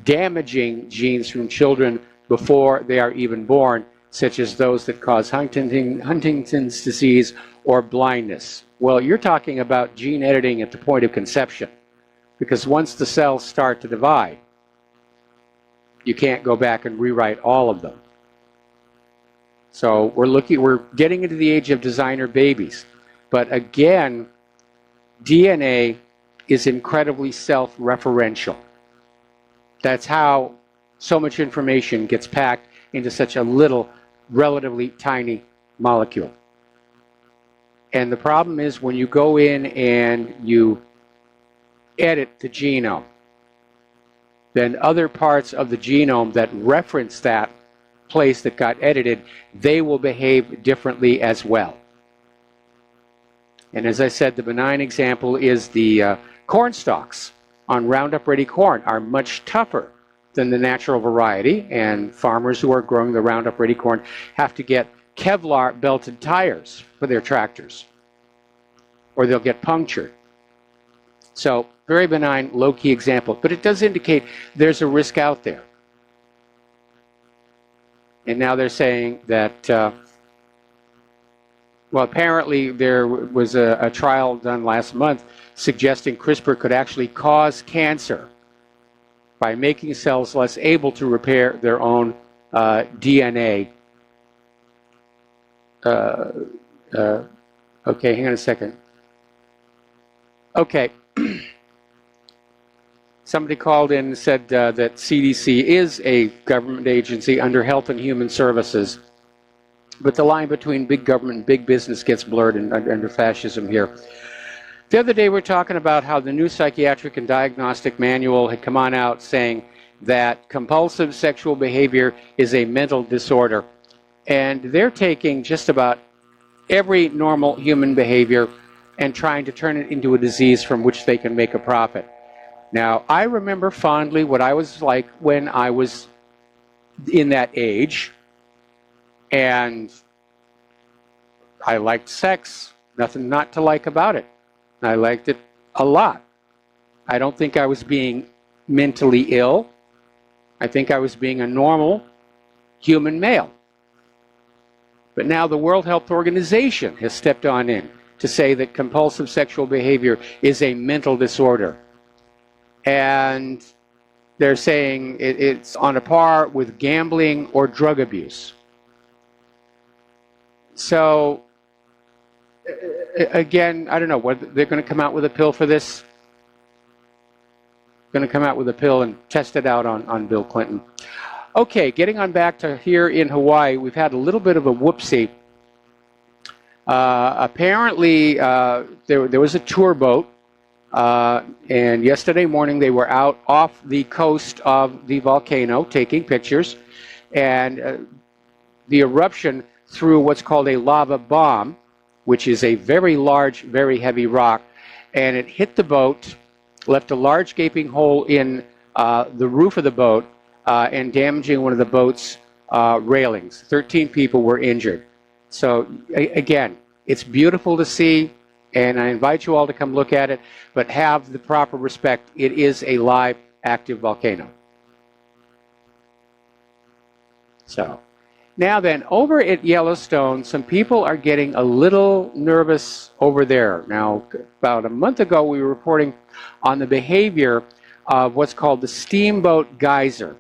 [SPEAKER 2] damaging genes from children before they are even born, such as those that cause Huntington's disease or blindness. Well, you're talking about gene editing at the point of conception, because once the cells start to divide, you can't go back and rewrite all of them. So we're getting into the age of designer babies. But again, DNA is incredibly self-referential. That's how so much information gets packed into such a little, relatively tiny molecule. And the problem is when you go in and you edit the genome, then other parts of the genome that reference that place that got edited, they will behave differently as well. And as I said, the benign example is the corn stalks on Roundup Ready corn are much tougher than the natural variety, and farmers who are growing the Roundup Ready corn have to get Kevlar belted tires for their tractors, or they'll get punctured. So very benign, low-key example, but it does indicate there's a risk out there. And now they're saying that, well, apparently there was a trial done last month suggesting CRISPR could actually cause cancer by making cells less able to repair their own DNA. Okay, hang on a second. Okay. Somebody called in and said that CDC is a government agency under Health and Human Services, but the line between big government and big business gets blurred under fascism here. The other day we were talking about how the new psychiatric and diagnostic manual had come on out saying that compulsive sexual behavior is a mental disorder, and they're taking just about every normal human behavior and trying to turn it into a disease from which they can make a profit. Now, I remember fondly what I was like when I was in that age, and I liked sex. Nothing not to like about it. I liked it a lot. I don't think I was being mentally ill. I think I was being a normal human male. But now the World Health Organization has stepped on in to say that compulsive sexual behavior is a mental disorder. And they're saying it's on a par with gambling or drug abuse. So, again, I don't know, whether they're going to come out with a pill for this. Going to come out with a pill and test it out on Bill Clinton. Okay, getting on back to here in Hawaii, we've had a little bit of a whoopsie. Apparently, there was a tour boat, and yesterday morning they were out off the coast of the volcano taking pictures, and the eruption threw what's called a lava bomb, which is a very large, very heavy rock, and it hit the boat, left a large gaping hole in the roof of the boat, and damaging one of the boat's railings. 13 people were injured. So again, it's beautiful to see, and I invite you all to come look at it, but have the proper respect. It is a live, active volcano. So, now then, over at Yellowstone, some people are getting a little nervous over there. Now, about a month ago, we were reporting on the behavior of what's called the steamboat geyser.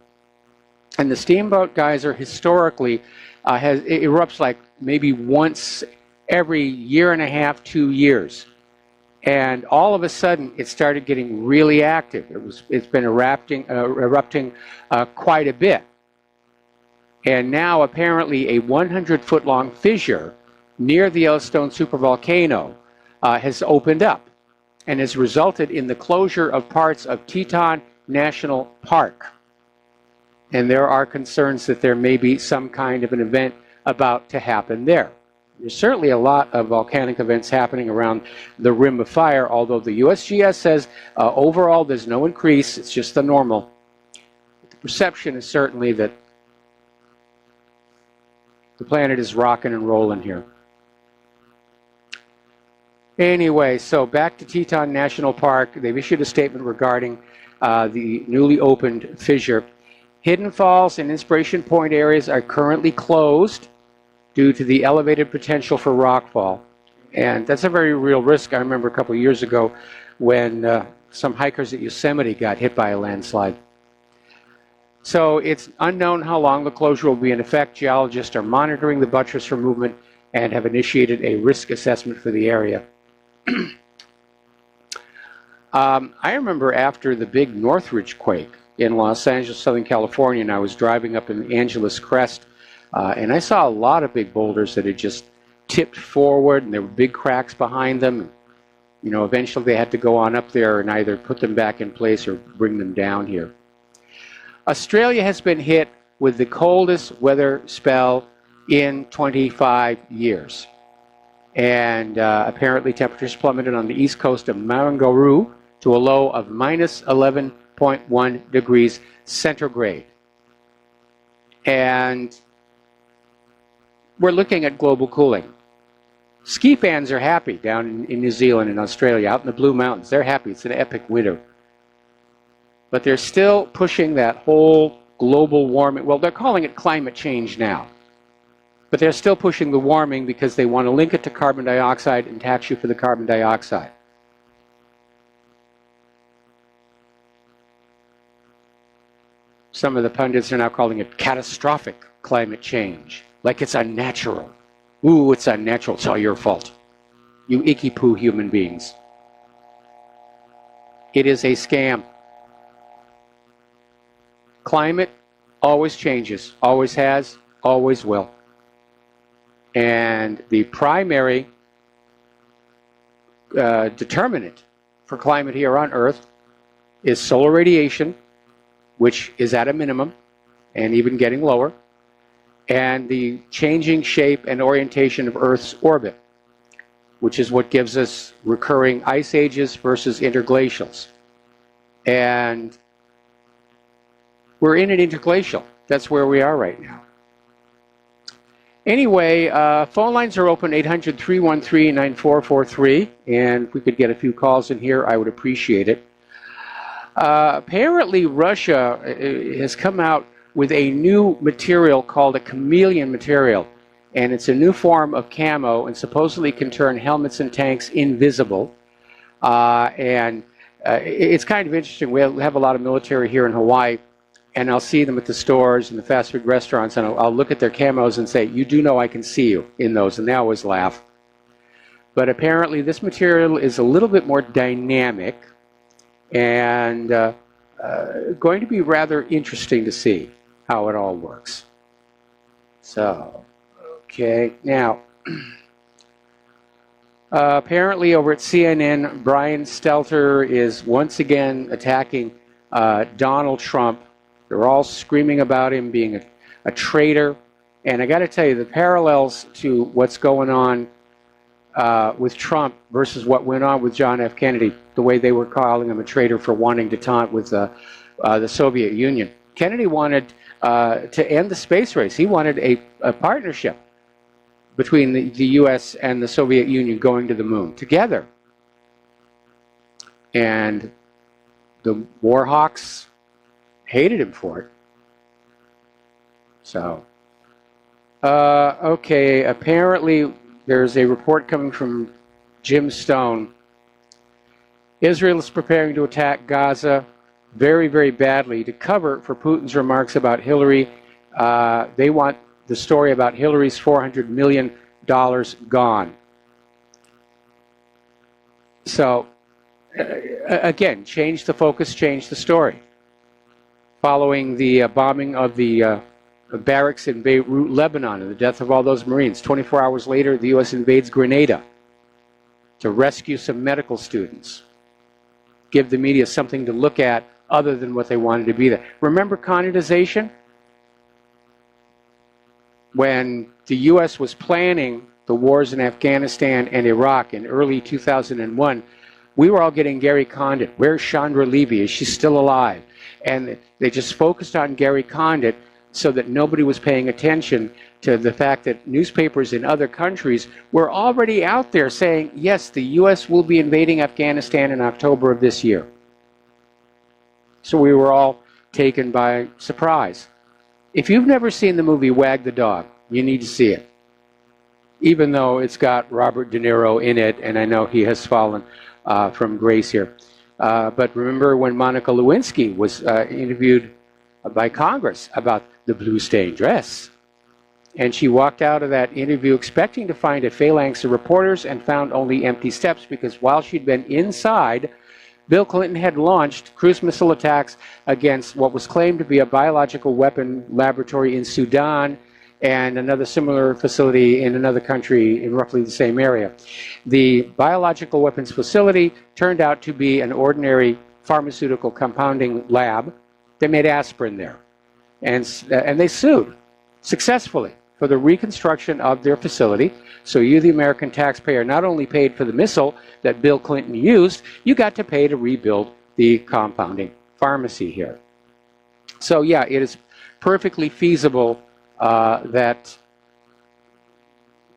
[SPEAKER 2] And the steamboat geyser historically erupts like maybe once every year and a half, 2 years. And all of a sudden, it started getting really active. It's been erupting quite a bit. And now, apparently, a 100-foot-long fissure near the Yellowstone supervolcano has opened up and has resulted in the closure of parts of Teton National Park. And there are concerns that there may be some kind of an event about to happen there. There's certainly a lot of volcanic events happening around the Rim of Fire, although the USGS says overall there's no increase, it's just the normal. The perception is certainly that the planet is rocking and rolling here. Anyway, so back to Teton National Park. They've issued a statement regarding the newly opened fissure. Hidden Falls and Inspiration Point areas are currently closed due to the elevated potential for rockfall. And that's a very real risk. I remember a couple of years ago when some hikers at Yosemite got hit by a landslide. So it's unknown how long the closure will be in effect. Geologists are monitoring the buttress for movement and have initiated a risk assessment for the area. I remember after the big Northridge quake in Los Angeles, Southern California, and I was driving up in the Angeles Crest, and I saw a lot of big boulders that had just tipped forward, and there were big cracks behind them. You know, eventually they had to go on up there and either put them back in place or bring them down here. Australia has been hit with the coldest weather spell in 25 years. And apparently temperatures plummeted on the east coast of Marangaroo to a low of minus 11.1 degrees centigrade. And we're looking at global cooling. Ski fans are happy down in New Zealand and Australia, out in the Blue Mountains. They're happy. It's an epic winter. But they're still pushing that whole global warming. Well, they're calling it climate change now. But they're still pushing the warming because they want to link it to carbon dioxide and tax you for the carbon dioxide. Some of the pundits are now calling it catastrophic climate change, like it's unnatural. Ooh, it's unnatural. It's all your fault. You icky poo human beings. It is a scam. Climate always changes, always has, always will. And the primary determinant for climate here on Earth is solar radiation, which is at a minimum and even getting lower, and the changing shape and orientation of Earth's orbit, which is what gives us recurring ice ages versus interglacials. And we're in an interglacial. That's where we are right now. Anyway, phone lines are open, 800-313-9443, and if we could get a few calls in here, I would appreciate it. Apparently, Russia has come out with a new material called a chameleon material, and it's a new form of camo and supposedly can turn helmets and tanks invisible. It's kind of interesting. We have a lot of military here in Hawaii, and I'll see them at the stores and the fast food restaurants, and I'll look at their camos and say, you do know I can see you in those, and they always laugh. But apparently this material is a little bit more dynamic and going to be rather interesting to see how it all works. So, okay, now, apparently over at CNN, Brian Stelter is once again attacking Donald Trump. They're all screaming about him being a traitor. And I got to tell you, the parallels to what's going on with Trump versus what went on with John F. Kennedy, the way they were calling him a traitor for wanting to taunt with the Soviet Union. Kennedy wanted to end the space race. He wanted a partnership between the U.S. and the Soviet Union going to the moon together. And the war hawks hated him for it. So, okay, apparently there's a report coming from Jim Stone. Israel is preparing to attack Gaza very, very badly to cover for Putin's remarks about Hillary. They want the story about Hillary's $400 million gone. So, again, change the focus, change the story. Following the bombing of the barracks in Beirut, Lebanon, and the death of all those Marines, 24 hours later, the U.S. invades Grenada to rescue some medical students. Give the media something to look at other than what they wanted to be there. Remember connoitization? When the U.S. was planning the wars in Afghanistan and Iraq in early 2001, we were all getting Gary Condit. Where's Chandra Levy? Is she still alive? And they just focused on Gary Condit so that nobody was paying attention to the fact that newspapers in other countries were already out there saying, yes, the U.S. will be invading Afghanistan in October of this year. So we were all taken by surprise. If you've never seen the movie Wag the Dog, you need to see it. Even though it's got Robert De Niro in it, and I know he has fallen from grace here. But remember when Monica Lewinsky was interviewed by Congress about the blue stained dress? And she walked out of that interview expecting to find a phalanx of reporters and found only empty steps, because while she'd been inside, Bill Clinton had launched cruise missile attacks against what was claimed to be a biological weapon laboratory in Sudan and another similar facility in another country in roughly the same area. The biological weapons facility turned out to be an ordinary pharmaceutical compounding lab. They made aspirin there. And they sued successfully for the reconstruction of their facility. So you, the American taxpayer, not only paid for the missile that Bill Clinton used, you got to pay to rebuild the compounding pharmacy here. So yeah, it is perfectly feasible that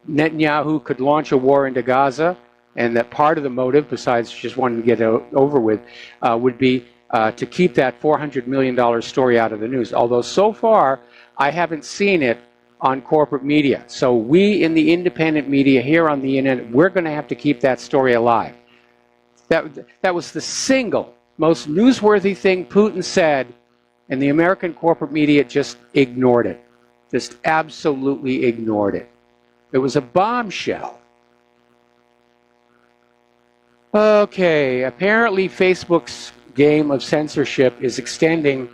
[SPEAKER 2] Netanyahu could launch a war into Gaza, and that part of the motive, besides just wanting to get it over with, would be to keep that $400 million story out of the news. Although so far, I haven't seen it on corporate media. So we in the independent media here on the internet, we're going to have to keep that story alive. That was the single most newsworthy thing Putin said, and the American corporate media just ignored it. Just absolutely ignored it. It was a bombshell. Okay, apparently Facebook's game of censorship is extending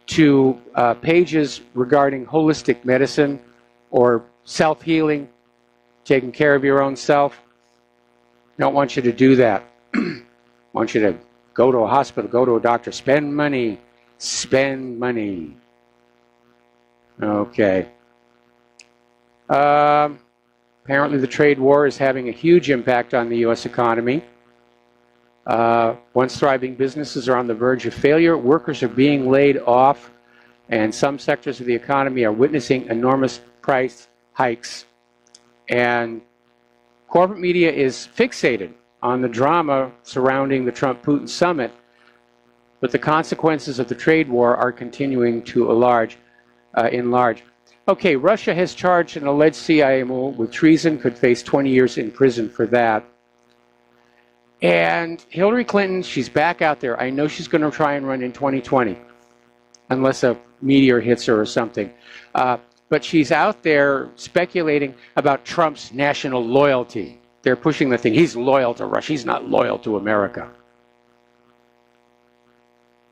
[SPEAKER 2] to pages regarding holistic medicine or self-healing, taking care of your own self. I don't want you to do that. I want you to go to a hospital, go to a doctor, spend money, spend money. Okay. Apparently the trade war is having a huge impact on the U.S. economy. Once thriving businesses are on the verge of failure, workers are being laid off, and some sectors of the economy are witnessing enormous price hikes. And corporate media is fixated on the drama surrounding the Trump-Putin summit, but the consequences of the trade war are continuing to enlarge. Okay, Russia has charged an alleged CIA mole with treason, could face 20 years in prison for that. And Hillary Clinton, she's back out there. I know she's going to try and run in 2020, unless a meteor hits her or something. But she's out there speculating about Trump's national loyalty. They're pushing the thing. He's loyal to Russia. He's not loyal to America.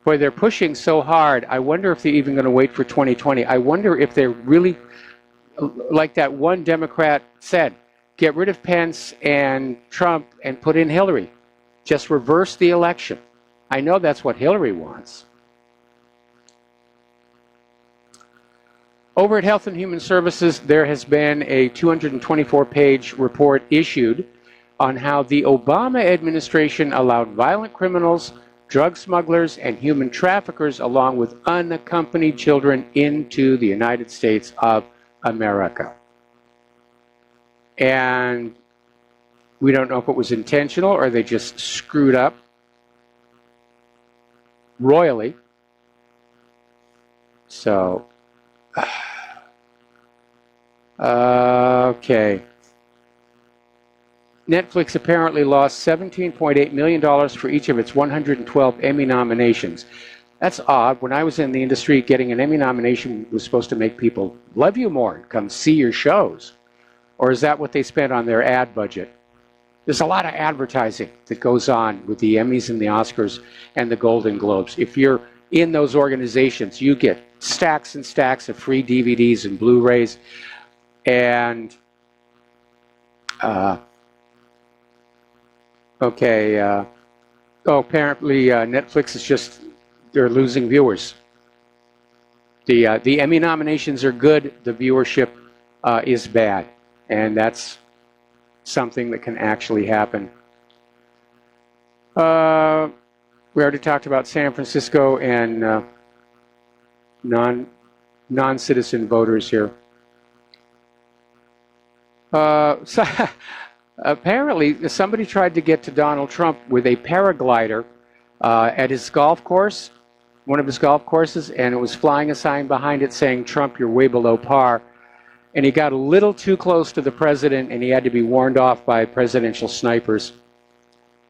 [SPEAKER 2] Boy, they're pushing so hard. I wonder if they're even going to wait for 2020. I wonder if they're really, like that one Democrat said, get rid of Pence and Trump and put in Hillary. Just reverse the election. I know that's what Hillary wants. Over at Health and Human Services, there has been a 224-page report issued on how the Obama administration allowed violent criminals, drug smugglers, and human traffickers, along with unaccompanied children, into the United States of America. And we don't know if it was intentional or they just screwed up royally. So, okay. Netflix apparently lost $17.8 million for each of its 112 Emmy nominations. That's odd. When I was in the industry, getting an Emmy nomination was supposed to make people love you more and come see your shows. Or is that what they spent on their ad budget? There's a lot of advertising that goes on with the Emmys and the Oscars and the Golden Globes. If you're in those organizations, you get stacks and stacks of free DVDs and Blu-rays. And, apparently Netflix is just, they're losing viewers. The Emmy nominations are good, the viewership is bad. And that's something that can actually happen. We already talked about San Francisco and non-citizen voters here. So apparently, somebody tried to get to Donald Trump with a paraglider at his golf course, one of his golf courses, and it was flying a sign behind it saying, "Trump, you're way below par." And he got a little too close to the president, and he had to be warned off by presidential snipers.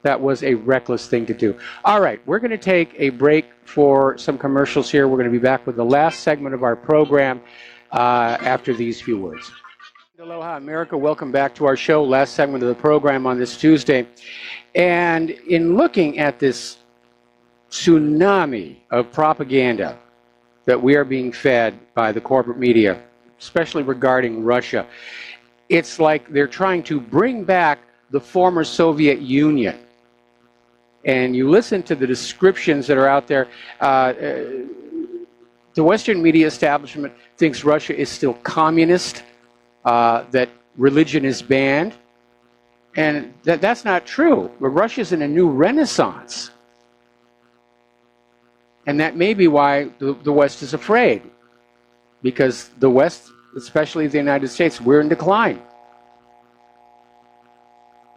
[SPEAKER 2] That was a reckless thing to do. All right, we're going to take a break for some commercials here. We're going to be back with the last segment of our program after these few words. Aloha, America. Welcome back to our show, last segment of the program on this Tuesday. And in looking at this tsunami of propaganda that we are being fed by the corporate media, especially regarding Russia, it's like they're trying to bring back the former Soviet Union. And you listen to the descriptions that are out there. The Western media establishment thinks Russia is still communist, that religion is banned, and that's not true. Russia's in a new renaissance. And that may be why the West is afraid. Because the West, especially the United States, we're in decline.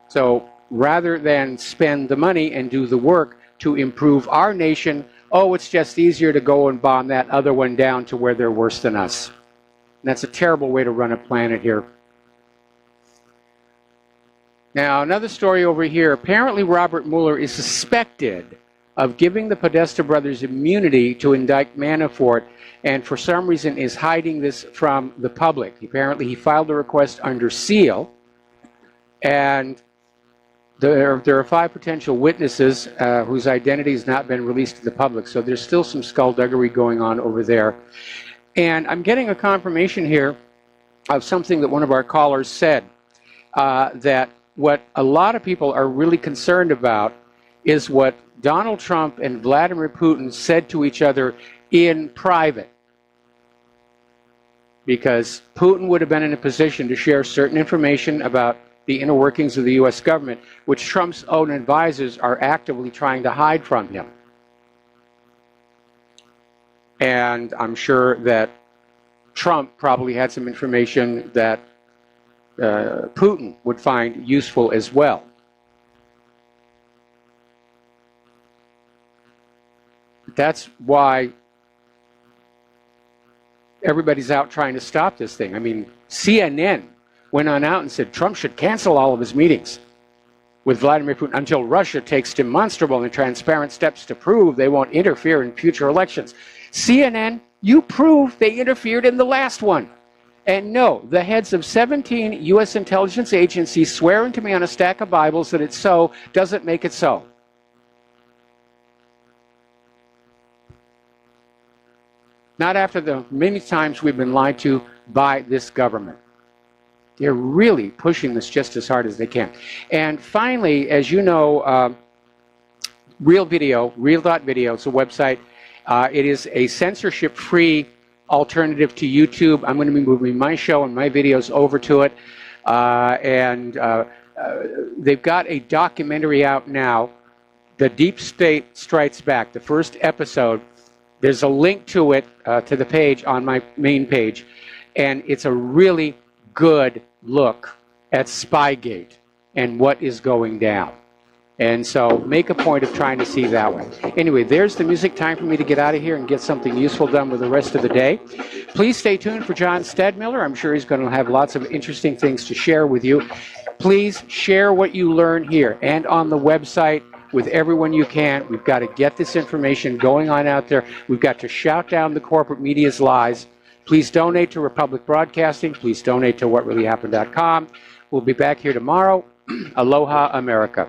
[SPEAKER 2] So rather than spend the money and do the work to improve our nation, it's just easier to go and bomb that other one down to where they're worse than us. And that's a terrible way to run a planet here. Now, another story over here. Apparently, Robert Mueller is suspected of giving the Podesta brothers immunity to indict Manafort, and for some reason is hiding this from the public. Apparently, he filed a request under seal, and there are 5 potential witnesses whose identity has not been released to the public, so there's still some skullduggery going on over there. And I'm getting a confirmation here of something that one of our callers said, that what a lot of people are really concerned about is what Donald Trump and Vladimir Putin said to each other in private. Because Putin would have been in a position to share certain information about the inner workings of the U.S. government, which Trump's own advisors are actively trying to hide from him. And I'm sure that Trump probably had some information that Putin would find useful as well. That's why everybody's out trying to stop this thing. I mean, CNN went on out and said Trump should cancel all of his meetings with Vladimir Putin until Russia takes demonstrable and transparent steps to prove they won't interfere in future elections. CNN, you prove they interfered in the last one. And no, the heads of 17 U.S. intelligence agencies swearing to me on a stack of Bibles that it's so doesn't make it so. Not after the many times we've been lied to by this government. They're really pushing this just as hard as they can. And finally, as you know, Real Video, it's a website. It is a censorship-free alternative to YouTube. I'm going to be moving my show and my videos over to it. They've got a documentary out now, The Deep State Strikes Back, the first episode. There's a link to it, to the page on my main page, and it's a really good look at Spygate and what is going down. And so make a point of trying to see that one. Anyway, there's the music. Time for me to get out of here and get something useful done with the rest of the day. Please stay tuned for John Stedmiller. I'm sure he's going to have lots of interesting things to share with you. Please share what you learn here and on the website with everyone you can. We've got to get this information going on out there. We've got to shout down the corporate media's lies. Please donate to Republic Broadcasting. Please donate to whatreallyhappened.com. We'll be back here tomorrow. Aloha, America.